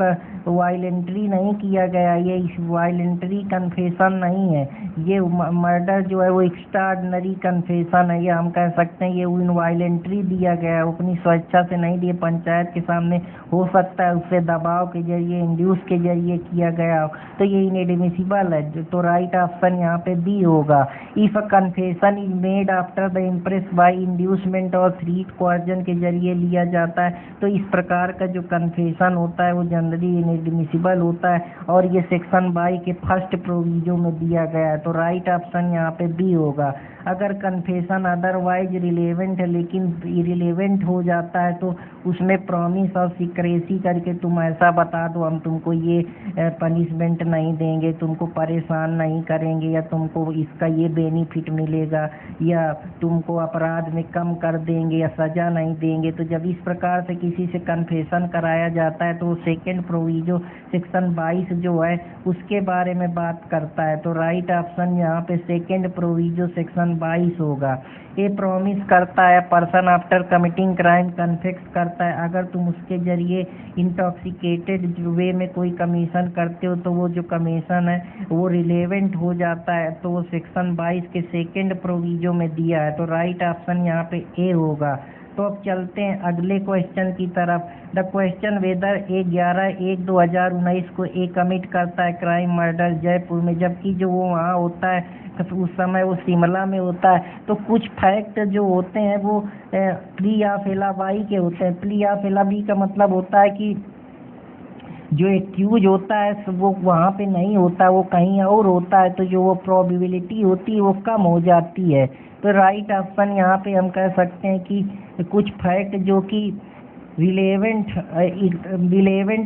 वायलेंटरी नहीं किया गया, ये वायलेंटरी कन्फेशन नहीं है। ये मर्डर जो है वो एक्स्ट्राऑर्डिनरी कन्फेशन है, या हम कह सकते हैं ये इनवायलेंटरी दिया गया है, अपनी स्वेच्छा से नहीं दिया। पंचायत के सामने हो सकता है उससे दबाव के जरिए, इंड्यूस के जरिए किया गया, तो ये इनएडमिसिबल है। तो राइट ऑप्शन यहाँ पे बी होगा। If a confession is made after the impress by inducement और थ्रीट कोर्जन के जरिए लिया जाता है तो इस प्रकार का जो कन्फेशन होता है वो जनरली इनएडमिसिबल होता है और ये सेक्शन 22 के फर्स्ट प्रोविजो में दिया गया है। तो राइट ऑप्शन यहाँ पे बी होगा। अगर कन्फेशन अदरवाइज रिलेवेंट है लेकिन इरिलेवेंट हो जाता है तो उसमें प्रॉमिस और सीक्रेसी करके तुम ऐसा बता दो हम तुमको ये पनिशमेंट नहीं देंगे, तुमको परेशान नहीं करेंगे, या तुमको इसका ये बेनिफिट मिलेगा, या तुमको अपराध में कम कर देंगे या सज़ा नहीं देंगे। तो जब इस प्रकार से किसी से कन्फेशन कराया जाता है तो सेकेंड प्रोविजो सेक्शन 22 जो है उसके बारे में बात करता है। तो राइट ऑप्शन यहाँ पे सेकेंड प्रोविजो सेक्शन 22 होगा। ये प्रॉमिस करता है person after committing crime confess करता है, अगर तुम उसके जरिए इंटॉक्सिकेटेड वे में कोई कमीशन करते हो तो वो जो कमीशन है वो रिलेवेंट हो जाता है। तो वो सेक्शन 22 के सेकेंड प्रोविजो में दिया है। तो राइट ऑप्शन यहाँ पे ए होगा। तो अब चलते हैं अगले क्वेश्चन की तरफ। द क्वेश्चन वेदर 11/1/2019 को ए कमिट करता है क्राइम मर्डर जयपुर में, जबकि जो वो वहाँ होता है तो उस समय वो शिमला में होता है। तो कुछ फैक्ट जो होते हैं वो प्ली ऑफ एलाबाई के होते हैं। प्ली ऑफ एलाबाई का मतलब होता है कि जो एक्यूज होता है वो वहाँ पे नहीं होता, वो कहीं और होता है, तो जो वो प्रोबेबिलिटी होती है वो कम हो जाती है। तो राइट ऑप्शन यहाँ पे हम कह सकते हैं कि कुछ फैक्ट जो कि रिलेवेंट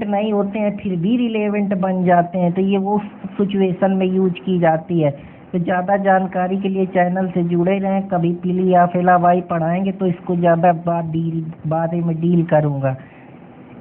नहीं होते हैं फिर भी रिलेवेंट बन जाते हैं, तो ये वो सिचुएशन में यूज की जाती है। तो ज़्यादा जानकारी के लिए चैनल से जुड़े रहें। कभी पीली या फेलाबाई पढ़ाएंगे तो इसको ज़्यादा बारे में डील करूँगा।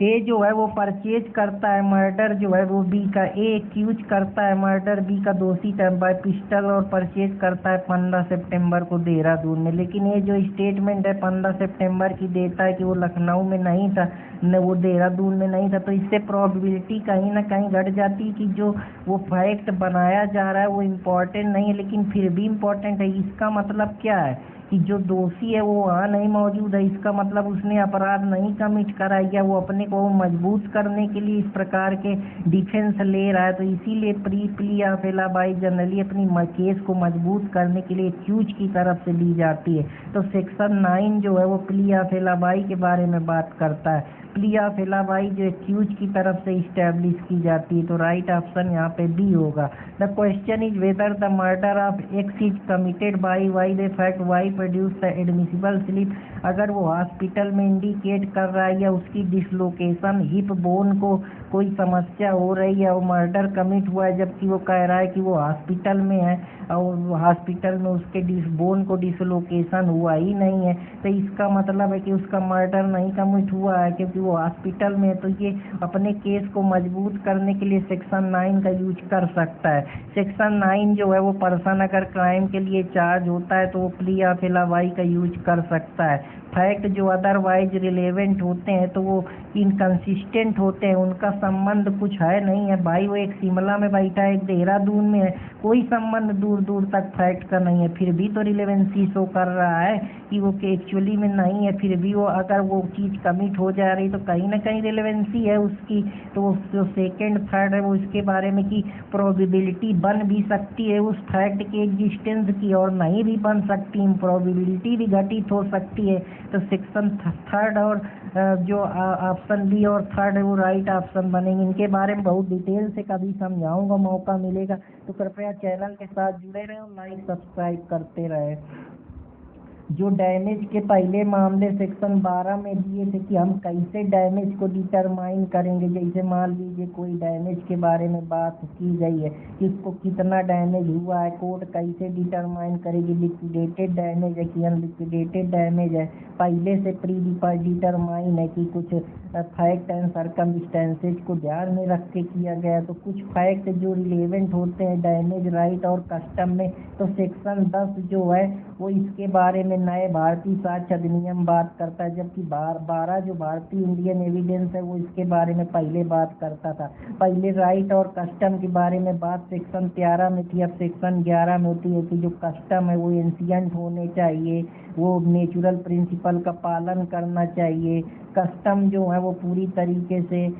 ए जो है वो परचेज करता है मर्डर जो है वो बी का, ए एक्यूज करता है मर्डर बी का दोषी बाय पिस्टल और परचेज करता है 15 सितंबर को देहरादून में। लेकिन ये जो स्टेटमेंट है 15 सितंबर की देता है कि वो लखनऊ में नहीं था, न वो देहरादून में नहीं था, तो इससे प्रोबेबिलिटी कहीं ना कहीं घट जाती है कि जो वो फैक्ट बनाया जा रहा है वो इम्पोर्टेंट नहीं है लेकिन फिर भी इम्पोर्टेंट है। इसका मतलब क्या है कि जो दोषी है वो वहाँ नहीं मौजूद है, इसका मतलब उसने अपराध नहीं कमिट करा है, या वो अपने को मजबूत करने के लिए इस प्रकार के डिफेंस ले रहा है। तो इसीलिए प्ली या फेलाबाई जनरली अपनी केस को मजबूत करने के लिए एक्यूज की तरफ से ली जाती है। तो सेक्शन 9 जो है वो प्ली या फेलाबाई के बारे में बात करता है। प्ली या फेलाबाई जो एक्यूज की तरफ से इस्टेब्लिश की जाती है। तो राइट ऑप्शन यहाँ पे बी होगा। The question is whether the murder of X is committed by Y the fact Y produce the admissible slip. अगर वो हॉस्पिटल में इंडिकेट कर रहा है या उसकी डिसलोकेशन हिप बोन को कोई समस्या हो रही है और मर्डर कमिट हुआ है जबकि वो कह रहा है कि वो हॉस्पिटल में है और हॉस्पिटल में उसके बोन को डिसलोकेशन हुआ ही नहीं है, तो इसका मतलब है कि उसका मर्डर नहीं कमिट हुआ है क्योंकि वो हॉस्पिटल में है। तो ये अपने केस को मजबूत करने के लिए सेक्शन 9 का यूज कर सकता है। सेक्शन 9 जो है वो पर्सन अगर क्राइम के लिए चार्ज होता है तो वो प्ली या फेलाबाई का यूज कर सकता है। फैक्ट जो अदरवाइज रिलेवेंट होते हैं तो वो इनकंसिस्टेंट होते हैं, उनका संबंध कुछ है नहीं है। भाई वो एक शिमला में बैठा है एक देहरादून में है, कोई संबंध दूर दूर तक फैक्ट का नहीं है, फिर भी तो रिलेवेंसी शो कर रहा है कि वो एक्चुअली में नहीं है, फिर भी वो अगर वो चीज़ कमिट हो जा रही तो कहीं ना कहीं रिलेवेंसी है उसकी। तो जो सेकेंड थर्ड है वो इसके बारे में कि प्रोबेबिलिटी बन भी सकती है उस फैक्ट के एग्जिस्टेंस की और नहीं भी बन सकती, प्रोबेबिलिटी भी घटित हो सकती है। तो सेक्शन थर्ड और जो ऑप्शन बी और थर्ड है वो राइट ऑप्शन बनेंगे। इनके बारे में बहुत डिटेल से कभी समझाऊंगा, मौका मिलेगा तो कृपया चैनल के साथ जुड़े रहें और लाइक सब्सक्राइब करते रहें। जो डैमेज के पहले मामले सेक्शन 12 में दिए थे कि हम कैसे डैमेज को डिटरमाइन करेंगे, जैसे मान लीजिए कोई डैमेज के बारे में बात की गई है कि उसको कितना डैमेज हुआ है, कोर्ट कैसे डिटरमाइन करेगी लिक्विडेटेड डैमेज है कि अनलिक्विडेटेड डैमेज है, पहले से प्री डिटरमाइन है कि कुछ फैक्ट एंड सर्कमस्टेंसेज को ध्यान में रख के किया गया। तो कुछ फैक्ट जो रिलेवेंट होते हैं डैमेज राइट और कस्टम में, तो सेक्शन 10 जो है वो इसके बारे में नए भारतीय साक्ष्य अधिनियम बात करता है, जबकि 12 जो भारतीय इंडियन एविडेंस है वो इसके बारे में पहले बात करता था। पहले राइट और कस्टम के बारे में बात सेक्शन 13 में थी, अब सेक्शन 11 में होती है कि जो कस्टम है वो एंशिएंट होने चाहिए, वो नेचुरल प्रिंसिपल का पालन करना चाहिए, कस्टम जो है वो पूरी तरीके से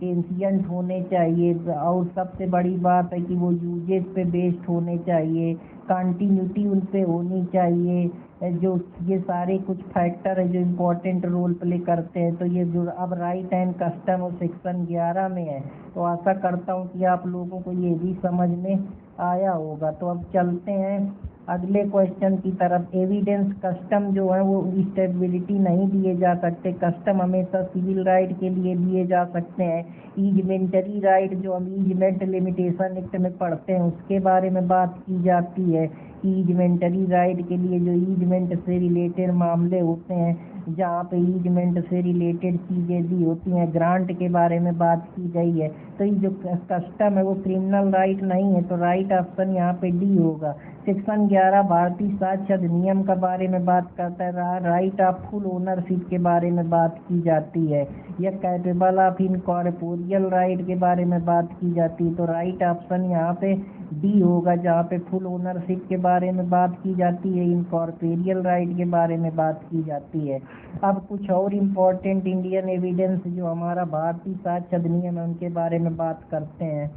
एंशिएंट होने चाहिए, और सबसे बड़ी बात है कि वो यूजेज पे बेस्ड होने चाहिए, कंटिन्यूटी उन पे होनी चाहिए। जो ये सारे कुछ फैक्टर है जो इम्पोर्टेंट रोल प्ले करते हैं। तो ये जो अब राइट एंड कस्टम और सेक्शन 11 में है, तो आशा करता हूँ कि आप लोगों को ये भी समझ में आया होगा। तो अब चलते हैं अगले क्वेश्चन की तरफ। एविडेंस कस्टम जो है वो स्टेबिलिटी नहीं दिए जा सकते, कस्टम हमेशा सिविल राइट के लिए दिए जा सकते हैं। ईजमेंटरी राइट जो हम ईजमेंट लिमिटेशन एक्ट में पढ़ते हैं उसके बारे में बात की जाती है। ईजमेंटरी राइट के लिए जो ईजमेंट से रिलेटेड मामले होते हैं, जहाँ पे ईजमेंट से रिलेटेड चीज़ें दी होती हैं, ग्रांट के बारे में बात की गई है। तो ये जो कस्टम है वो क्रिमिनल राइट नहीं है, तो राइट ऑप्शन यहाँ पे डी होगा। सेक्शन 11 भारतीय साक्ष्य अधिनियम के बारे में बात करता है, राइट ऑफ फुल ओनरशिप के बारे में बात की जाती है, या कैपेबल ऑफ इनकॉर्पोरियल राइट के बारे में बात की जाती है। तो राइट ऑप्शन यहाँ पे डी होगा, जहाँ पे फुल ओनरशिप के बारे में बात की जाती है, इनकॉर्पोरियल राइट के बारे में बात की जाती है। अब कुछ और इम्पोर्टेंट इंडियन एविडेंस जो हमारा भारतीय साक्ष्य अधिनियम है उनके बारे में बात करते हैं।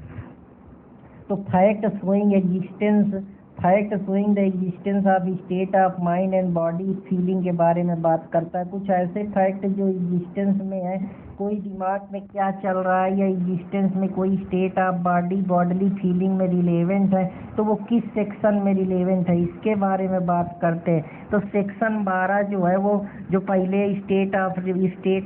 तो fact showing the existence of state of mind and body feeling के बारे में बात करता है। कुछ ऐसे फैक्ट जो एग्जिस्टेंस में है, कोई दिमाग में क्या चल रहा है या एग्जिस्टेंस में कोई state of body bodily feeling में रिलेवेंट है तो वो किस सेक्शन में रिलेवेंट है, इसके बारे में बात करते हैं। तो सेक्शन 12 जो है वो जो पहले स्टेट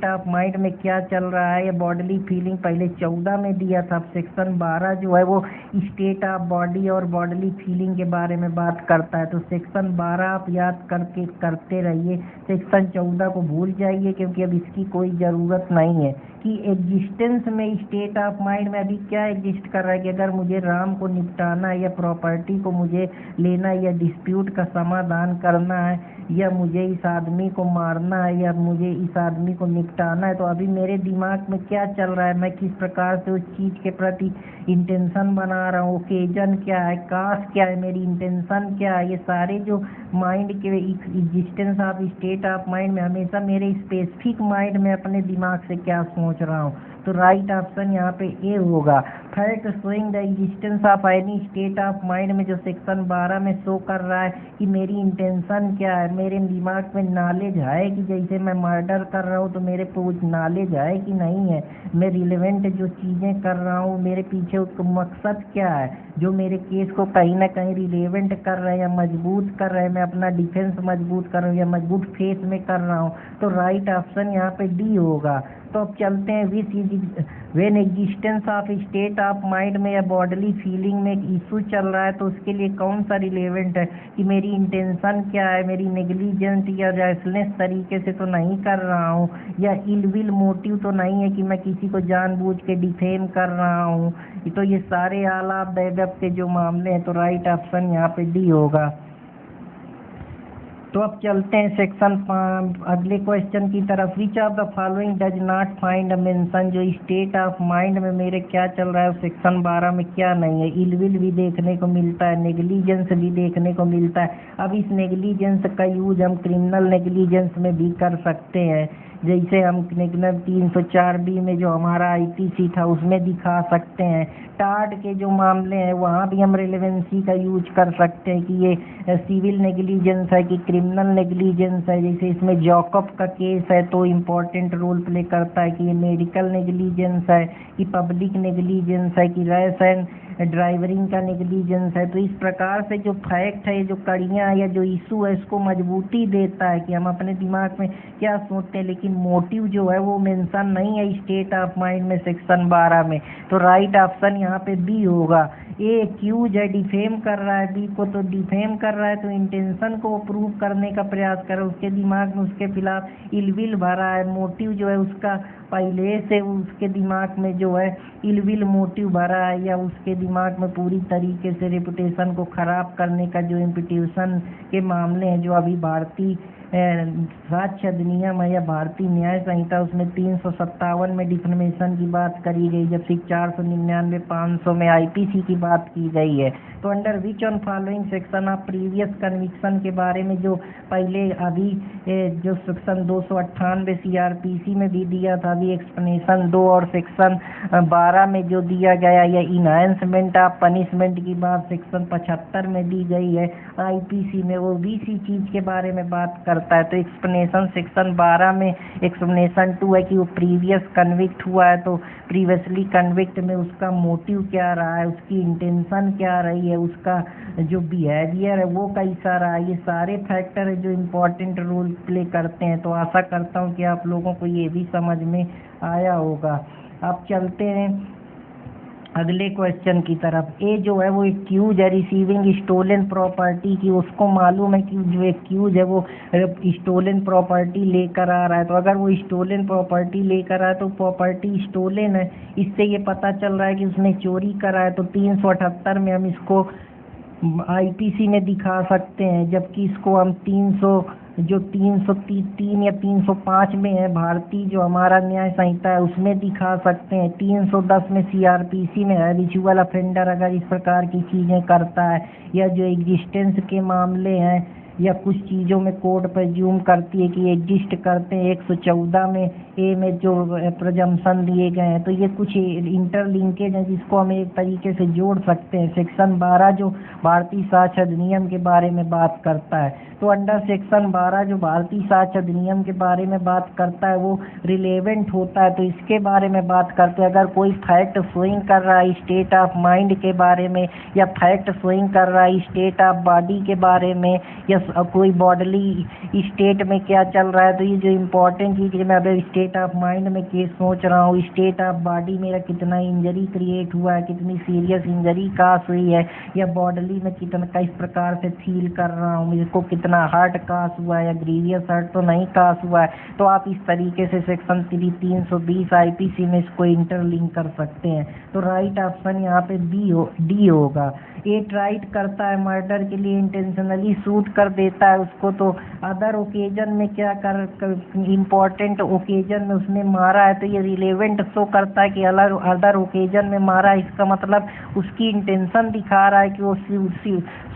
ऑफ माइंड में क्या चल रहा है या बॉडली फीलिंग पहले 14 में दिया था। सेक्शन 12 जो है वो स्टेट ऑफ बॉडी और बॉडली फीलिंग के बारे में बात करता है। तो सेक्शन 12 आप याद करते रहिए, सेक्शन 14 को भूल जाइए क्योंकि अब इसकी कोई ज़रूरत नहीं है। कि एग्जिस्टेंस में स्टेट ऑफ माइंड में अभी क्या एग्जिस्ट कर रहा है कि अगर मुझे राम को निपटाना है या प्रॉपर्टी को मुझे लेना है या डिस्प्यूट का समाधान करना है या मुझे इस आदमी को मारना है या मुझे इस आदमी को निपटाना है, तो अभी मेरे दिमाग में क्या चल रहा है, मैं किस प्रकार से उस चीज़ के प्रति इंटेंशन बना रहा हूँ, ओकेजन क्या है, कास्ट क्या है, मेरी इंटेंशन क्या है, ये सारे जो माइंड के existence of state of mind में हमेशा मेरे स्पेसिफिक माइंड में अपने दिमाग से क्या सोच रहा हूँ। तो राइट ऑप्शन यहाँ पे ए होगा। Fact showing the existence of any state of mind में जो सेक्शन 12 में शो कर रहा है कि मेरी इंटेंशन क्या है, मेरे दिमाग में नॉलेज है कि जैसे मैं मर्डर कर रहा हूँ तो मेरे को कुछ नॉलेज है कि नहीं है, मैं रिलेवेंट जो चीज़ें कर रहा हूँ मेरे पीछे उसका मकसद क्या है जो मेरे केस को कहीं ना कहीं रिलेवेंट कर रहे हैं या मजबूत कर रहे हैं, मैं अपना डिफेंस मजबूत कर रहा हूँ या मजबूत फेस में कर रहा हूँ। तो राइट ऑप्शन यहाँ पे डी होगा। तो अब चलते हैं when existence of state of mind में या बॉडली फीलिंग में एक इशू चल रहा है तो उसके लिए कौन सा रिलेवेंट है कि मेरी इंटेंशन क्या है, मेरी नेग्लिजेंट या रेसलेस तरीके से तो नहीं कर रहा हूँ या इलविल मोटिव तो नहीं है कि मैं किसी को जानबूझ के डिफेम कर रहा हूँ। तो ये सारे आलाप बैकअप के जो मामले हैं तो राइट ऑप्शन यहाँ पे डी होगा। तो अब चलते हैं सेक्शन अगले क्वेश्चन की तरफ। विच of the following does not find a mention, जो स्टेट ऑफ माइंड में मेरे क्या चल रहा है सेक्शन 12 में क्या नहीं है। इलविल भी देखने को मिलता है, नेग्लिजेंस भी देखने को मिलता है। अब इस नेग्लिजेंस का यूज हम क्रिमिनल नेग्लिजेंस में भी कर सकते हैं, जैसे हम 304B में जो हमारा IPC था उसमें दिखा सकते हैं। टार्ट के जो मामले हैं वहाँ भी हम रिलेवेंसी का यूज कर सकते हैं कि ये सिविल नेग्लिजेंस है कि क्रिमिनल नेग्लिजेंस है। जैसे इसमें जॉकब का केस है तो इम्पोर्टेंट रोल प्ले करता है कि ये मेडिकल नेग्लिजेंस है कि पब्लिक नेग्लिजेंस है कि रैश एंड ड्राइवरिंग का नेग्लिजेंस है। तो इस प्रकार से जो फैक्ट है, जो कड़ियाँ या जो इशू है इसको मजबूती देता है कि हम अपने दिमाग में क्या सोचते हैं, लेकिन मोटिव जो है वो मेंशन नहीं है स्टेट ऑफ माइंड में सेक्शन 12 में। तो राइट ऑप्शन यहाँ पे बी होगा। ए एक्यूज है, डिफेम कर रहा है बी को, तो डिफेम कर रहा है तो इंटेंशन को प्रूव करने का प्रयास कर रहा है, उसके दिमाग में उसके खिलाफ इलविल भरा है, मोटिव जो है उसका पहले से उसके दिमाग में जो है इलविल मोटिव भरा है या उसके दिमाग में पूरी तरीके से रेपुटेशन को खराब करने का जो इम्पिट्यूशन के मामले हैं जो अभी भारतीय साक्ष्य अधिनियम है या भारतीय न्याय संहिता उसमें 357 में डिफेमेशन की बात करी गई, जबकि 499 500 में IPC की बात की गई है। तो under which on following section of previous conviction के बारे में जो पहले अभी जो सेक्शन 298 CRPC में भी दिया था, अभी एक्सप्लेनेशन 2 और सेक्शन 12 में जो दिया गया या इनहांसमेंट ऑफ पनिशमेंट की बात सेक्शन 75 में दी गई है IPC में, वो भी इसी चीज़ के बारे में बात करता है। तो एक्सप्लेनेशन सेक्शन 12 में एक्सप्लेनेशन 2 है कि वो प्रीवियस कन्विक्ट हुआ है तो प्रीवियसली कन्विक्ट में उसका मोटिव क्या रहा है, उसकी इंटेंशन क्या रही है, उसका जो बिहेवियर है वो कैसा रहा है। ये सारे फैक्टर है जो इम्पोर्टेंट रोल प्ले करते हैं। तो आशा करता हूँ कि आप लोगों को ये भी समझ में आया होगा। अब चलते हैं अगले क्वेश्चन की तरफ। ए जो है वो एक्यूज है रिसीविंग स्टोलन प्रॉपर्टी की, उसको मालूम है कि जो एक्यूज है वो स्टोलन प्रॉपर्टी लेकर आ रहा है। तो अगर वो स्टोलन प्रॉपर्टी लेकर आया तो प्रॉपर्टी स्टोलन है, इससे ये पता चल रहा है कि उसने चोरी करा है। तो 378 में हम इसको IPC में दिखा सकते हैं, जबकि इसको हम 303 या 305 में है भारतीय जो हमारा न्याय संहिता है उसमें दिखा सकते हैं। 310 में CRPC में है रिचुअल अफेंडर अगर इस प्रकार की चीज़ें करता है, या जो एग्जिस्टेंस के मामले हैं या कुछ चीज़ों में कोर्ट प्रज्यूम करती है कि एग्जिस्ट करते हैं। 114 में ए में जो प्रजम्पशन दिए गए हैं, तो ये कुछ इंटरलिंकेज है जिसको हम एक तरीके से जोड़ सकते हैं। सेक्शन 12 जो भारतीय साक्ष्य अधिनियम के बारे में बात करता है। तो अंडर सेक्शन 12 जो भारतीय साक्ष्य अधिनियम के बारे में बात करता है वो रिलेवेंट होता है। तो इसके बारे में बात करते हैं, अगर कोई फैक्ट शोइंग कर रहा है स्टेट ऑफ माइंड के बारे में, या फैक्ट शोइंग कर रहा है स्टेट ऑफ बॉडी के बारे में, या कोई बॉडली स्टेट में क्या चल रहा है, तो ये जो इम्पोर्टेंट चीज़ है, मैं अभी स्टेट ऑफ माइंड में केस सोच रहा हूँ, स्टेट ऑफ बॉडी मेरा कितना इंजरी क्रिएट हुआ है, कितनी सीरियस इंजरी कास हुई है, या बॉडली में कितना किस प्रकार से फील कर रहा हूँ, मुझको कितना हर्ट कास हुआ है या ग्रीवियस हर्ट तो नहीं कास हुआ है। तो आप इस तरीके से सेक्शन 320 आईपीसी में इसको इंटरलिंक कर सकते हैं। तो राइट ऑप्शन यहाँ पे डी होगा। ए ट्राइट करता है मर्डर के लिए, इंटेंशनली शूट कर देता है उसको, तो अदर ओकेजन में क्या इम्पोर्टेंट ओकेजन में उसने मारा है, तो ये रिलेवेंट शो करता है कि अदर ओकेजन में मारा है। इसका मतलब उसकी इंटेंशन दिखा रहा है कि वो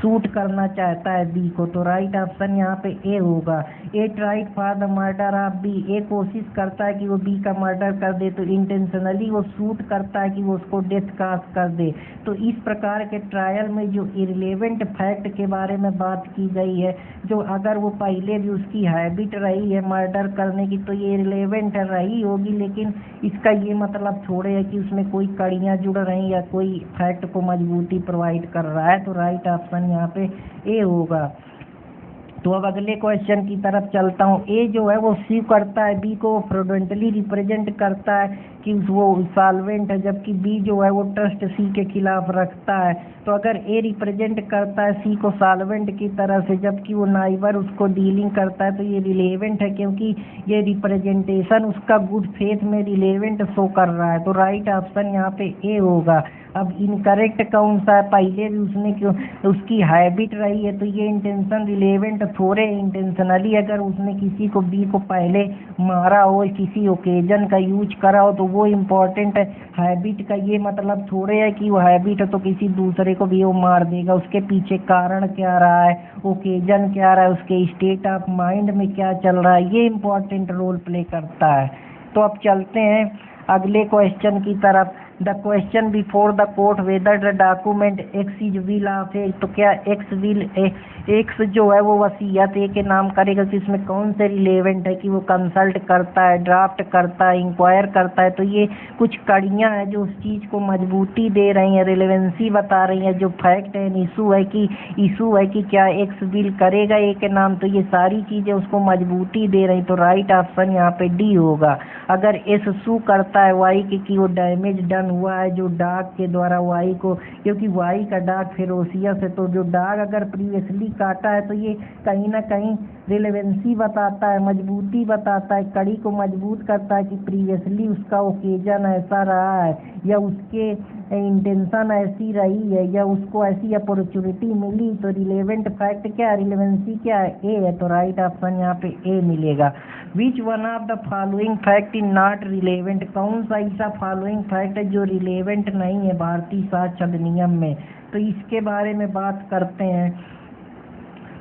शूट करना चाहता है बी को। तो राइट ऑप्शन यहाँ पे ए होगा। A tried for the murder of B, A कोशिश करता है कि वो बी का मर्डर कर दे, तो इंटेंशनली वो शूट करता है कि वो उसको डेथ कास कर दे। तो इस प्रकार के ट्रायल में जो इररिलेवेंट फैक्ट के बारे में बात की गई है, जो अगर वो पहले भी उसकी हैबिट रही है मर्डर करने की, तो ये इररिलेवेंट रही होगी, लेकिन इसका ये मतलब थोड़े है कि उसमें कोई कड़ियाँ जुड़ रही या कोई फैक्ट को मजबूती प्रोवाइड कर रहा है। तो राइट ऑप्शन यहाँ पे ए होगा। तो अब अगले क्वेश्चन की तरफ चलता हूँ। ए जो है वो सी करता है बी को, प्रोडेंटली रिप्रेजेंट करता है कि वो सॉल्वेंट है, जबकि बी जो है वो ट्रस्ट सी के खिलाफ रखता है। तो अगर ए रिप्रेजेंट करता है सी को सॉल्वेंट की तरह से, जबकि वो नाइबर उसको डीलिंग करता है, तो ये रिलेवेंट है, क्योंकि ये रिप्रेजेंटेशन उसका गुड फेथ में रिलेवेंट शो कर रहा है। तो राइट ऑप्शन यहाँ पे ए होगा। अब इनकरेक्ट कौन सा है, पहले भी उसने क्यों उसकी हैबिट रही है, तो ये इंटेंशन रिलेवेंट थोड़े इंटेंशनली अगर उसने किसी को बी को पहले मारा हो, किसी ओकेजन का यूज करा हो, तो वो इम्पोर्टेंट है। हैबिट का ये मतलब थोड़े है कि वो हैबिट है तो किसी दूसरे को भी वो मार देगा। उसके पीछे कारण क्या रहा है, ओकेजन क्या रहा है, उसके स्टेट ऑफ माइंड में क्या चल रहा है, ये इम्पोर्टेंट रोल प्ले करता है। तो अब चलते हैं अगले क्वेश्चन की तरफ। The question before the court whether the document X is will of A, तो क्या एक्स विल एक्स जो है वो वसीयत ए के नाम करेगा, तो इसमें कौन से रिलेवेंट है कि वो कंसल्ट करता है, ड्राफ्ट करता है, इंक्वायर करता है। तो ये कुछ कड़ियाँ हैं जो उस चीज़ को मजबूती दे रही हैं, रिलेवेंसी बता रही हैं। जो फैक्ट है, इशू है कि क्या एक्स विल करेगा ए के नाम, तो ये सारी चीज़ें उसको मजबूती दे रही। तो राइट ऑप्शन यहाँ पे डी होगा। अगर एस सू करता है वाई के कि वो डैमेज डन हुआ है जो डाग के द्वारा वाई को, क्योंकि वाई का डाग फेरोसियस है, तो जो डाग अगर प्रीवियसली काटा है तो ये कहीं ना कहीं रिलेवेंसी बताता है, मजबूती बताता है, कड़ी को मजबूत करता है कि प्रीवियसली उसका ओकेजन ऐसा रहा है, या उसके इंटेंशन ऐसी रही है, या उसको ऐसी अपॉर्चुनिटी मिली। तो रिलेवेंट फैक्ट क्या है, रिलेवेंसी क्या है, ए है। तो राइट ऑप्शन यहाँ पे ए मिलेगा। विच one of the following fact in not relevant, कौन सा ऐसा फॉलोइंग फैक्ट है जो रिलेवेंट नहीं है भारतीय साक्ष्य अधिनियम में, तो इसके बारे में बात करते हैं।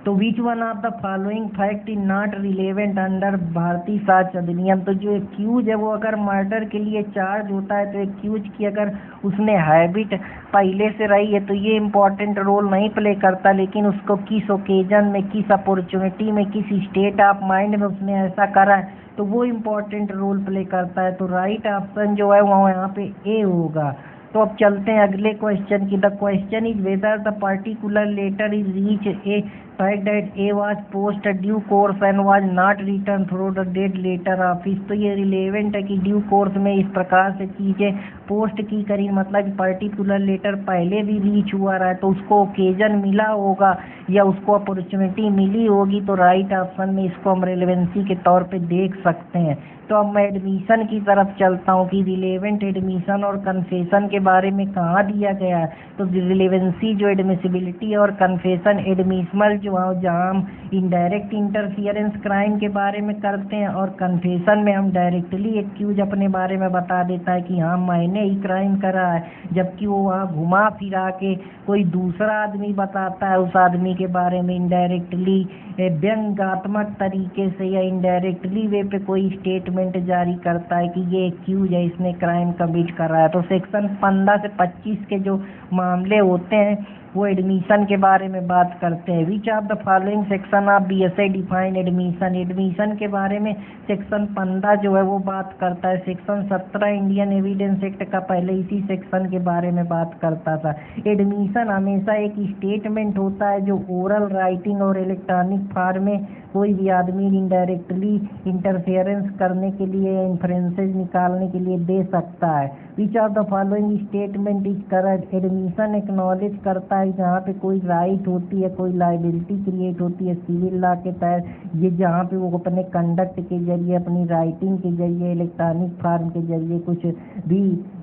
तो विच one of the following fact in not relevant under Bharatiya Sakshya अधिनियम, तो जो एक्यूज है वो अगर मर्डर के लिए चार्ज होता है, तो एक्यूज की अगर उसने हैबिट पहले से रही है तो ये इम्पोर्टेंट रोल नहीं प्ले करता, लेकिन उसको किस ओकेजन में, किस अपॉर्चुनिटी में, किस स्टेट ऑफ माइंड में उसने ऐसा करा है, तो वो इम्पोर्टेंट रोल प्ले करता है। तो राइट ऑप्शन जो है वो यहाँ पे ए होगा। तो अब चलते हैं अगले क्वेश्चन की। The question is whether the particular letter is reach A fact that A was post due course and was not returned through the dead letter office, तो ये रिलेवेंट है कि ड्यू कोर्स में इस प्रकार से चीज़ें पोस्ट की करी, मतलब पर्टिकुलर लेटर पहले भी रीच हुआ रहा है, तो उसको ओकेजन मिला होगा या उसको अपॉर्चुनिटी मिली होगी। तो राइट ऑप्शन में इसको हम रिलेवेंसी के तौर पे देख सकते हैं। तो अब मैं एडमिशन की तरफ चलता हूँ कि रिलेवेंट एडमिशन और कन्फेशन के बारे में कहाँ दिया गया है। तो रिलेवेंसी जो एडमिसिबिलिटी और कन्फेशन एडमिशनल जो है, जहाँ हम इनडायरेक्ट इंटरफियरेंस क्राइम के बारे में करते हैं, और कन्फेशन में हम डायरेक्टली एक्यूज अपने बारे में बता देता है कि हाँ मैंने ही क्राइम करा है, जबकि वो वहाँ घुमा फिरा के कोई दूसरा आदमी बताता है उस आदमी के बारे में इनडायरेक्टली, व्यंग्यात्मक तरीके से या इनडायरेक्टली वे पे कोई स्टेटमेंट जारी करता है कि ये एक्यूज है, इसने क्राइम कमिट करा है। तो सेक्शन 15 से 25 के जो मामले होते हैं वो एडमिशन के बारे में बात करते हैं। विच of the following section of BSA define admission. Admission के बारे में सेक्शन 15 जो है वो बात करता है। सेक्शन 17 इंडियन एविडेंस एक्ट का पहले इसी सेक्शन के बारे में बात करता था। एडमिशन हमेशा एक स्टेटमेंट होता है जो ओरल, राइटिंग और इलेक्ट्रॉनिक फॉर्म में कोई भी आदमी इनडायरेक्टली इंटरफेरेंस करने के लिए, इन्फ्रेंसेस निकालने के लिए दे सकता है। Which of the following statement is correct. Admission acknowledge करता है जहाँ पे कोई राइट होती है, कोई लाइबिलिटी क्रिएट होती है सिविल लॉ के तहत, ये जहाँ पे वो अपने कंडक्ट के जरिए, अपनी राइटिंग के जरिए, इलेक्ट्रॉनिक फॉर्म के जरिए कुछ भी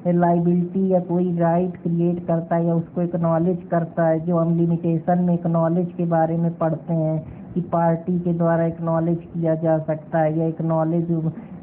लाइबिलिटी या कोई राइट क्रिएट करता है या उसको एक्नॉलेज करता है, जो हम लिमिटेशन में एक्नॉलेज के बारे में पढ़ते हैं कि पार्टी के द्वारा एक्नॉलेज किया जा सकता है, या एक्नॉलेज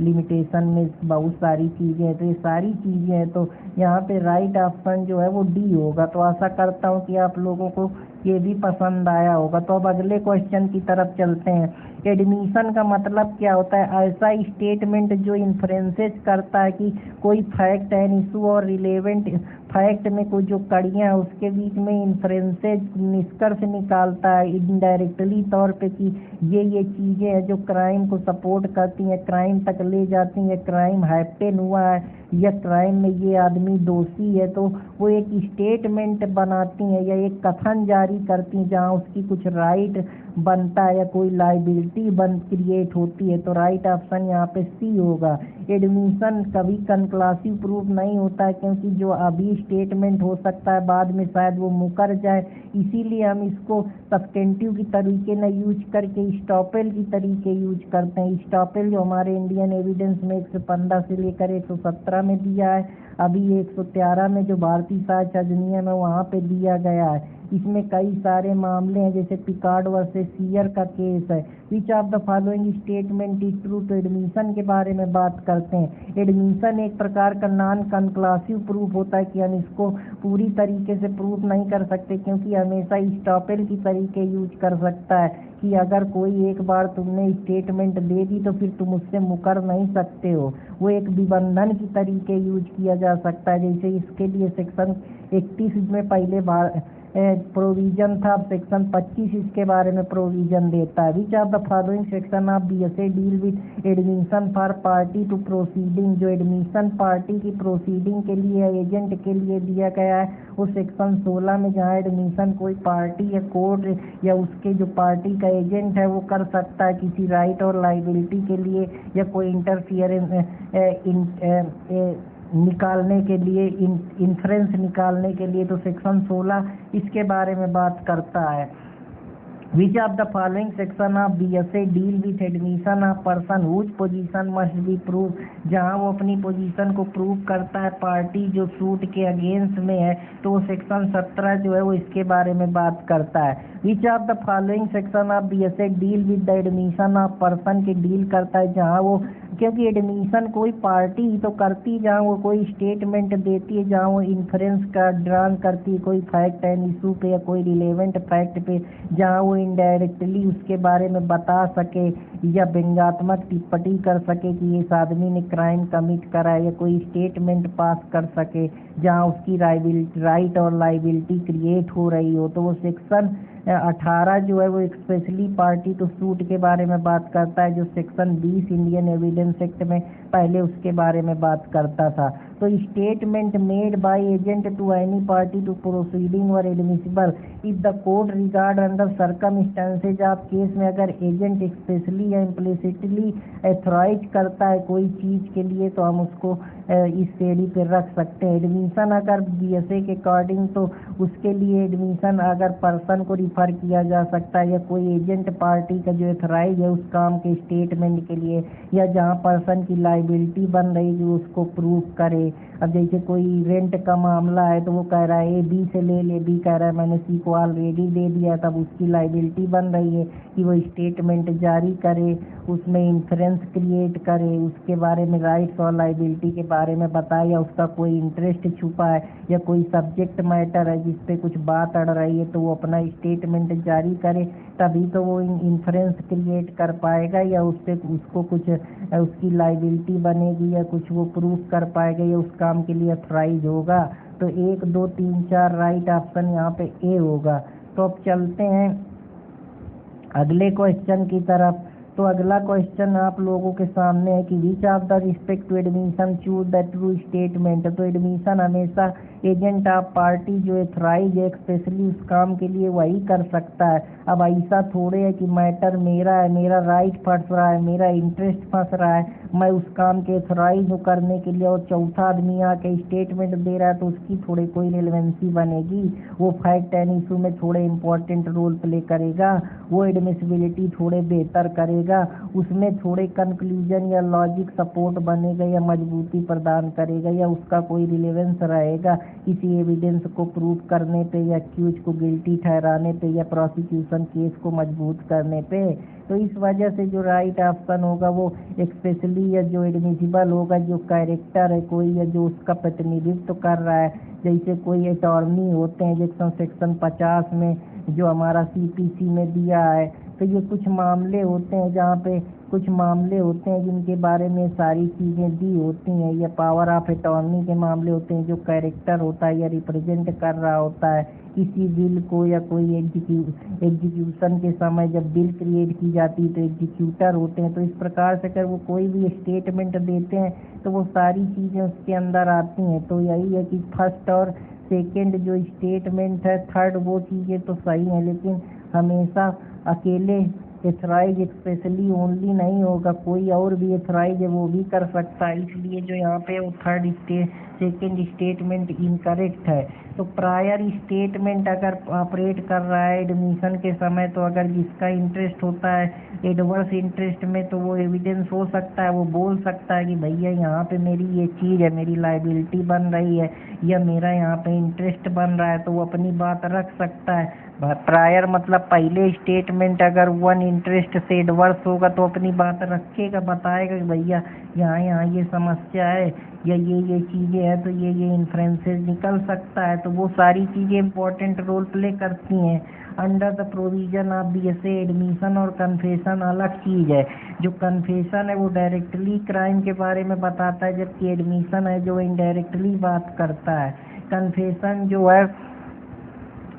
लिमिटेशन में बहुत सारी चीज़ें हैं। तो ये सारी चीज़ें हैं, तो यहाँ पे राइट ऑप्शन जो है वो डी होगा। तो आशा करता हूँ कि आप लोगों को ये भी पसंद आया होगा। तो अब अगले क्वेश्चन की तरफ चलते हैं। एडमिशन का मतलब क्या होता है? ऐसा स्टेटमेंट जो इन्फ्रेंसेस करता है कि कोई फैक्ट एंड इशू और रिलेवेंट फैक्ट में कोई जो कड़ियाँ हैं उसके बीच में इन्फ्रेंसेस, निष्कर्ष निकालता है इनडायरेक्टली तौर पे कि ये चीज़ें हैं जो क्राइम को सपोर्ट करती हैं, क्राइम तक ले जाती हैं, क्राइम हैपन हुआ है या क्राइम में ये आदमी दोषी है। तो वो एक स्टेटमेंट बनाती हैं या एक कथन जारी करती हैं जहाँ उसकी कुछ राइट बनता है या कोई लाइबिलिटी क्रिएट होती है। तो राइट ऑप्शन यहाँ पे सी होगा। एडमिशन कभी कंक्लूसिव प्रूफ नहीं होता है, क्योंकि जो अभी स्टेटमेंट हो सकता है बाद में शायद वो मुकर जाए, इसीलिए हम इसको सब्स्टेंटिव की तरीके न यूज करके स्टॉपेल की तरीके यूज करते हैं। स्टॉपेल जो हमारे इंडियन एविडेंस में 115 से लेकर 117 में दिया है, अभी 113 में जो भारतीय साक्ष्य अधिनियम है वहाँ पे दिया गया है। इसमें कई सारे मामले हैं, जैसे पिकार्ड वर्सेस सीयर का केस है। Which of the following statement is true. तो एडमिशन के बारे में बात करते हैं। एडमिशन एक प्रकार का नॉन कंक्लूसिव प्रूफ होता है कि हम इसको पूरी तरीके से प्रूफ नहीं कर सकते, क्योंकि हमेशा स्टॉपेल की तरीके यूज कर सकता है कि अगर कोई एक बार तुमने स्टेटमेंट दे दी तो फिर तुम उससे मुकर नहीं सकते हो। वो एक निबंधन की तरीके यूज किया जा सकता है। जैसे इसके लिए सेक्शन 31 में पहले प्रोविजन था, अब सेक्शन 25 इसके बारे में प्रोविजन देता है। Which of the following section of BSA deal with admission for party to proceeding. जो एडमिशन पार्टी की प्रोसीडिंग के लिए, एजेंट के लिए दिया गया है, वो सेक्शन 16 में, जहाँ एडमिशन कोई पार्टी या कोर्ट या उसके जो पार्टी का एजेंट है वो कर सकता है किसी राइट और लाइबिलिटी के लिए या कोई इंटरफियरेंस निकालने के लिए, इन्फ्रेंस निकालने के लिए। तो सेक्शन 16 इसके बारे में बात करता है। Which of the following section of BSA deal with admission of person whose position must be prove. जहाँ वो अपनी पोजीशन को प्रूव करता है पार्टी जो सूट के अगेंस्ट में है, तो वो सेक्शन 17 जो है वो इसके बारे में बात करता है। Which of the following section of BSA deal with the admission of person के डील करता है जहाँ वो, क्योंकि एडमिशन कोई पार्टी ही तो करती, जहाँ वो कोई स्टेटमेंट देती है, जहाँ वो इन्फ्रेंस का ड्रान करती है कोई फैक्ट एंड इशू पे या कोई रिलेवेंट फैक्ट पे, जहाँ वो इनडायरेक्टली उसके बारे में बता सके या व्यंग्यात्मक टिप्पणी कर सके कि इस आदमी ने क्राइम कमिट करा है, या कोई स्टेटमेंट पास कर सके जहाँ उसकी राइट और लाइबिलिटी क्रिएट हो रही हो। तो वो सेक्शन 18 जो है वो स्पेशली पार्टी टू सूट के बारे में बात करता है, जो सेक्शन 20 इंडियन एविडेंस एक्ट में पहले उसके बारे में बात करता था। तो statement made by agent to any party to proceeding are admissible if the court regard under circumstances of case में, अगर एजेंट स्पेशली या इम्प्लिसिटली एथोराइज करता है कोई चीज़ के लिए तो हम उसको इस श्रेणी पे रख सकते हैं। एडमिशन अगर बीएसए के अकॉर्डिंग तो उसके लिए एडमिशन अगर पर्सन को रिफर किया जा सकता है या कोई एजेंट पार्टी का जो एथोराइज है उस काम के स्टेटमेंट के लिए, या जहाँ पर्सन की लाइबिलिटी बन रही है उसको प्रूव करे। अब जैसे कोई रेंट का मामला है तो वो कह रहा है ए बी से ले ले, बी कह रहा है मैंने सी को ऑलरेडी दे दिया, तब उसकी लाइबिलिटी बन रही है कि वो स्टेटमेंट जारी करे, उसमें इंफ्रेंस क्रिएट करे, उसके बारे में राइट्स और लाइबिलिटी के बारे में बताए, या उसका कोई इंटरेस्ट छुपा है या कोई सब्जेक्ट मैटर है जिस पे कुछ बात अड़ रही है तो वो अपना स्टेटमेंट जारी करे, तभी तो वो इंफ्रेंस क्रिएट कर पाएगा या उससे उसको कुछ उसकी लाइबिलिटी बनेगी या कुछ वो प्रूफ कर पाएगा या उस काम के लिए अथराइज होगा। तो 1 2 3 4 राइट ऑप्शन यहाँ पे ए होगा। तो अब चलते हैं अगले क्वेश्चन की तरफ। तो अगला क्वेश्चन आप लोगों के सामने है कि which of the respect to admission choose the true statement. तो एडमिशन हमेशा एजेंट ऑफ पार्टी जो एथराइज है स्पेशली उस काम के लिए वही कर सकता है। अब ऐसा थोड़े है कि मैटर मेरा है, मेरा राइट फंस रहा है, मेरा इंटरेस्ट फंस रहा है, मैं उस काम के एथराइज हूँ करने के लिए और चौथा आदमी आके स्टेटमेंट दे रहा है तो उसकी थोड़ी कोई रिलेवेंसी बनेगी। वो फैक्ट एंड इशू में थोड़े इंपॉर्टेंट रोल प्ले करेगा, वो एडमिसिबिलिटी थोड़े बेहतर करेगा, उसमें थोड़े कंक्लूजन या लॉजिक सपोर्ट बनेगा या मजबूती प्रदान करेगा या उसका कोई रिलेवेंस रहेगा किसी एविडेंस को प्रूव करने पे या एक्यूज को गिल्टी ठहराने पे या प्रोसिक्यूशन केस को मजबूत करने पे। तो इस वजह से जो राइट ऑप्शन होगा वो स्पेशली या जो एडमिसिबल होगा जो कैरेक्टर है कोई या जो उसका प्रतिनिधित्व कर रहा है, जैसे कोई अटॉर्नी होते हैं जैसे सेक्शन 50 में जो हमारा सीपीसी में दिया है। तो ये कुछ मामले होते हैं जहाँ पे कुछ मामले होते हैं जिनके बारे में सारी चीज़ें दी होती हैं, या पावर ऑफ अटॉर्नी के मामले होते हैं जो कैरेक्टर होता है या रिप्रेजेंट कर रहा होता है किसी बिल को या कोई एग्जीक्यूशन के समय जब बिल क्रिएट की जाती है तो एग्जीक्यूटर होते हैं। तो इस प्रकार से अगर वो कोई भी स्टेटमेंट देते हैं तो वो सारी चीज़ें उसके अंदर आती हैं। तो यही है कि फर्स्ट और सेकेंड जो स्टेटमेंट है, थर्ड वो चीज़ें तो सही हैं, लेकिन हमेशा अकेले एथराइज स्पेशली ओनली नहीं होगा, कोई और भी एथराइज है वो भी कर सकता है। इसलिए जो यहाँ पे वो सेकेंड स्टेटमेंट इनकरेक्ट है। तो प्रायर स्टेटमेंट अगर ऑपरेट कर रहा है एडमिशन के समय तो अगर जिसका इंटरेस्ट होता है एडवर्स इंटरेस्ट में तो वो एविडेंस हो सकता है, वो बोल सकता है कि भैया यहाँ पे मेरी ये चीज़ है, मेरी लाइबिलिटी बन रही है या मेरा यहाँ पे इंटरेस्ट बन रहा है, तो वो अपनी बात रख सकता है। प्रायर मतलब पहले स्टेटमेंट अगर वन इंटरेस्ट से एडवर्स होगा तो अपनी बात रखेगा, बताएगा कि भैया यहाँ यहाँ ये समस्या है या ये चीज़ें हैं तो ये इन्फ्रेंसेस निकल सकता है। तो वो सारी चीज़ें इंपॉर्टेंट रोल प्ले करती हैं। Under the provision of BSA admission और कन्फेशन अलग चीज़ है। जो कन्फेशन है वो डायरेक्टली क्राइम के बारे में बताता है, जबकि एडमिशन है जो इनडायरेक्टली बात करता है। कन्फेशन जो है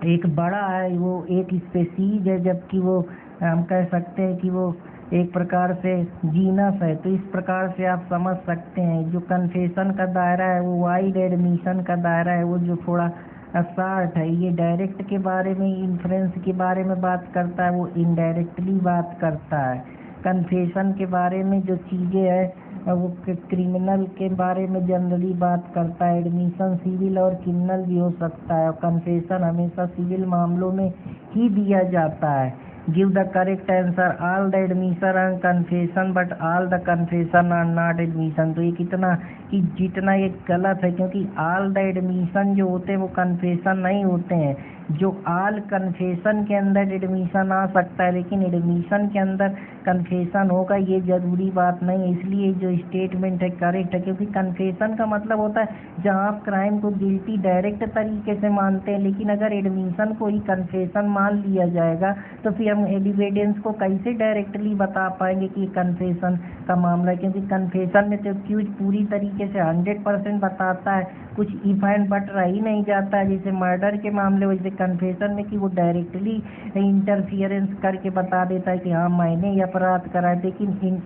एक बड़ा है, वो एक स्पेसीज है, जबकि वो हम कह सकते हैं कि वो एक प्रकार से जीनस है। तो इस प्रकार से आप समझ सकते हैं जो कन्फेशन का दायरा है वो वाइड, एडमिशन का दायरा है वो जो थोड़ा शार्ट है। ये डायरेक्ट के बारे में, इन्फ्रेंस के बारे में बात करता है, वो इनडायरेक्टली बात करता है। कन्फेशन के बारे में जो चीज़ें हैं वो क्रिमिनल के बारे में जनरली बात करता है। एडमिशन सिविल और क्रिमिनल भी हो सकता है और कन्फेशन हमेशा सिविल मामलों में ही दिया जाता है। Give the correct answer, all the admission and confession but all the confession are not admission. तो ये कितना कि जितना ये गलत है, क्योंकि ऑल द एडमिशन जो होते हैं वो कन्फेशन नहीं होते हैं। जो ऑल कन्फेशन के अंदर एडमिशन आ सकता है लेकिन एडमिशन के अंदर कन्फेशन होगा ये जरूरी बात नहीं है। इसलिए जो स्टेटमेंट है करेक्ट है, क्योंकि कन्फेशन का मतलब होता है जहाँ आप क्राइम को गिल्टी डायरेक्ट तरीके से मानते हैं, लेकिन अगर एडमिशन को ही कन्फेशन मान लिया जाएगा तो फिर हम एविडेंस को कैसे डायरेक्टली बता पाएंगे कि कन्फेशन का मामला है, क्योंकि कन्फेशन में तो एक्यूज पूरी तरीके से 100% बताता है, कुछ इफ एंड बट रह ही नहीं जाता है। जैसे मर्डर के मामले वैसे कन्फेशन में कि वो डायरेक्टली इंटरफियरेंस करके बता देता है कि हाँ मैंने ये अपराध करा है, लेकिन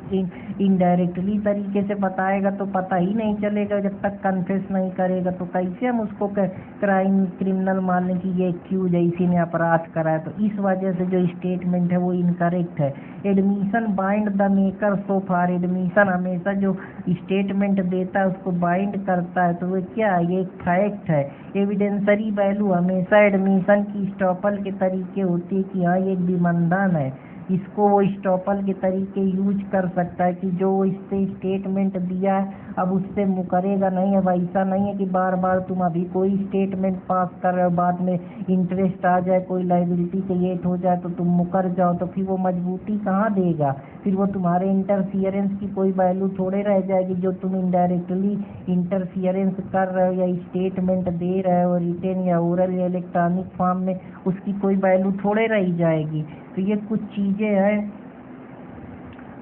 इनडायरेक्टली तरीके से बताएगा तो पता ही नहीं चलेगा जब तक कन्फेस नहीं करेगा। तो कैसे हम उसको क्राइम क्रिमिनल मान लें कि ये एक्यूज है इसी ने अपराध करा है। तो इस वजह से जो स्टेटमेंट है वो इनकरेक्ट है। Admission bind the maker so far, admission हमेशा जो स्टेटमेंट देता है उसको बाइंड करता है। तो वो क्या है, ये एक फैक्ट है। एविडेंसरी वैल्यू हमेशा एडमिशन की स्टॉपल के तरीके होती है कि हाँ ये एक विमंदन है, इसको वो स्टॉपल के तरीके यूज कर सकता है कि जो इससे स्टेटमेंट दिया है अब उससे मुकरेगा नहीं। अब ऐसा नहीं है कि बार बार तुम अभी कोई स्टेटमेंट पास कर रहे हो बाद में इंटरेस्ट आ जाए, कोई लाइबिलिटी क्रिएट हो जाए तो तुम मुकर जाओ, तो फिर वो मजबूती कहाँ देगा, फिर वो तुम्हारे इंटरफियरेंस की कोई वैल्यू थोड़े रह जाएगी। जो तुम इनडायरेक्टली इंटरफियरेंस कर रहे हो या स्टेटमेंट दे रहे हो रिटेन या ओरल या इलेक्ट्रॉनिक फॉर्म में, उसकी कोई वैल्यू थोड़े रह जाएगी। तो ये कुछ चीज़ें हैं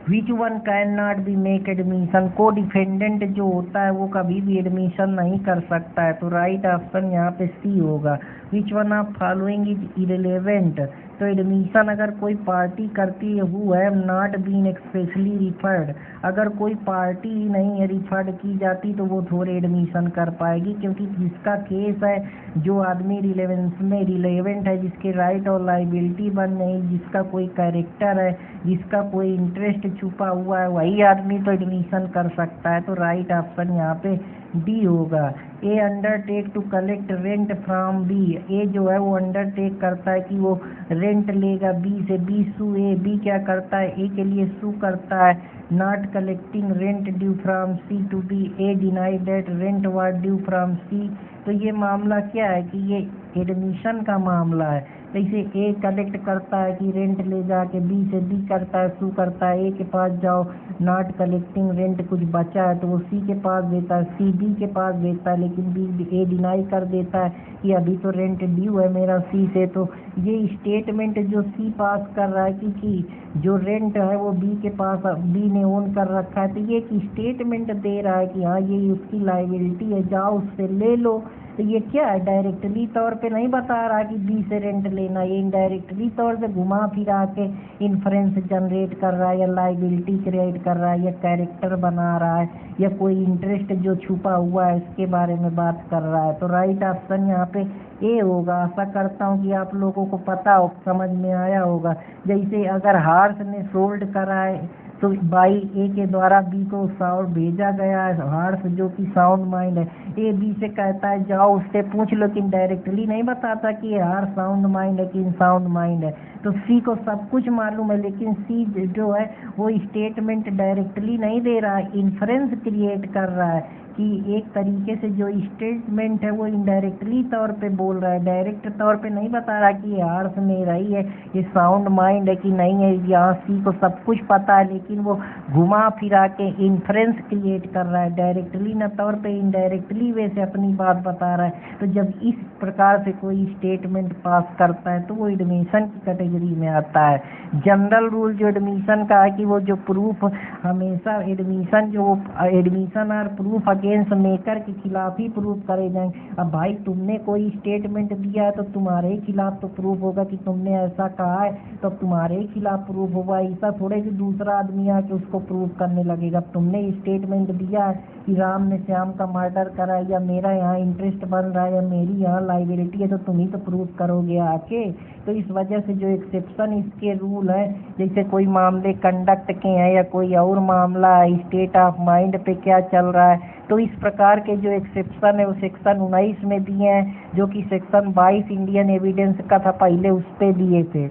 which one can not be make admission, को डिफेंडेंट जो होता है वो कभी भी एडमिशन नहीं कर सकता है। तो राइट ऑप्शन यहाँ पे सी होगा। Which one of following is irrelevant, तो एडमिशन अगर कोई पार्टी करती है who have not been expressly referred, अगर कोई पार्टी ही नहीं है रिफर्ड की जाती तो वो थोड़े एडमिशन कर पाएगी, क्योंकि जिसका केस है, जो आदमी रिलेवेंस में रिलेवेंट है, जिसके राइट और लाइबिलिटी बन नहीं, जिसका कोई कैरेक्टर है, जिसका कोई इंटरेस्ट छुपा हुआ है, वही आदमी तो एडमिशन कर सकता है। तो राइट ऑप्शन यहाँ पे डी होगा। A undertake to collect rent from B, A जो है वो अंडरटेक करता है कि वो रेंट लेगा बी से, बी सू ए, बी क्या करता है, ए के लिए सू करता है, not collecting rent due from C to B, A deny that rent was due from C. तो ये मामला क्या है कि ये एडमिशन का मामला है। जैसे ए कलेक्ट करता है कि रेंट ले जाके बी से, बी करता है सू करता है, ए के पास जाओ नॉट कलेक्टिंग रेंट, कुछ बचा है तो वो सी के पास देता है, सी बी के पास देता है, लेकिन बी ए डिनाई कर देता है कि अभी तो रेंट ड्यू है मेरा सी से। तो ये स्टेटमेंट जो सी पास कर रहा है कि जो रेंट है वो बी के पास, बी ने ओन कर रखा है, तो ये एक स्टेटमेंट दे रहा है कि हाँ ये उसकी लाइबिलिटी है, जाओ उससे ले लो। तो ये क्या है, डायरेक्टली तौर पे नहीं बता रहा कि बी से रेंट लेना, ये इनडायरेक्टली तौर से घुमा फिरा के इन्फ्रेंस जनरेट कर रहा है, या लाइबिलिटी क्रिएट कर रहा है, या कैरेक्टर बना रहा है, या कोई इंटरेस्ट जो छुपा हुआ है इसके बारे में बात कर रहा है। तो राइट ऑप्शन यहाँ पे ए होगा। आशा करता हूँ कि आप लोगों को पता हो, समझ में आया होगा। जैसे अगर हार्स ने सोल्ड करा है तो बाई ए के द्वारा बी को साउंड भेजा गया है, हार्स जो कि साउंड माइंड है, ए बी से कहता है जाओ उससे पूछ लो, लेकिन डायरेक्टली नहीं बताता कि ये हार्स साउंड माइंड है कि इनसाउंड माइंड है। तो सी को सब कुछ मालूम है, लेकिन सी जो है वो स्टेटमेंट डायरेक्टली नहीं दे रहा है, इन्फ्रेंस क्रिएट कर रहा है कि एक तरीके से जो स्टेटमेंट है वो इनडायरेक्टली तौर पे बोल रहा है, डायरेक्ट तौर पे नहीं बता रहा कि ये हार्स मेरा ही है, ये साउंड माइंड है कि नहीं है। यहाँ सी को सब कुछ पता है, लेकिन वो घुमा फिरा के इन्फ्रेंस क्रिएट कर रहा है, डायरेक्टली न तौर पे इनडायरेक्टली वे से अपनी बात बता रहा है। तो जब इस प्रकार से कोई स्टेटमेंट पास करता है तो वो एडमिशन की कैटेगरी में आता है। जनरल रूल जो एडमिशन का है कि वो जो प्रूफ हमेशा एडमिशन और प्रूफ अगेंस्ट मेकर के खिलाफ ही प्रूफ करे जाएंगे। अब भाई तुमने कोई स्टेटमेंट दिया है तो तुम्हारे ही खिलाफ तो प्रूफ होगा कि तुमने ऐसा कहा है, तो तुम्हारे ही खिलाफ प्रूफ होगा। ऐसा थोड़े कि दूसरा आदमी आके उसको प्रूफ करने लगेगा। तुमने स्टेटमेंट दिया है कि राम ने श्याम का मर्डर करा है, या मेरा यहाँ इंटरेस्ट बन रहा है, या मेरी यहाँ लाइबिलिटी है, तो तुम ही तो प्रूफ करोगे आके। तो इस वजह से जो एक्सेप्शन इसके रूल है, जैसे कोई मामले कंडक्ट के हैं या कोई और मामला है, स्टेट ऑफ माइंड पे क्या चल रहा है, तो इस प्रकार के जो एक्सेप्शन है वो सेक्शन 19 में दिए हैं, जो कि सेक्शन 22 इंडियन एविडेंस का था, पहले उस पे दिए थे।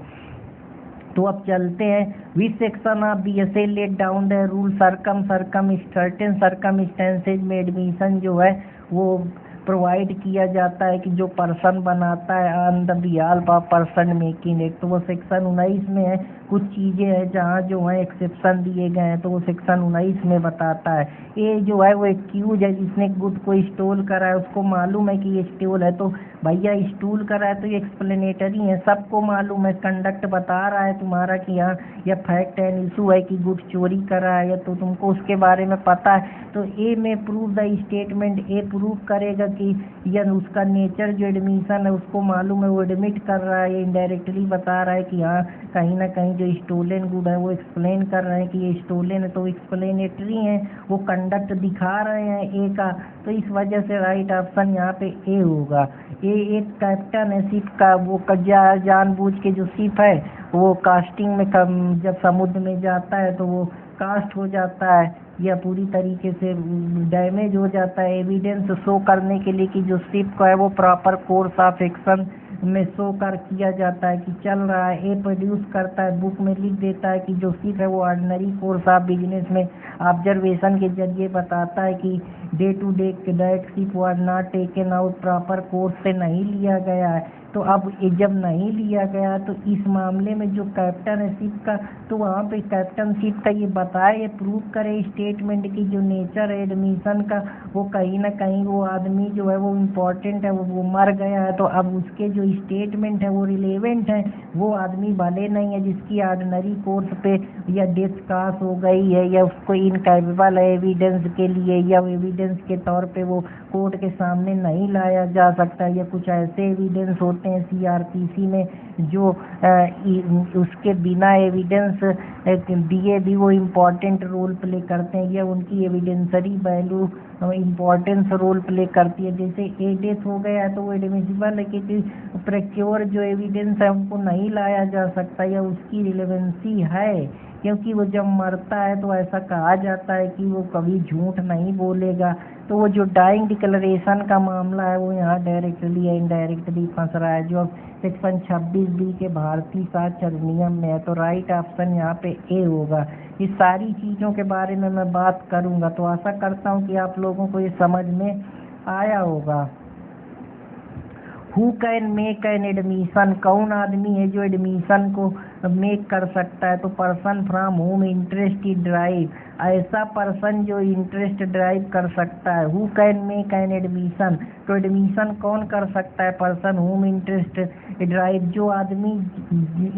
तो अब चलते हैं। Which section of BSA let down the rule circum circumstances में एडमिशन जो है वो प्रोवाइड किया जाता है कि जो पर्सन बनाता है on the behalf of person making it. तो वो सेक्शन 19 में है। कुछ चीज़ें हैं जहाँ जो है एक्सेप्शन दिए गए हैं, तो वो सेक्शन 19 में बताता है। ये जो है वो एक्यूज है, जिसने गुड को स्टोल करा है, उसको मालूम है कि ये स्टोल है, तो भैया स्टूल करा है तो ये एक्सप्लेनेटरी है, सबको मालूम है। कंडक्ट बता रहा है तुम्हारा कि हाँ यह फैक्ट एंड इशू है कि गुड चोरी करा है, या तो तुमको उसके बारे में पता है। तो ए में prove the statement, A prove करेगा कि यह उसका नेचर जो एडमिशन है उसको मालूम है, वो एडमिट कर रहा है, इनडायरेक्टली बता रहा है कि हाँ कहीं ना कहीं जो स्टोलन गुड है वो एक्सप्लेन कर रहे हैं कि ये स्टोलन है, तो एक्सप्लेनेटरी है, वो कंडक्ट दिखा रहे हैं ए का। तो इस वजह से राइट ऑप्शन यहाँ पे ए होगा। ये एक कैप्टन है शिप का, वो जानबूझ के जो शिप है वो कास्टिंग में जब समुद्र में जाता है तो वो कास्ट हो जाता है या पूरी तरीके से डैमेज हो जाता है, एविडेंस शो करने के लिए कि जो शिप का है वो प्रॉपर कोर्स ऑफ एक्शन में शो कर किया जाता है कि चल रहा है। ए प्रोड्यूस करता है, बुक में लिख देता है कि जो शिप है वो ऑर्डिनरी कोर्स ऑफ बिजनेस में ऑब्जर्वेशन के जरिए बताता है कि day to day that ship was not taken out, proper course से नहीं लिया गया है। तो अब ये जब नहीं लिया गया तो इस मामले में जो कैप्टनशिप का, तो वहाँ पे कैप्टनशिप का ये बताए, ये प्रूव करे स्टेटमेंट की जो नेचर है एडमिशन का, वो कहीं ना कहीं वो आदमी जो है वो इम्पोर्टेंट है, वो मर गया है, तो अब उसके जो स्टेटमेंट है वो रिलेवेंट है। वो आदमी भले नहीं है जिसकी ऑर्डिनरी कोर्स पे या डिस्कस हो गई है या उसको इनकेपेबल है एविडेंस के लिए, या एविडेंस के तौर पे वो कोर्ट के सामने नहीं लाया जा सकता, या कुछ ऐसे एविडेंस होते हैं सीआरपीसी में जो उसके बिना एविडेंस दिए भी वो इम्पोर्टेंट रोल प्ले करते हैं, या उनकी एविडेंसरी वैल्यू इम्पोर्टेंस रोल प्ले करती है। जैसे ए डेथ हो गया तो वो एडमिसिबल है कि प्रेक्योर जो एविडेंस है उनको नहीं लाया जा सकता, या उसकी रिलेवेंसी है, क्योंकि वो जब मरता है तो ऐसा कहा जाता है कि वो कभी झूठ नहीं बोलेगा। तो वो जो डाइंग डिक्लेरेशन का मामला है वो यहाँ डायरेक्टली या इनडायरेक्टली फंस रहा है, जो सेक्शन 26B के भारतीय साक्ष्य अधिनियम में है। तो राइट ऑप्शन यहाँ पे ए होगा। इस सारी चीज़ों के बारे में मैं बात करूँगा, तो आशा करता हूँ कि आप लोगों को ये समझ में आया होगा। Who can make an admission, कौन आदमी है जो एडमिशन को मेक कर सकता है? तो person from home interest drive, ऐसा पर्सन जो इंटरेस्ट ड्राइव कर सकता है। Who can make an admission, तो एडमिशन कौन कर सकता है? पर्सन होम इंटरेस्ट ड्राइव, जो आदमी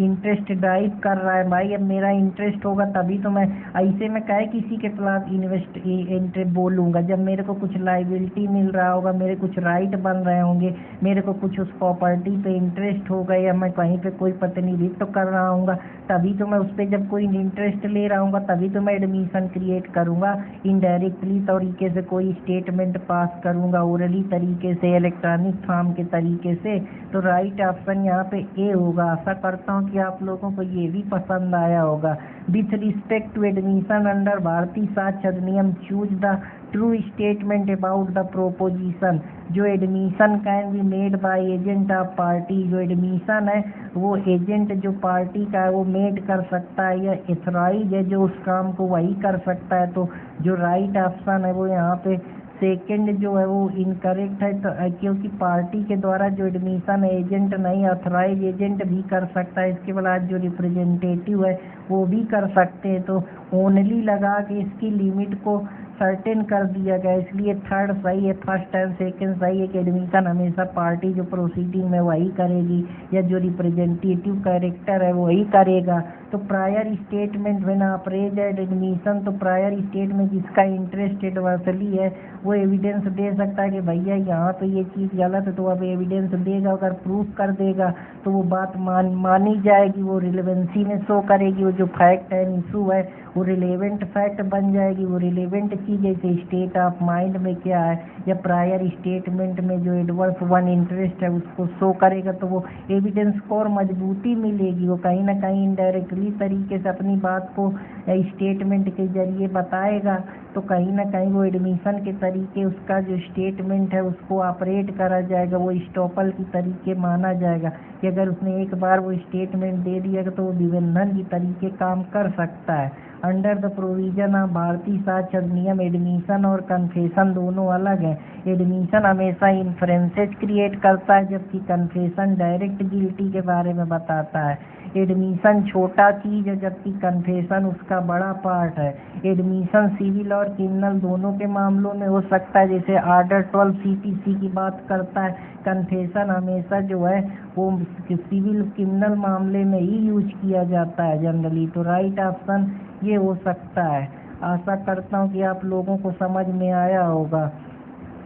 इंटरेस्ट ड्राइव कर रहा है। भाई अब मेरा इंटरेस्ट होगा तभी तो मैं, ऐसे में कहे किसी के खिलाफ इंटरेस्ट बोलूँगा जब मेरे को कुछ लाइबिलिटी मिल रहा होगा, मेरे कुछ राइट बन रहे होंगे, मेरे को कुछ उस प्रॉपर्टी पे इंटरेस्ट होगा, या मैं कहीं पे कोई प्रतिनिधित्व तो कर रहा हूँगा, तभी तो मैं उस पर जब कोई इंटरेस्ट ले रहा हूँगा तभी तो मैं एडमिशन क्रिएट करूँगा। इनडायरेक्टली तरीके से कोई स्टेटमेंट पास करूँगा, ओरली तरीके से, इलेक्ट्रॉनिक फॉर्म के तरीके से। तो राइट ऑप्शन यहाँ पे ए होगा। आशा करता हूँ कि आप लोगों को ये भी पसंद आया होगा। With respect to admission under Bharatiya Sakshya Adhiniyam, choose the true statement about the proposition. जो admission can be made by agent of party, जो एडमिशन है वो एजेंट जो पार्टी का है वो मेड कर सकता है, या एथराइज है जो उस काम को वही कर सकता है। तो जो राइट ऑप्शन है वो यहाँ पे सेकंड जो है वो इनकरेक्ट है, तो क्योंकि पार्टी के द्वारा जो एडमिशन एजेंट नहीं, ऑथराइज एजेंट भी कर सकता है। इसके बाद जो रिप्रेजेंटेटिव है वो भी कर सकते हैं। तो ओनली लगा के इसकी लिमिट को सर्टेन कर दिया गया, इसलिए थर्ड सही है, फर्स्ट एंड सेकंड सही है कि एडमिशन हमेशा पार्टी जो प्रोसीडिंग में वही करेगी, या जो रिप्रेजेंटेटिव कैरेक्टर है वही करेगा। तो prior statement when appraise at admission, तो प्रायर स्टेटमेंट जिसका इंटरेस्ट एडवर्सली है वो एविडेंस दे सकता है कि भैया यहाँ पे ये चीज़ गलत है, तो अब एविडेंस देगा, अगर प्रूफ कर देगा तो वो बात मानी जाएगी, वो रिलेवेंसी में शो करेगी, वो जो फैक्ट एंड इशू है वो रिलेवेंट फैक्ट बन जाएगी। वो रिलेवेंट चीज़ जैसे स्टेट ऑफ माइंड में क्या है, या प्रायर स्टेटमेंट में जो एडवर्स वन इंटरेस्ट है उसको शो करेगा, तो वो एविडेंस को और मजबूती मिलेगी। वो कहीं ना कहीं इनडायरेक्टली तरीके से अपनी बात को स्टेटमेंट के जरिए बताएगा, तो कहीं ना कहीं वो एडमिशन के तरीके उसका जो स्टेटमेंट है उसको ऑपरेट करा जाएगा, वो स्टॉपल की तरीके माना जाएगा कि अगर उसने एक बार वो स्टेटमेंट दे दिया तो वो निबंधन की तरीके काम कर सकता है। Under the provision of Bharatiya Sakshya अधिनियम, एडमिशन और कन्फेशन दोनों अलग हैं। एडमिशन हमेशा इन्फ्रेंसेस क्रिएट करता है, जबकि कन्फेशन डायरेक्ट गिल्टी के बारे में बताता है। एडमिशन छोटा चीज़ है जबकि कन्फेशन उसका बड़ा पार्ट है। एडमिशन सिविल और क्रिमिनल दोनों के मामलों में हो सकता है, जैसे आर्डर 12 CPC की बात करता है। कन्फेशन हमेशा जो है वो सिविल क्रिमिनल मामले में ही यूज किया जाता है जनरली। तो राइट ऑप्शन ये हो सकता है। आशा करता हूँ कि आप लोगों को समझ में आया होगा,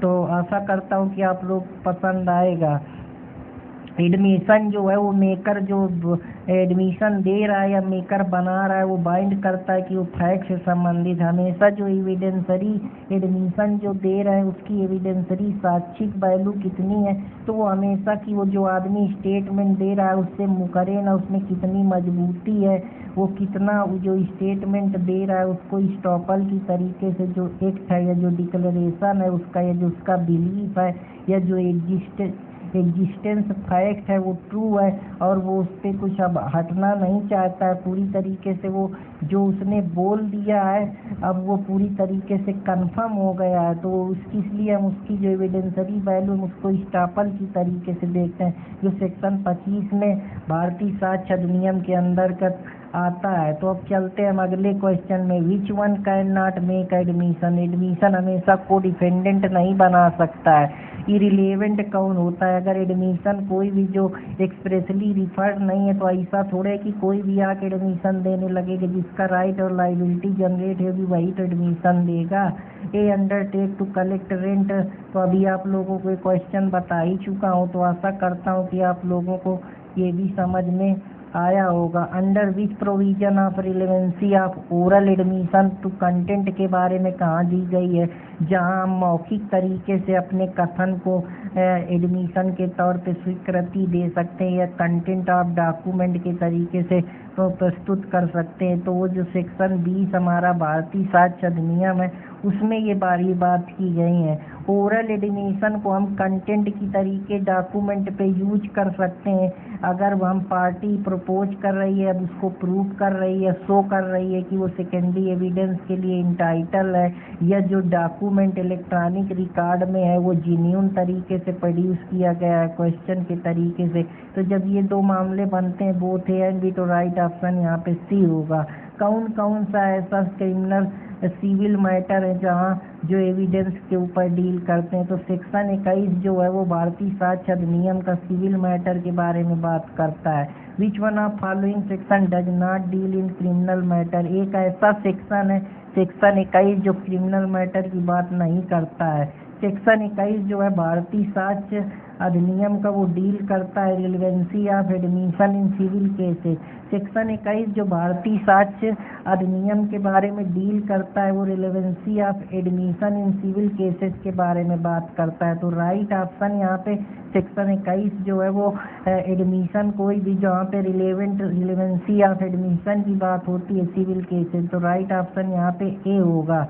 तो आशा करता हूँ कि आप लोग पसंद आएगा। एडमिशन जो है वो मेकर जो एडमिशन दे रहा है या मेकर बना रहा है वो बाइंड करता है कि वो फैक्ट से संबंधित, हमेशा जो एविडेंसरी एडमिशन जो दे रहे हैं उसकी एविडेंसरी साक्षिक वैल्यू कितनी है, तो वो हमेशा कि वो जो आदमी स्टेटमेंट दे रहा है उससे मुकरे ना, उसमें कितनी मजबूती है, वो कितना जो स्टेटमेंट दे रहा है उसको स्टॉपल की तरीके से जो एक्ट है या जो डिक्लेरेशन है उसका, या जो उसका बिलीफ है, या जो एग्जिस्टेंस फैक्ट है वो ट्रू है और वो उस पर कुछ अब हटना नहीं चाहता है, पूरी तरीके से वो जो उसने बोल दिया है अब वो पूरी तरीके से कंफर्म हो गया है। तो इसलिए हम उसकी जो एविडेंसरी वैल्यू हम उसको स्टापल की तरीके से देखते हैं जो सेक्शन 25 में भारतीय साक्ष्य अधिनियम के अंतर्गत आता है। तो अब चलते हैं हम अगले क्वेश्चन में। Which one can not make admission? Admission हमेशा को डिफेंडेंट नहीं बना सकता है। इरिलेवेंट कौन होता है? अगर एडमिशन कोई भी जो एक्सप्रेसली रिफर्ड नहीं है तो ऐसा थोड़े कि कोई भी आके एडमिशन देने लगेगा, जिसका राइट और लाइबिलिटी जनरेट होगी वही तो एडमिशन देगा। ए अंडरटेक टू कलेक्ट रेंट, तो अभी आप लोगों को क्वेश्चन बता ही चुका हूँ, तो आशा करता हूँ कि आप लोगों को ये भी समझ में आया होगा। Under which provision of relevancy of oral admission to content के बारे में कहाँ दी गई है, जहाँ हम मौखिक तरीके से अपने कथन को एडमिशन के तौर पे स्वीकृति दे सकते हैं या कंटेंट ऑफ डॉक्यूमेंट के तरीके से तो प्रस्तुत कर सकते हैं। तो वो जो सेक्शन 20 हमारा भारतीय साक्ष्य अधिनियम है उसमें ये बात की गई है। ओरल एडमिशन को हम कंटेंट की तरीके डॉक्यूमेंट पे यूज कर सकते हैं अगर हम पार्टी प्रपोज कर रही है, अब उसको प्रूव कर रही है, शो कर रही है कि वो सेकेंडरी एविडेंस के लिए इंटाइटल है, या जो डॉक्यूमेंट इलेक्ट्रॉनिक रिकॉर्ड में है वो जेन्युइन तरीके से प्रोड्यूस किया गया है क्वेश्चन के तरीके से। तो जब ये दो मामले बनते हैं बोथ ए एंड बी, तो राइट ऑप्शन यहाँ पे सी होगा। कौन कौन सा ऐसा क्रिमिनल सिविल मैटर है जहाँ जो एविडेंस के ऊपर डील करते हैं? तो सेक्शन 21 जो है वो भारतीय साक्ष्य अधिनियम का सिविल मैटर के बारे में बात करता है। Which one of following section does not deal in criminal matter? एक ऐसा सेक्शन है सेक्शन 21 जो क्रिमिनल मैटर की बात नहीं करता है। सेक्शन 21 जो है भारतीय साक्ष्य अधिनियम का वो डील करता है relevancy of admission in civil cases. Section 21 जो भारतीय साक्ष्य अधिनियम के बारे में डील करता है वो relevancy of admission in civil cases के बारे में बात करता है। तो राइट ऑप्शन यहाँ पे सेक्शन 21 जो है वो एडमिशन कोई भी जहाँ पे रिलेवेंसी ऑफ एडमिशन की बात होती है सिविल केसेस, तो राइट ऑप्शन यहाँ पे ए होगा।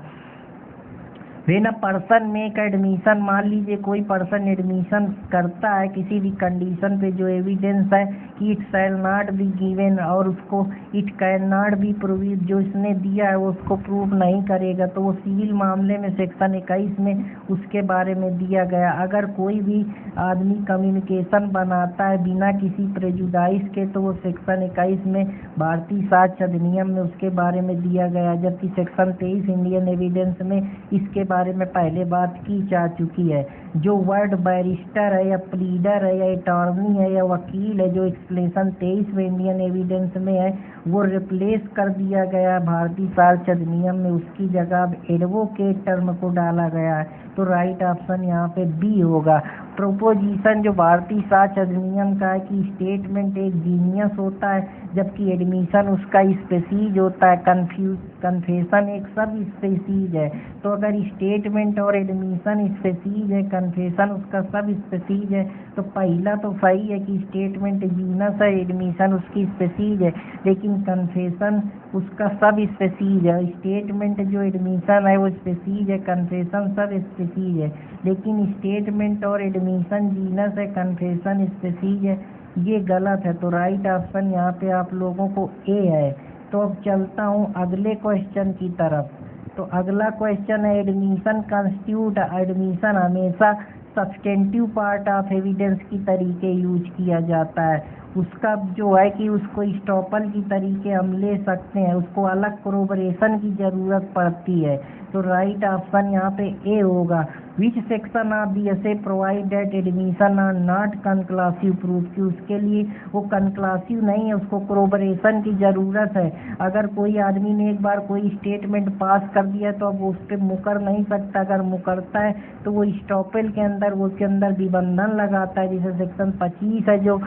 When a person make admission, मान लीजिए कोई पर्सन एडमिशन करता है किसी भी कंडीशन पे जो एविडेंस है कि it shall not be given और उसको it can not be prove, जो इसने दिया है वो उसको प्रूव नहीं करेगा, तो वो सिविल मामले में सेक्शन 21 में उसके बारे में दिया गया। अगर कोई भी आदमी कम्युनिकेशन बनाता है बिना किसी प्रेजुडाइज के तो वो सेक्शन 21 में भारतीय साक्ष्य अधिनियम में उसके बारे में दिया गया, जबकि सेक्शन 23 इंडियन एविडेंस में इसके बारे में पहले बात की जा चुकी है। जो वर्ड बैरिस्टर है या प्लीडर है या अटॉर्नी है या वकील है जो एक्सप्लेनेशन 23 में इंडियन एविडेंस में है वो रिप्लेस कर दिया गया भारतीय साक्ष्य अधिनियम में, उसकी जगह अब एडवोकेट टर्म को डाला गया है। तो राइट ऑप्शन यहाँ पे बी होगा। प्रोपोजिशन जो भारतीय साक्ष्य अधिनियम का है कि स्टेटमेंट एक जीनियस होता है जबकि एडमिशन उसका स्पेसीज होता है, कन्फेशन एक सब स्पेसीज है। तो अगर स्टेटमेंट और एडमिशन स्पेसीज है, कन्फेशन उसका सब स्पेसीज है, तो पहला तो सही है कि स्टेटमेंट जीनस है, एडमिशन उसकी स्पेसीज है, लेकिन कन्फेशन उसका सब स्पेसीज है। स्टेटमेंट जो एडमिशन है वो स्पेसीज है, कन्फेशन सब स्पेसीज है, लेकिन स्टेटमेंट और एडमिशन जीनस है, कन्फेशन स्पेसीज है, ये गलत है। तो राइट ऑप्शन यहाँ पे आप लोगों को ए है। तो अब चलता हूँ अगले क्वेश्चन की तरफ। तो अगला क्वेश्चन है एडमिशन कंस्टिट्यूट, एडमिशन हमेशा सब्सटेंटिव पार्ट ऑफ एविडेंस की तरीके यूज किया जाता है। उसका जो है कि उसको स्टॉपल की तरीके हम ले सकते हैं, उसको अलग कोरोबरेशन की जरूरत पड़ती है। तो राइट ऑप्शन यहाँ पे ए होगा। Which section of the SA provide that admission are not conclusive proof, कि उसके लिए वो कंक्लूसिव नहीं है, उसको कोरोबरेशन की जरूरत है। अगर कोई आदमी ने एक बार कोई स्टेटमेंट पास कर दिया तो अब उस पर मुकर नहीं सकता, अगर मुकरता है तो वो स्टॉपल के अंदर वो उसके अंदर निबंधन लगाता है, जैसे सेक्शन 25 है जो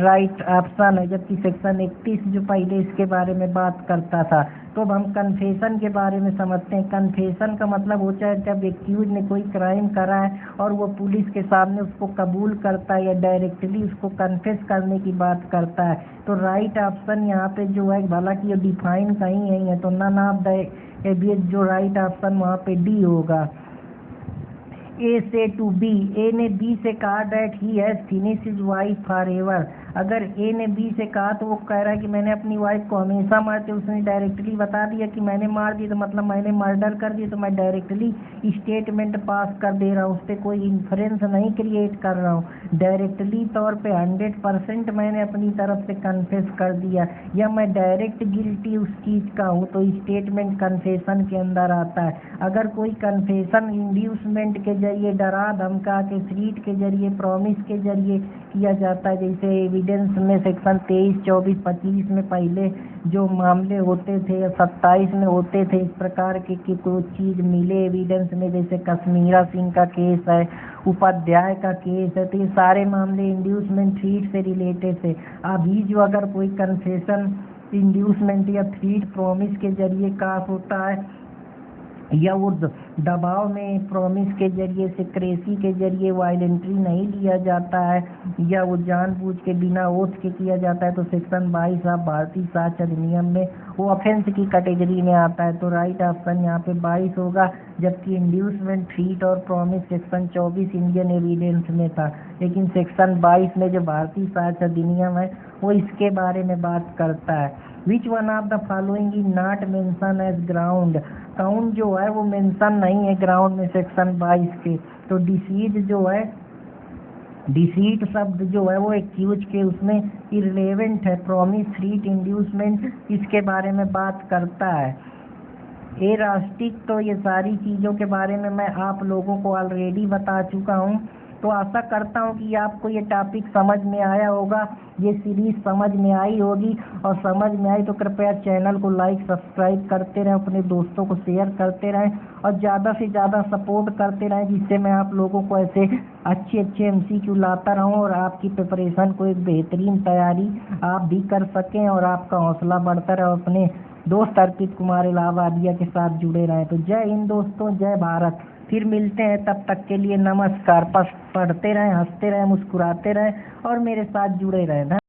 राइट ऑप्शन है, जबकि सेक्शन 31 जो पहले इसके बारे में बात करता था। तो अब हम कन्फेशन के बारे में समझते हैं। कन्फेशन का मतलब होता है जब एक्यूज ने कोई क्राइम करा है और वो पुलिस के सामने उसको कबूल करता है या डायरेक्टली उसको कन्फेस करने की बात करता है। तो राइट ऑप्शन यहाँ पे जो है, हालांकि ये डिफाइन कहीं नहीं है, तो नन ऑफ द एबीएस जो राइट ऑप्शन वहाँ पे डी होगा। A say to B, A ने B से कहा that he has finished his wife forever। अगर A ने B से कहा तो वो कह रहा है कि मैंने अपनी वाइफ को हमेशा मारते, उसने डायरेक्टली बता दिया कि मैंने मार दी, तो मतलब मैंने मर्डर कर दिया, तो मैं डायरेक्टली स्टेटमेंट पास कर दे रहा हूँ, उस पर कोई इन्फ्रेंस नहीं क्रिएट कर रहा हूँ। डायरेक्टली तौर पे 100% मैंने अपनी तरफ से कन्फेस कर दिया, या मैं डायरेक्ट गिल्टी उस चीज़ का हूँ, तो स्टेटमेंट कन्फेशन के अंदर आता है। अगर कोई कन्फेशन इंड्यूसमेंट के जरिए, डरा धमका के, थ्रीट के जरिए, प्रॉमिस के जरिए किया जाता है, जैसे एविडेंस में सेक्शन 23, 24, 25 में पहले जो मामले होते थे या 27 में होते थे इस प्रकार के कि कोई चीज़ मिले एविडेंस में, जैसे कश्मीरा सिंह का केस है, उपाध्याय का केस है, तो ये सारे मामले इंड्यूसमेंट थ्रीट से रिलेटेड थे। अभी जो अगर कोई कन्फेशन इंड्यूसमेंट या थ्रीट प्रॉमिस के जरिए काफ होता है, या वो दबाव में प्रॉमिस के जरिए, सिक्रेसी के जरिए वायलेंटरी नहीं लिया जाता है, या वो जानबूझ के बिना ओथ के किया जाता है, तो सेक्शन 22 ऑफ भारतीय साक्ष्य अधिनियम में वो ऑफेंस की कैटेगरी में आता है। तो राइट ऑप्शन यहाँ पे 22 होगा, जबकि इंड्यूसमेंट, थ्रीट और प्रॉमिस सेक्शन 24 इंडियन एविडेंस में था, लेकिन सेक्शन 22 में जो भारतीय साक्ष्य अधिनियम है वो इसके बारे में बात करता है। Which one of the following is not mention as ground. Count जो है वो मेंशन नहीं है ग्राउंड में सेक्शन 22 के। तो डिसीज जो है, डिसीट शब्द जो है वो एक्यूज के उसमें इररिलेवेंट है। प्रॉमिस, थ्रीट, इंड्यूसमेंट इसके बारे में बात करता है। एरास्टिक, तो ये सारी चीज़ों के बारे में मैं आप लोगों को ऑलरेडी बता चुका हूँ। तो आशा करता हूँ कि आपको ये टॉपिक समझ में आया होगा, ये सीरीज समझ में आई होगी, और समझ में आई तो कृपया चैनल को लाइक, सब्सक्राइब करते रहें, अपने दोस्तों को शेयर करते रहें, और ज़्यादा से ज़्यादा सपोर्ट करते रहें, जिससे मैं आप लोगों को ऐसे अच्छे अच्छे MCQ लाता रहूँ और आपकी प्रिपरेशन को एक बेहतरीन तैयारी आप भी कर सकें और आपका हौसला बढ़ता रहे, अपने दोस्त अर्पित कुमार इलाहाबादिया के साथ जुड़े रहें। तो जय हिंद दोस्तों, जय भारत। फिर मिलते हैं, तब तक के लिए नमस्कार। पढ़ते रहें, हंसते रहें, मुस्कुराते रहें और मेरे साथ जुड़े रहें।